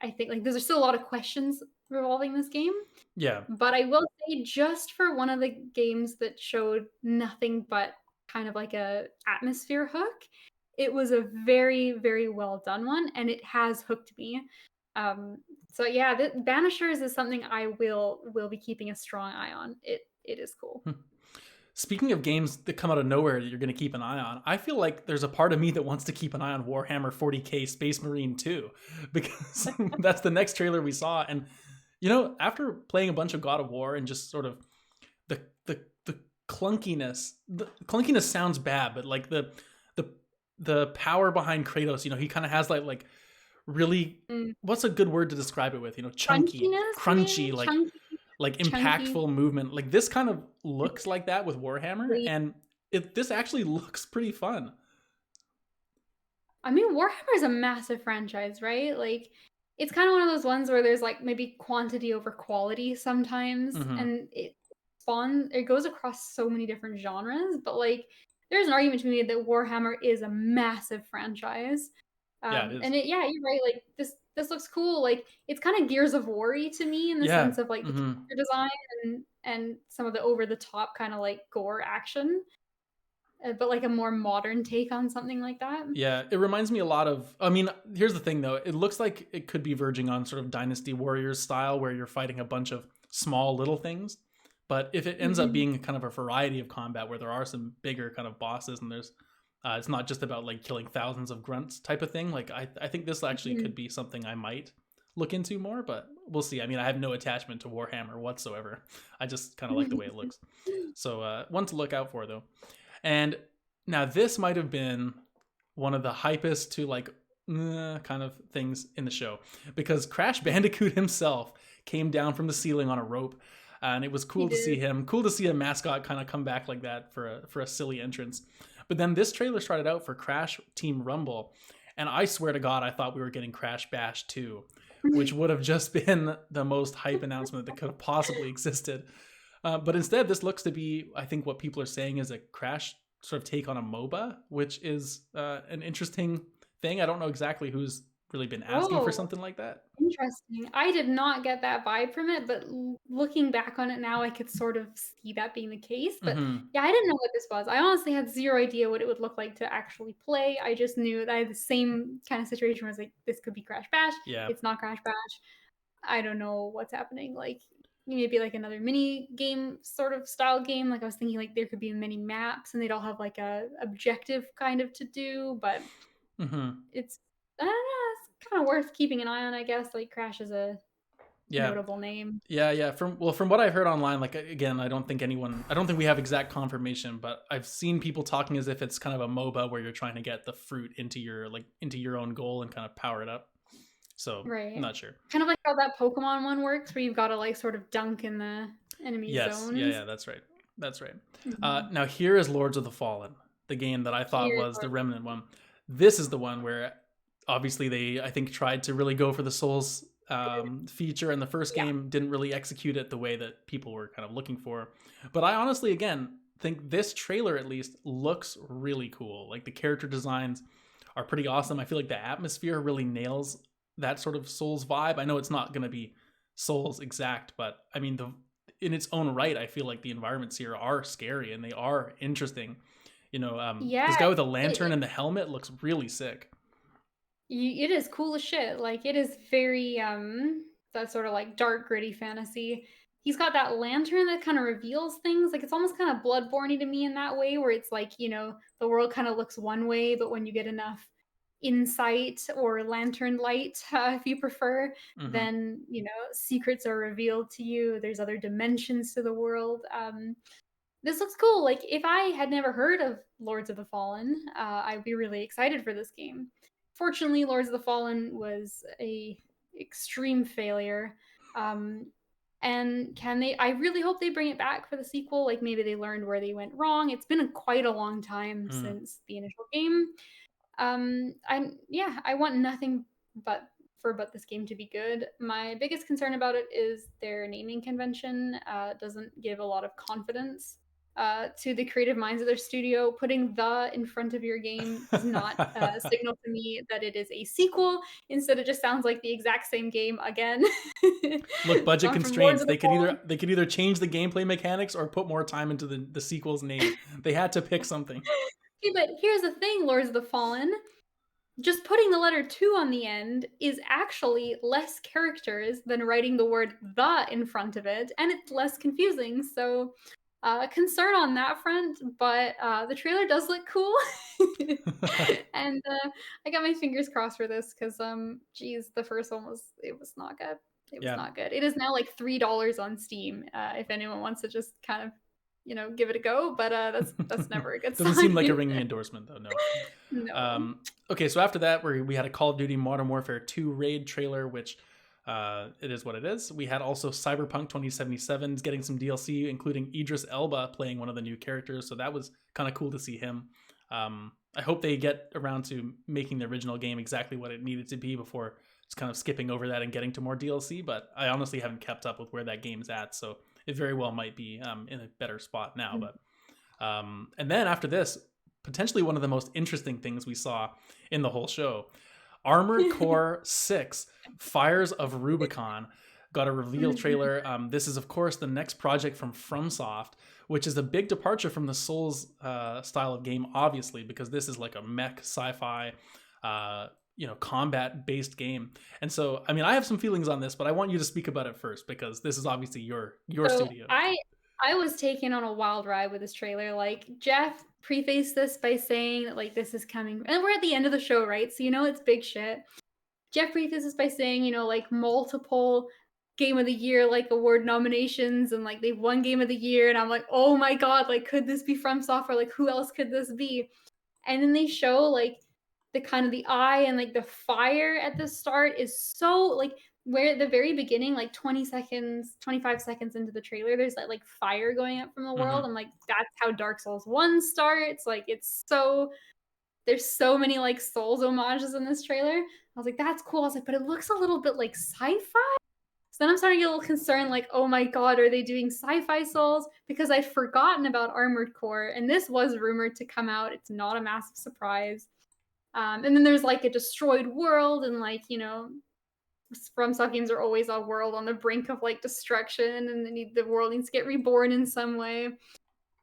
[SPEAKER 2] I think, like there's still a lot of questions revolving this game.
[SPEAKER 1] Yeah.
[SPEAKER 2] But I will say, just for one of the games that showed nothing but kind of like a atmosphere hook, it was a very, very well done one, and it has hooked me. Um, so yeah, Banishers is something I will be keeping a strong eye on. It is cool.
[SPEAKER 1] Speaking of games that come out of nowhere that you're going to keep an eye on, I feel like there's a part of me that wants to keep an eye on Warhammer 40k Space Marine 2 because that's the next trailer we saw. And after playing a bunch of God of War and just sort of the clunkiness. The clunkiness sounds bad, but like the the power behind Kratos, he kind of has like really,
[SPEAKER 2] Mm.
[SPEAKER 1] what's a good word to describe it with? Chunky,
[SPEAKER 2] Crunchiness,
[SPEAKER 1] crunchy,
[SPEAKER 2] maybe?
[SPEAKER 1] like
[SPEAKER 2] Chunky.
[SPEAKER 1] impactful movement. Like this kind of looks like that with Warhammer,
[SPEAKER 2] Really.
[SPEAKER 1] and this actually looks pretty fun.
[SPEAKER 2] I mean, Warhammer is a massive franchise, right? Like, it's kind of one of those ones where there's like maybe quantity over quality sometimes,
[SPEAKER 1] Hmm.
[SPEAKER 2] and it goes across so many different genres. But like, there's an argument to be made that Warhammer is a massive franchise.
[SPEAKER 1] Yeah, it is.
[SPEAKER 2] And yeah, you're right. Like this looks cool. Like it's kind of Gears of War-y to me in the
[SPEAKER 1] Yeah.
[SPEAKER 2] sense of like the
[SPEAKER 1] Hmm.
[SPEAKER 2] character design and some of the over the top kind of like gore action, but like a more modern take on something like that.
[SPEAKER 1] Yeah, it reminds me a lot of. I mean, here's the thing though. It looks like it could be verging on sort of Dynasty Warriors style, where you're fighting a bunch of small little things. But if it ends up
[SPEAKER 2] Mhm.
[SPEAKER 1] being kind of a variety of combat, where there are some bigger kind of bosses, and it's not just about like killing thousands of grunts type of thing. Like I think this actually
[SPEAKER 2] Mhm.
[SPEAKER 1] could be something I might look into more, but we'll see. I mean, I have no attachment to Warhammer whatsoever. I just kind of like the way it looks. So one to look out for though. And now this might have been one of the hypest to like kind of things in the show, because Crash Bandicoot himself came down from the ceiling on a rope, and it was
[SPEAKER 2] He
[SPEAKER 1] cool to see
[SPEAKER 2] did.
[SPEAKER 1] him. Cool to see a mascot kind of come back like that for a silly entrance. But then this trailer started out for Crash Team Rumble, and I swear to God, I thought we were getting Crash Bash 2, which would have just been the most hype announcement that could have possibly existed. But instead, this looks to be, I think, what people are saying is a Crash sort of take on a MOBA, which is an interesting thing. I don't know exactly who's really been asking for
[SPEAKER 2] Whoa,
[SPEAKER 1] something like that.
[SPEAKER 2] interesting. I did not get that vibe from it, but looking back on it now, I could sort of see that being the case. But
[SPEAKER 1] Hmm.
[SPEAKER 2] yeah, I didn't know what this was. I honestly had zero idea what it would look like to actually play. I just knew that I had the same kind of situation where I was like, this could be Crash Bash.
[SPEAKER 1] Yeah.
[SPEAKER 2] It's not Crash Bash. I don't know what's happening. Like maybe like another mini game sort of style game. Like I was thinking like there could be many maps and they'd all have like a objective kind of to do, but
[SPEAKER 1] Hmm.
[SPEAKER 2] it's I don't know, it's kind of worth keeping an eye on, I guess. Like Crash is a
[SPEAKER 1] Yeah.
[SPEAKER 2] notable name.
[SPEAKER 1] Yeah. From what I've heard online, like again, I don't think we have exact confirmation, but I've seen people talking as if it's kind of a MOBA where you're trying to get the fruit into your own goal and kind of power it up. So I'm
[SPEAKER 2] Right.
[SPEAKER 1] not sure.
[SPEAKER 2] Kind of like how that Pokemon one works where you've got to like sort of dunk in the enemy
[SPEAKER 1] Yes, yeah,
[SPEAKER 2] zones.
[SPEAKER 1] that's right. That's right.
[SPEAKER 2] Mhm.
[SPEAKER 1] Now here is Lords of the Fallen, the game that I thought
[SPEAKER 2] Here's
[SPEAKER 1] was the
[SPEAKER 2] Lord.
[SPEAKER 1] Remnant one. This is the one where obviously they, I think, tried to really go for the Souls feature, and the first
[SPEAKER 2] Yeah.
[SPEAKER 1] game didn't really execute it the way that people were kind of looking for. But I honestly, again, think this trailer at least looks really cool. Like the character designs are pretty awesome. I feel like the atmosphere really nails that sort of Souls vibe. I know it's not going to be Souls exact, but I mean the in its own right, I feel like the environments here are scary and they are interesting.
[SPEAKER 2] Yeah.
[SPEAKER 1] This guy with a
[SPEAKER 2] It,
[SPEAKER 1] lantern and the helmet looks really sick.
[SPEAKER 2] it is cool as shit. Like it is very that sort of like dark gritty fantasy. He's got that lantern that kind of reveals things. Like it's almost kind of bloodborne to me in that way where it's like, the world kind of looks one way, but when you get enough insight or lantern light, if you prefer,
[SPEAKER 1] Hmm.
[SPEAKER 2] then, secrets are revealed to you. There's other dimensions to the world. This looks cool. Like if I had never heard of Lords of the Fallen, I'd be really excited for this game. Fortunately, Lords of the Fallen was a extreme failure. Um, and I really hope they bring it back for the sequel. Like maybe they learned where they went wrong. It's been quite a long time
[SPEAKER 1] Mm.
[SPEAKER 2] since the initial game. I want nothing but but this game to be good. My biggest concern about it is their naming convention doesn't give a lot of confidence to the creative minds of their studio. Putting the in front of your game does not signal to me that it is a sequel. Instead, it just sounds like the exact same game again.
[SPEAKER 1] Look, budget
[SPEAKER 2] Gone from Lords
[SPEAKER 1] constraints.
[SPEAKER 2] of the
[SPEAKER 1] They could
[SPEAKER 2] Fallen.
[SPEAKER 1] either change the gameplay mechanics or put more time into the sequel's name. They had to pick something.
[SPEAKER 2] Okay, but here's the thing, Lords of the Fallen. Just putting the letter 2 on the end is actually less characters than writing the word the in front of it, and it's less confusing. So, concern on that front, but the trailer does look cool. And I got my fingers crossed for this because, geez, the first one it was not good. It was
[SPEAKER 1] Yeah.
[SPEAKER 2] not good. It is now like $3 on Steam if anyone wants to just kind of give it a go. But that's never a good
[SPEAKER 1] Doesn't seem
[SPEAKER 2] sign.
[SPEAKER 1] like a ringing endorsement, though. No.
[SPEAKER 2] No.
[SPEAKER 1] Okay, so after that, we had a Call of Duty Modern Warfare 2 raid trailer, which it is what it is. We had also Cyberpunk 2077 getting some DLC, including Idris Elba playing one of the new characters. So that was kind of cool to see him. I hope they get around to making the original game exactly what it needed to be before it's kind of skipping over that and getting to more DLC. But I honestly haven't kept up with where that game's at, so it very well might be in a better spot now. But and then after this, potentially one of the most interesting things we saw in the whole show, Armored Core 6 Fires of Rubicon got a reveal trailer. This is, of course, the next project from FromSoft, which is a big departure from the Souls style of game, obviously, because this is like a mech sci-fi combat-based game. And so, I mean, I have some feelings on this, but I want you to speak about it first, because this is obviously your
[SPEAKER 2] So
[SPEAKER 1] studio.
[SPEAKER 2] I was taken on a wild ride with this trailer. Like, Jeff prefaced this by saying that, like, this is coming, and we're at the end of the show, right? So it's big shit. Jeff prefaced this by saying, like, multiple Game of the Year, like, award nominations, and like they've won Game of the Year, and I'm like, oh my god, like, could this be From Software? Like, who else could this be? And then they show like the kind of the eye and like the fire at the start is so like, where at the very beginning, like 20 seconds, 25 seconds into the trailer, there's that like fire going up from the world. I'm like, that's how Dark Souls 1 starts. Like, there's so many like Souls homages in this trailer. I was like, that's cool. I was like, but it looks a little bit like sci-fi. So then I'm starting to get a little concerned, like, oh my god, are they doing sci-fi Souls? Because I've forgotten about Armored Core, and this was rumored to come out. It's not a massive surprise. And then there's like a destroyed world, and like, FromSoft games are always a world on the brink of like destruction, and the world needs to get reborn in some way.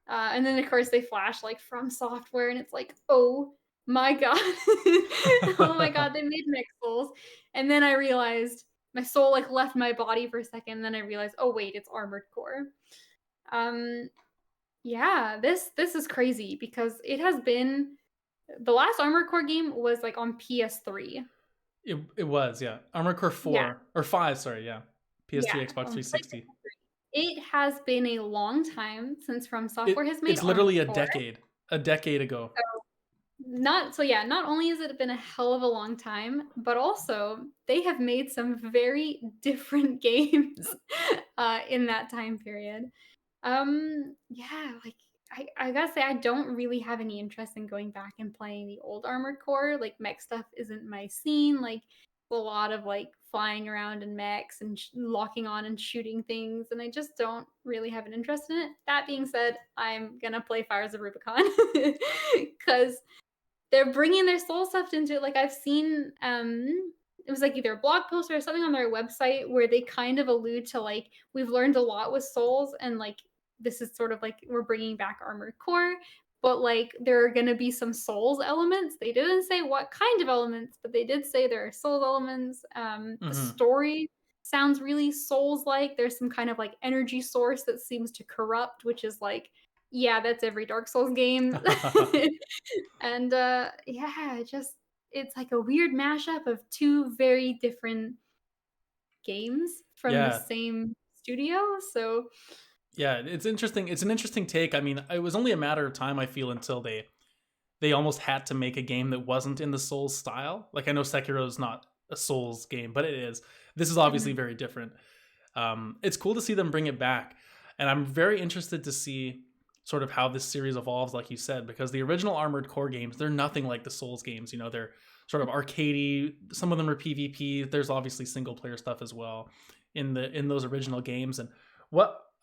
[SPEAKER 2] And then of course they flash like From Software, and it's like, oh my god, oh my god, they made mech Souls. And then I realized my soul like left my body for a second, and then I realized, oh wait, it's Armored Core. Yeah, this is crazy, because it has been, the last Armored Core game was like on PS3.
[SPEAKER 1] It was, yeah. Armored Core 4
[SPEAKER 2] Yeah.
[SPEAKER 1] or 5, sorry, yeah. PS3,
[SPEAKER 2] Yeah,
[SPEAKER 1] Xbox
[SPEAKER 2] on
[SPEAKER 1] 360.
[SPEAKER 2] It has been a long time since From Software has made
[SPEAKER 1] It's literally
[SPEAKER 2] Armored Core.
[SPEAKER 1] a decade ago.
[SPEAKER 2] Not only has it been a hell of a long time, but also they have made some very different games in that time period. Yeah, like, I gotta say, I don't really have any interest in going back and playing the old Armored Core. Like, mech stuff isn't my scene. Like, a lot of like flying around in mechs and locking on and shooting things, and I just don't really have an interest in it. That being said, I'm gonna play Fires of Rubicon because they're bringing their soul stuff into it. Like, I've seen it was like either a blog post or something on their website where they kind of allude to like, we've learned a lot with souls, and like this is sort of like we're bringing back Armored Core, but like there are going to be some souls elements. They didn't say what kind of elements, but they did say there are souls elements. The story sounds really souls like. There's some kind of like energy source that seems to corrupt, which is like, yeah, that's every Dark Souls game. And yeah, it's like a weird mashup of two very different games from the
[SPEAKER 1] Yeah.
[SPEAKER 2] same studio. So
[SPEAKER 1] Yeah, it's interesting. It's an interesting take. I mean, it was only a matter of time, I feel, until they almost had to make a game that wasn't in the Souls style. Like, I know Sekiro is not a Souls game, but it is. This is obviously very different. It's cool to see them bring it back, and I'm very interested to see sort of how this series evolves, like you said, because the original Armored Core games, they're nothing like the Souls games. You know, they're sort of arcadey. Some of them are PvP. There's obviously single player stuff as well in those original games. And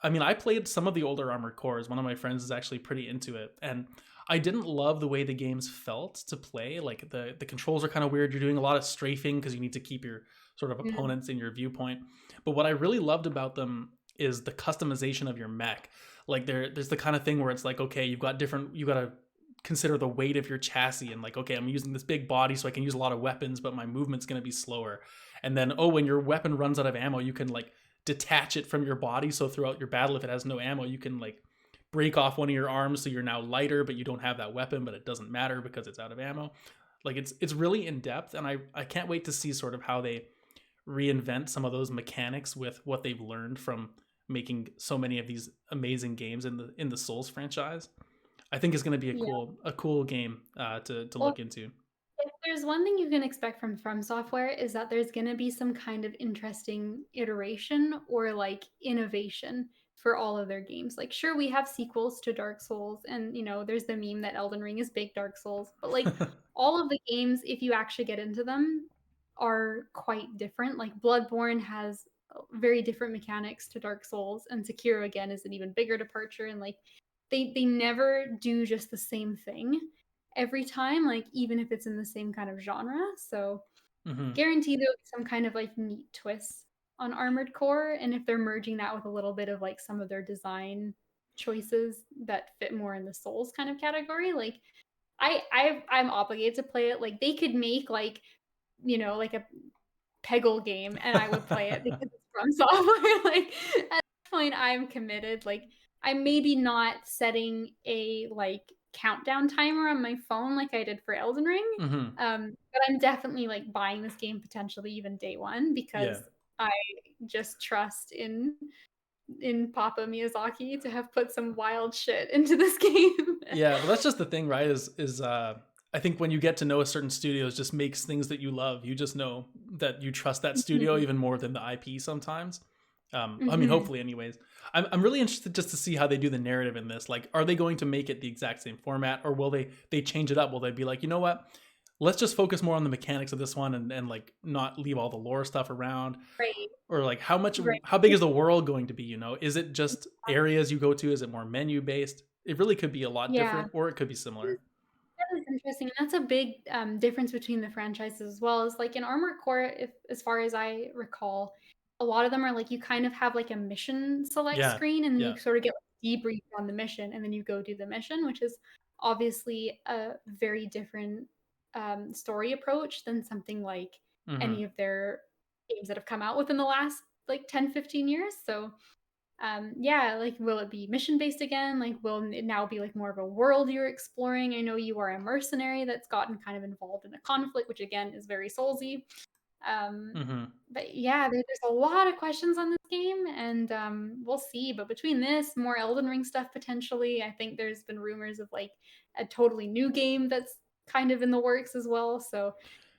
[SPEAKER 1] I played some of the older Armored Cores. One of my friends is actually pretty into it, and I didn't love the way the games felt to play. Like, the controls are kind of weird. You're doing a lot of strafing because you need to keep your sort of opponents in your viewpoint. But what I really loved about them is the customization of your mech. Like, there's the kind of thing where it's like, okay, you got to consider the weight of your chassis, and like, okay, I'm using this big body so I can use a lot of weapons, but my movement's going to be slower. And then, when your weapon runs out of ammo, you can like detach it from your body, so throughout your battle, if it has no ammo, you can like break off one of your arms so you're now lighter, but you don't have that weapon, but it doesn't matter because it's out of ammo. Like, it's really in depth, and I can't wait to see sort of how they reinvent some of those mechanics with what they've learned from making so many of these amazing games in the Souls franchise. I think is going to be
[SPEAKER 2] Yeah.
[SPEAKER 1] a cool game to
[SPEAKER 2] Well,
[SPEAKER 1] look into.
[SPEAKER 2] if there's one thing you can expect from Software is that there's going to be some kind of interesting iteration or like innovation for all of their games. Like sure we have sequels to Dark Souls and there's the meme that Elden Ring is big Dark Souls, but like all of the games if you actually get into them are quite different. Like Bloodborne has very different mechanics to Dark Souls and Sekiro again is an even bigger departure and like they never do just the same thing every time, like even if it's in the same kind of genre. So
[SPEAKER 1] Hmm.
[SPEAKER 2] guarantee there'll be some kind of like neat twists on Armored Core, and if they're merging that with a little bit of like some of their design choices that fit more in the Souls kind of category, like I'm obligated to play it. Like they could make like like a Peggle game and I would play it because it's from Software. Like at this point I'm committed. Like I'm maybe not setting a like countdown timer on my phone like I did for Elden Ring.
[SPEAKER 1] Hmm.
[SPEAKER 2] But I'm definitely like buying this game potentially even day one
[SPEAKER 1] Yeah.
[SPEAKER 2] because I just trust in Papa Miyazaki to have put some wild shit into this game.
[SPEAKER 1] Yeah, well, that's just the thing, right? Is I think when you get to know a certain studio, it just makes things that you love. You just know that you trust that studio
[SPEAKER 2] Mhm.
[SPEAKER 1] even more than the IP sometimes. I mean,
[SPEAKER 2] Mhm.
[SPEAKER 1] hopefully, anyways. I'm really interested just to see how they do the narrative in this. Like, are they going to make it the exact same format, or will they change it up? Will they be like, you know what? Let's just focus more on the mechanics of this one and like not leave all the lore stuff around,
[SPEAKER 2] Right.
[SPEAKER 1] or like
[SPEAKER 2] Right.
[SPEAKER 1] how big is the world going to be, is it just areas you go to, is it more menu based? It really could be a lot
[SPEAKER 2] Yeah.
[SPEAKER 1] different or it could be similar.
[SPEAKER 2] That is interesting, and that's a big difference between the franchises as well. Is like in Armored Core, if as far as I recall, a lot of them are like you kind of have like a mission select
[SPEAKER 1] Yeah,
[SPEAKER 2] screen, and then
[SPEAKER 1] yeah.
[SPEAKER 2] you sort of get like, debriefed on the mission, and then you go do the mission, which is obviously a very different story approach than something like
[SPEAKER 1] Hmm.
[SPEAKER 2] any of their games that have come out within the last like 10-15 years. So yeah, like will it be mission based again? Like will it now be like more of a world you're exploring? I know you are a mercenary that's gotten kind of involved in a conflict, which again is very soulsy. um
[SPEAKER 1] Hmm.
[SPEAKER 2] but yeah, there's a lot of questions on this game, and we'll see. But between this, more Elden Ring stuff potentially, I think there's been rumors of like a totally new game that's kind of in the works as well. So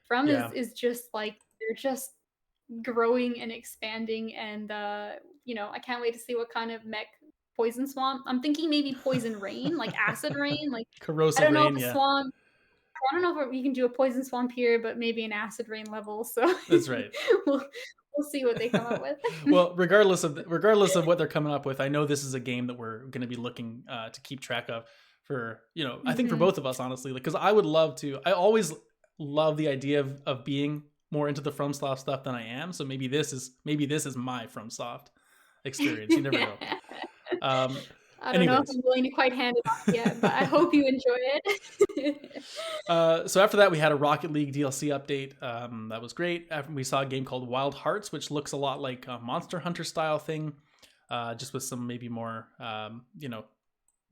[SPEAKER 2] From
[SPEAKER 1] Yeah.
[SPEAKER 2] is just like they're just growing and expanding, and I can't wait to see what kind of mech Poison Swamp. I'm thinking maybe Poison Rain, like Acid Rain. Like I
[SPEAKER 1] Corrosive
[SPEAKER 2] don't know
[SPEAKER 1] rain,
[SPEAKER 2] if a
[SPEAKER 1] yeah.
[SPEAKER 2] swamp. I don't know if we can do a Poison Swamp here, but maybe an Acid Rain level. So
[SPEAKER 1] That's right.
[SPEAKER 2] we'll we'll see what they come up with.
[SPEAKER 1] Well, regardless of what they're coming up with, I know this is a game that we're going to be looking to keep track of for, I think for
[SPEAKER 2] Mhm.
[SPEAKER 1] both of us, honestly, because I would love to. I always love the idea of being more into the FromSoft stuff than I am. So maybe this is my FromSoft experience. You never know. Um,
[SPEAKER 2] I don't know if
[SPEAKER 1] anyways,
[SPEAKER 2] I'm willing to quite hand it off yet, but I hope you enjoy it.
[SPEAKER 1] so after that, we had a Rocket League DLC update. That was great. After we saw a game called Wild Hearts, which looks a lot like a Monster Hunter style thing, just with some maybe more,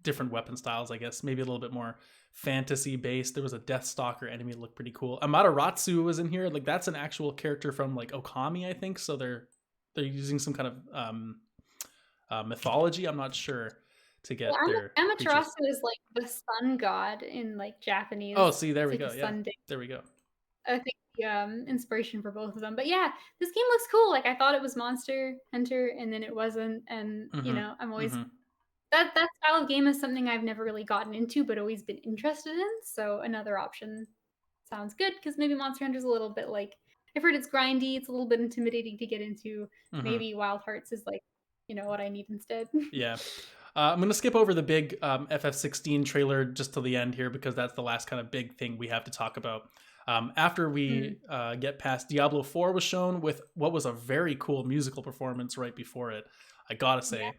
[SPEAKER 1] different weapon styles, I guess. Maybe a little bit more fantasy based. There was a Death Stalker enemy that looked pretty cool. Amaterasu was in here. Like that's an actual character from like Okami, I think. So they're using some kind of mythology. I'm not sure to
[SPEAKER 2] Well,
[SPEAKER 1] get their creatures.
[SPEAKER 2] Amaterasu is like the sun god in like
[SPEAKER 1] Oh,
[SPEAKER 2] Japanese.
[SPEAKER 1] see, there
[SPEAKER 2] It's
[SPEAKER 1] we
[SPEAKER 2] like
[SPEAKER 1] go.
[SPEAKER 2] the
[SPEAKER 1] Yeah,
[SPEAKER 2] sun day.
[SPEAKER 1] there we go.
[SPEAKER 2] I think the inspiration for both of them. But yeah, this game looks cool. Like I thought it was Monster Hunter, and then it wasn't. And
[SPEAKER 1] Mm-hmm.
[SPEAKER 2] I'm always
[SPEAKER 1] Mm-hmm.
[SPEAKER 2] that style of game is something I've never really gotten into, but always been interested in. So another option sounds good because maybe Monster Hunter's a little bit like I've heard it's grindy. It's a little bit intimidating to get into.
[SPEAKER 1] Mm-hmm.
[SPEAKER 2] Maybe Wild Hearts is like what I need instead.
[SPEAKER 1] Yeah. I'm going to skip over the big FF16 trailer just to the end here because that's the last kind of big thing we have to talk about. After
[SPEAKER 2] Mm.
[SPEAKER 1] we get past Diablo 4 was shown with what was a very cool musical performance right before it, I gotta
[SPEAKER 2] Yeah.
[SPEAKER 1] say.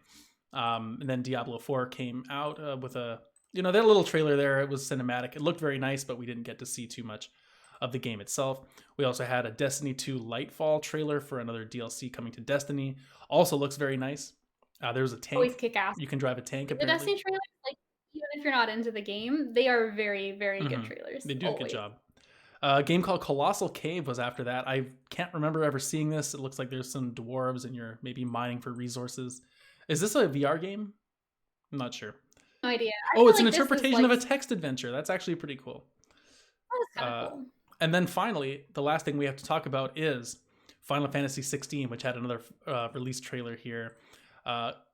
[SPEAKER 1] And then Diablo 4 came out with that little trailer there. It was cinematic. It looked very nice, but we didn't get to see too much of the game itself. We also had a Destiny 2 Lightfall trailer for another DLC coming to Destiny. Also looks very nice. There's a
[SPEAKER 2] Always
[SPEAKER 1] tank.
[SPEAKER 2] kick ass.
[SPEAKER 1] You can drive a tank
[SPEAKER 2] The
[SPEAKER 1] apparently.
[SPEAKER 2] Destiny trailers, like even if you're not into the game, they are very, very good
[SPEAKER 1] Hmm.
[SPEAKER 2] trailers.
[SPEAKER 1] They do a good
[SPEAKER 2] Always.
[SPEAKER 1] job. A game called Colossal Cave was after that. I can't remember ever seeing this. It looks like there's some dwarves and you're maybe mining for resources. Is this a VR game? I'm not sure.
[SPEAKER 2] No idea. I
[SPEAKER 1] Oh,
[SPEAKER 2] feel
[SPEAKER 1] it's an
[SPEAKER 2] like this is
[SPEAKER 1] interpretation of
[SPEAKER 2] like
[SPEAKER 1] a text adventure. That's actually pretty cool.
[SPEAKER 2] that was kind of
[SPEAKER 1] Uh,
[SPEAKER 2] cool.
[SPEAKER 1] and then finally, the last thing we have to talk about is Final Fantasy 16, which had another release trailer here.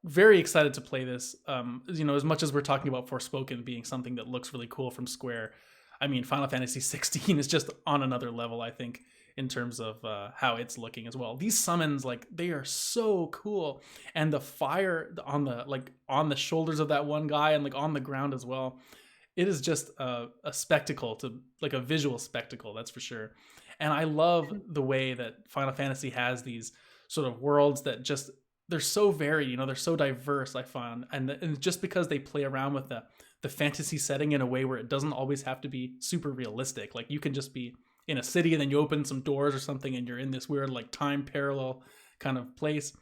[SPEAKER 1] Very excited to play this. As much as we're talking about Forspoken being something that looks really cool from Square, I mean, Final Fantasy 16 is just on another level, I think, in terms of how it's looking as well. These summons, like, they are so cool, and the fire on the shoulders of that one guy and like on the ground as well. It is just a spectacle, to like a visual spectacle, that's for sure. And I love the way that Final Fantasy has these sort of worlds that just, they're so varied, they're so diverse, I find. And just because they play around with the fantasy setting in a way where it doesn't always have to be super realistic. Like, you can just be in a city and then you open some doors or something and you're in this weird like time parallel kind of place.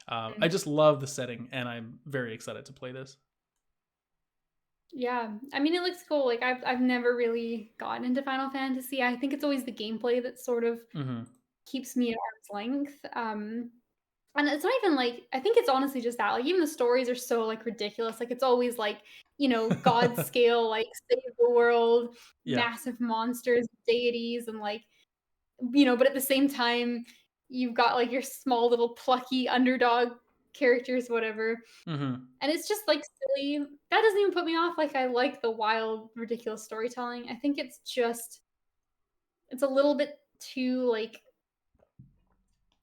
[SPEAKER 1] I just love the setting and I'm very excited to play this.
[SPEAKER 2] Yeah, I mean, it looks cool. Like I've never really gotten into Final Fantasy. I think it's always the gameplay that sort of
[SPEAKER 1] Hmm.
[SPEAKER 2] keeps me at arm's length. And it's not even like I think it's honestly just that. Like even the stories are so like ridiculous. Like it's always like, God scale, like save the world,
[SPEAKER 1] Yeah.
[SPEAKER 2] massive monsters, deities, and like, but at the same time, you've got like your small little plucky underdog characters, whatever.
[SPEAKER 1] Hmm.
[SPEAKER 2] And it's just, like, silly. That doesn't even put me off, like, I like the wild, ridiculous storytelling. I think it's just it's a little bit too, like,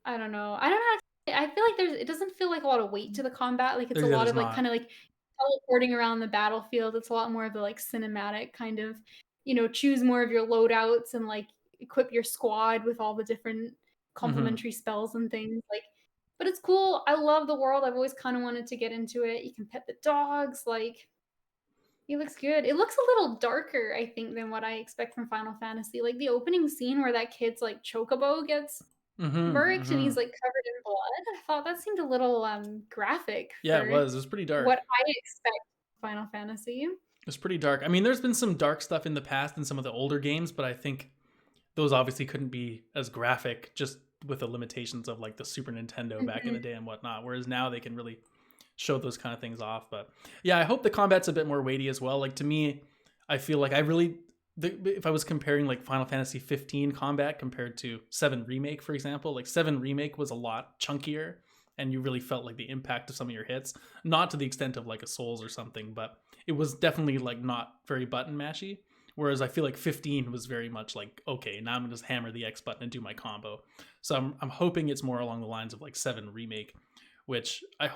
[SPEAKER 2] I don't know. I don't know how to I feel like it doesn't feel like a lot of weight to the combat, like, it's a lot
[SPEAKER 1] There's
[SPEAKER 2] of, like,
[SPEAKER 1] not.
[SPEAKER 2] kinda, like, teleporting around the battlefield. It's a lot more of the, like, cinematic kind of, choose more of your loadouts and, like, equip your squad with all the different
[SPEAKER 1] Hmm.
[SPEAKER 2] complementary spells and things, like but it's cool. I love the world. I've always kinda wanted to get into it. You can pet the dogs, like it looks good. It looks a little darker, I think, than what I expect from Final Fantasy. Like the opening scene where that kid's like chocobo gets
[SPEAKER 1] Hmm.
[SPEAKER 2] murked and he's
[SPEAKER 1] Hmm.
[SPEAKER 2] like covered in blood. I thought that seemed a little graphic
[SPEAKER 1] Yeah, it
[SPEAKER 2] for
[SPEAKER 1] was. It was pretty
[SPEAKER 2] what
[SPEAKER 1] dark.
[SPEAKER 2] I expect from Final Fantasy.
[SPEAKER 1] It was pretty dark. I mean, there's been some dark stuff in the past in some of the older games, but I think those obviously couldn't be as graphic just with the limitations of like the Super Nintendo back in the
[SPEAKER 2] Mhm.
[SPEAKER 1] day and whatnot. Whereas now they can really show those kind of things off. But yeah, I hope the combat's a bit more weighty as well. Like to me, I feel like if I was comparing like Final Fantasy 15 combat compared to 7 Remake, for example, like 7 Remake was a lot chunkier and you really felt like the impact of some of your hits. Not to the extent of like a Souls or something, but it was definitely like not very button mashy. Whereas I feel like 15 was very much like, okay, now I'm gonna just hammer the X button and do my combo. So I'm hoping it's more along the lines of like 7 Remake, which I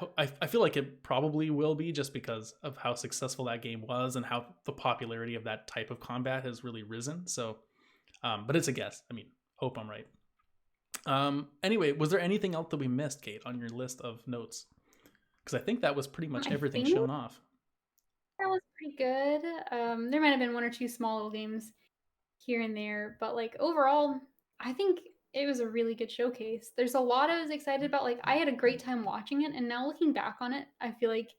[SPEAKER 1] feel like it probably will be just because of how successful that game was and how the popularity of that type of combat has really risen. So, but it's a guess. I mean, hope I'm right. Anyway, was there anything else that we missed, Kate, on your list of notes? Because I think that was pretty much
[SPEAKER 2] I
[SPEAKER 1] everything
[SPEAKER 2] think
[SPEAKER 1] shown off.
[SPEAKER 2] that was pretty good. There might have been one or two small little games here and there, but like overall, I think it was a really good showcase. There's a lot I was excited about. Like I had a great time watching it, and now looking back on it, I feel like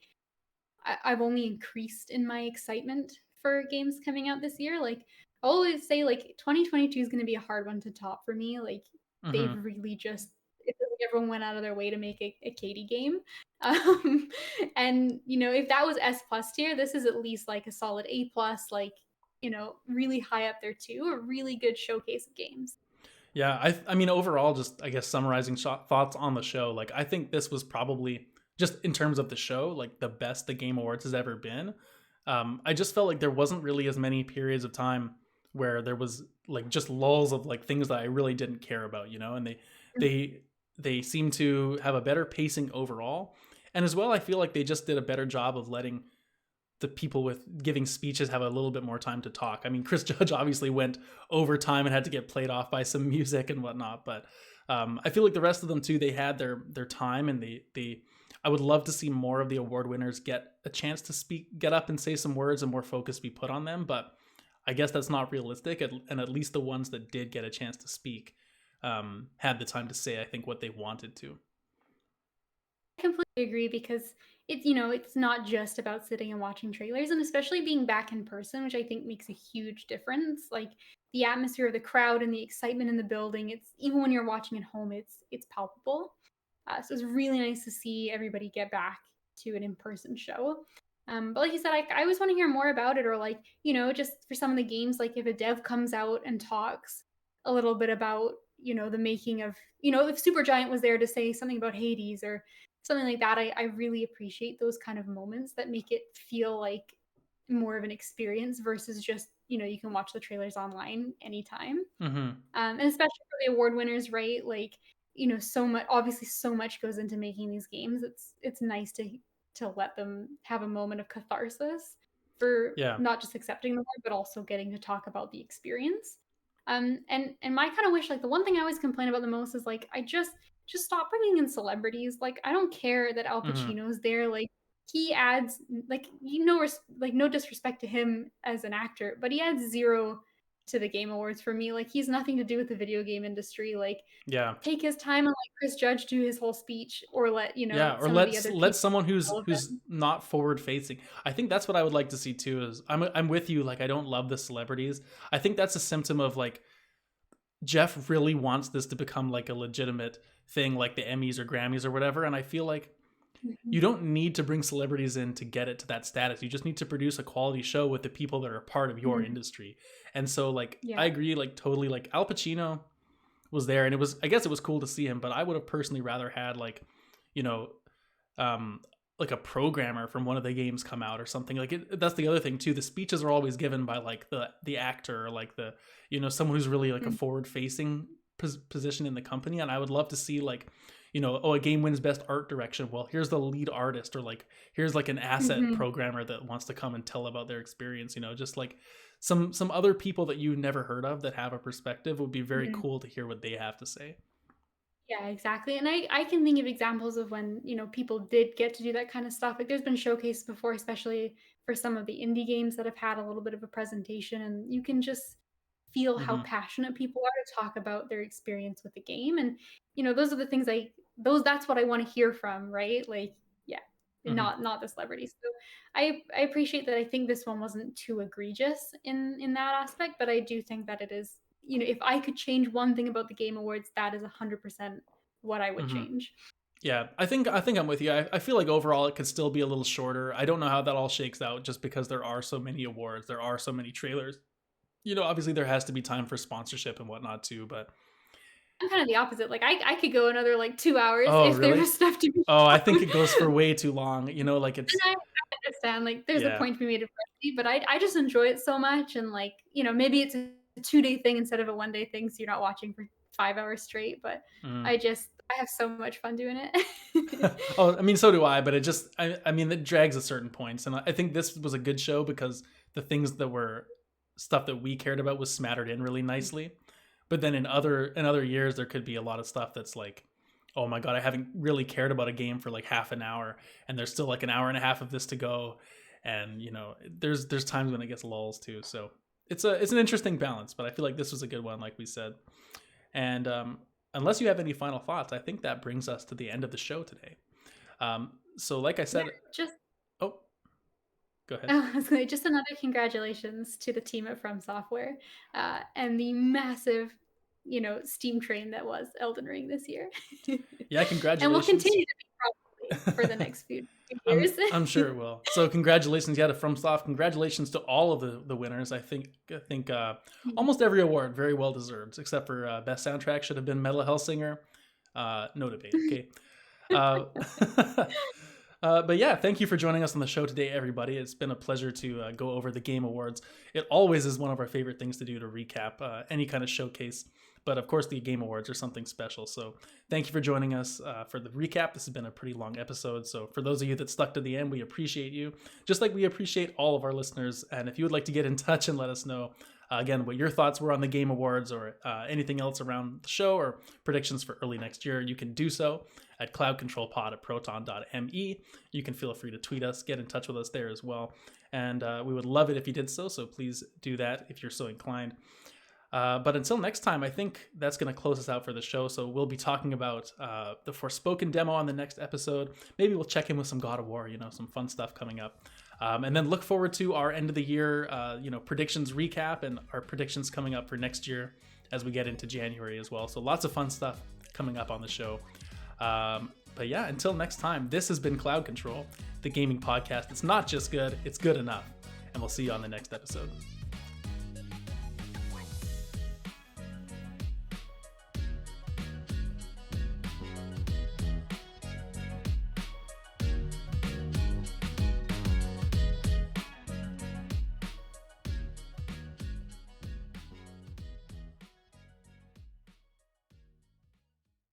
[SPEAKER 2] I've only increased in my excitement for games coming out this year. Like I always say, like 2022 is going to be a hard one to top for me. Like they've
[SPEAKER 1] Mm-hmm.
[SPEAKER 2] really just it feels like everyone went out of their way to make a Katie game. Um, and if that was S plus tier, this is at least like a solid A plus. Like really high up there too. A really good showcase of games.
[SPEAKER 1] Yeah, I mean overall, just I guess summarizing thoughts on the show. Like I think this was probably just in terms of the show, like the best the Game Awards has ever been. I just felt like there wasn't really as many periods of time where there was like just lulls of like things that I really didn't care about, and they they seem to have a better pacing overall. And as well, I feel like they just did a better job of letting the people with giving speeches have a little bit more time to talk. I mean, Chris Judge obviously went over time and had to get played off by some music and whatnot, but I feel like the rest of them too. They had their time, and they. I would love to see more of the award winners get a chance to speak, get up and say some words, and more focus be put on them. But I guess that's not realistic, and at least the ones that did get a chance to speak had the time to say, I think, what they wanted to.
[SPEAKER 2] I completely agree because it's not just about sitting and watching trailers and especially being back in person, which I think makes a huge difference. Like the atmosphere of the crowd and the excitement in the building, it's even when you're watching at home, it's palpable. So it's really nice to see everybody get back to an in-person show. But like you said, I always want to hear more about it, or like, just for some of the games, like if a dev comes out and talks a little bit about, the making of, if Supergiant was there to say something about Hades or something like that, I really appreciate those kind of moments that make it feel like more of an experience versus just, you can watch the trailers online anytime.
[SPEAKER 1] Mm-hmm.
[SPEAKER 2] And especially for the award winners, right? Like, so much goes into making these games. It's nice to let them have a moment of catharsis for
[SPEAKER 1] Yeah.
[SPEAKER 2] not just accepting the award, but also getting to talk about the experience. And my kind of wish, like the one thing I always complain about the most is like I just stop bringing in celebrities. Like I don't care that Al
[SPEAKER 1] Mm-hmm.
[SPEAKER 2] Pacino's there. Like he adds, like like no disrespect to him as an actor, but he adds zero to the Game Awards for me. Like he's nothing to do with the video game industry. Like
[SPEAKER 1] Yeah.
[SPEAKER 2] take his time and let Chris Judge do his whole speech, or let
[SPEAKER 1] Yeah, or
[SPEAKER 2] some of the other
[SPEAKER 1] let
[SPEAKER 2] people
[SPEAKER 1] someone who's
[SPEAKER 2] relevant.
[SPEAKER 1] not forward facing. I think that's what I would like to see too. Is I'm with you. Like I don't love the celebrities. I think that's a symptom of like Jeff really wants this to become like a legitimate thing, like the Emmys or Grammys or whatever. And I feel like you
[SPEAKER 2] Mhm.
[SPEAKER 1] don't need to bring celebrities in to get it to that status. You just need to produce a quality show with the people that are part of your
[SPEAKER 2] Mhm.
[SPEAKER 1] industry. And so like I
[SPEAKER 2] Yeah.
[SPEAKER 1] agree, like totally. Like Al Pacino was there, and I guess it was cool to see him, but I would have personally rather had like, you know, um like a programmer from one of the games come out or something. Like that's the other thing too, the speeches are always given by like the actor, or like the, someone who's really like a
[SPEAKER 2] Mhm.
[SPEAKER 1] forward facing position in the company. And I would love to see like, oh, a game wins best art direction, well, here's the lead artist, or like here's like an asset
[SPEAKER 2] Mhm.
[SPEAKER 1] programmer that wants to come and tell about their experience. Just like some other people that you've never heard of that have a perspective. Would be very
[SPEAKER 2] Mhm.
[SPEAKER 1] cool to hear what they have to say.
[SPEAKER 2] Yeah, exactly. And I can think of examples of when, people did get to do that kind of stuff. Like there's been showcases before, especially for some of the indie games that have had a little bit of a presentation, and you can just feel how
[SPEAKER 1] Hmm.
[SPEAKER 2] passionate people are to talk about their experience with the game. And, those are the things that's what I want to hear from, right? Like, yeah,
[SPEAKER 1] Hmm.
[SPEAKER 2] not the celebrities. So I appreciate that. I think this one wasn't too egregious in that aspect, but I do think that it is, if I could change one thing about the Game Awards, that is 100% what I would
[SPEAKER 1] Hmm.
[SPEAKER 2] change.
[SPEAKER 1] Yeah, I think I'm with you. I feel like overall it could still be a little shorter. I don't know how that all shakes out, just because there are so many awards, there are so many trailers. Obviously there has to be time for sponsorship and whatnot too. But
[SPEAKER 2] I'm kind of the opposite. Like I could go another like 2 hours
[SPEAKER 1] oh,
[SPEAKER 2] if there
[SPEAKER 1] really?
[SPEAKER 2] was stuff to be
[SPEAKER 1] Oh, I think
[SPEAKER 2] shown.
[SPEAKER 1] it goes for way too long. Like
[SPEAKER 2] And
[SPEAKER 1] it's
[SPEAKER 2] I understand, like, there's a
[SPEAKER 1] yeah.
[SPEAKER 2] point to be made of brevity, but I just enjoy it so much, and, like, maybe it's a 2-day thing instead of a 1-day thing, so you're not watching for 5 hours straight, but
[SPEAKER 1] Mm.
[SPEAKER 2] I have so much fun doing it.
[SPEAKER 1] Oh, I mean, so do I. But I mean, it drags at certain points, and I think this was a good show because the things that were stuff that we cared about was smattered in really nicely. But then in other years, there could be a lot of stuff that's like, oh my god, I haven't really cared about a game for like half an hour, and there's still like an hour and a half of this to go, and there's times when it gets lulls too. So it's an interesting balance, but I feel like this was a good one, like we said. And unless you have any final thoughts, I think that brings us to the end of the show today. So like I
[SPEAKER 2] Yeah,
[SPEAKER 1] said,
[SPEAKER 2] just
[SPEAKER 1] oh, go ahead.
[SPEAKER 2] I was gonna just another congratulations to the team at From Software, and the massive, steam train that was Elden Ring this year.
[SPEAKER 1] Yeah,
[SPEAKER 2] And will
[SPEAKER 1] congratulations.
[SPEAKER 2] continue to be probably for the next few
[SPEAKER 1] I'm
[SPEAKER 2] years.
[SPEAKER 1] I'm sure it will. So congratulations, yeah, to FromSoft. Congratulations to all of the winners. I think almost every award very well deserved, except for best soundtrack should have been Metal Hellsinger. No debate. Okay. Uh, but yeah, thank you for joining us on the show today, everybody. It's been a pleasure to go over the Game Awards. It always is one of our favorite things to do, to recap any kind of showcase. But of course, the Game Awards are something special. So thank you for joining us for the recap. This has been a pretty long episode. So for those of you that stuck to the end, we appreciate you, just like we appreciate all of our listeners. And if you would like to get in touch and let us know, again, what your thoughts were on the Game Awards, or anything else around the show, or predictions for early next year, you can do so at CloudControlPod at proton.me. You can feel free to tweet us, get in touch with us there as well. And we would love it if you did so. So please do that if you're so inclined. But until next time, I think that's going to close us out for the show. So we'll be talking about the Forspoken demo on the next episode. Maybe we'll check in with some God of War, some fun stuff coming up. And then look forward to our end of the year, predictions recap, and our predictions coming up for next year as we get into January as well. So lots of fun stuff coming up on the show. But But yeah, until next time, this has been Cloud Control, the gaming podcast. It's not just good, it's good enough. And we'll see you on the next episode.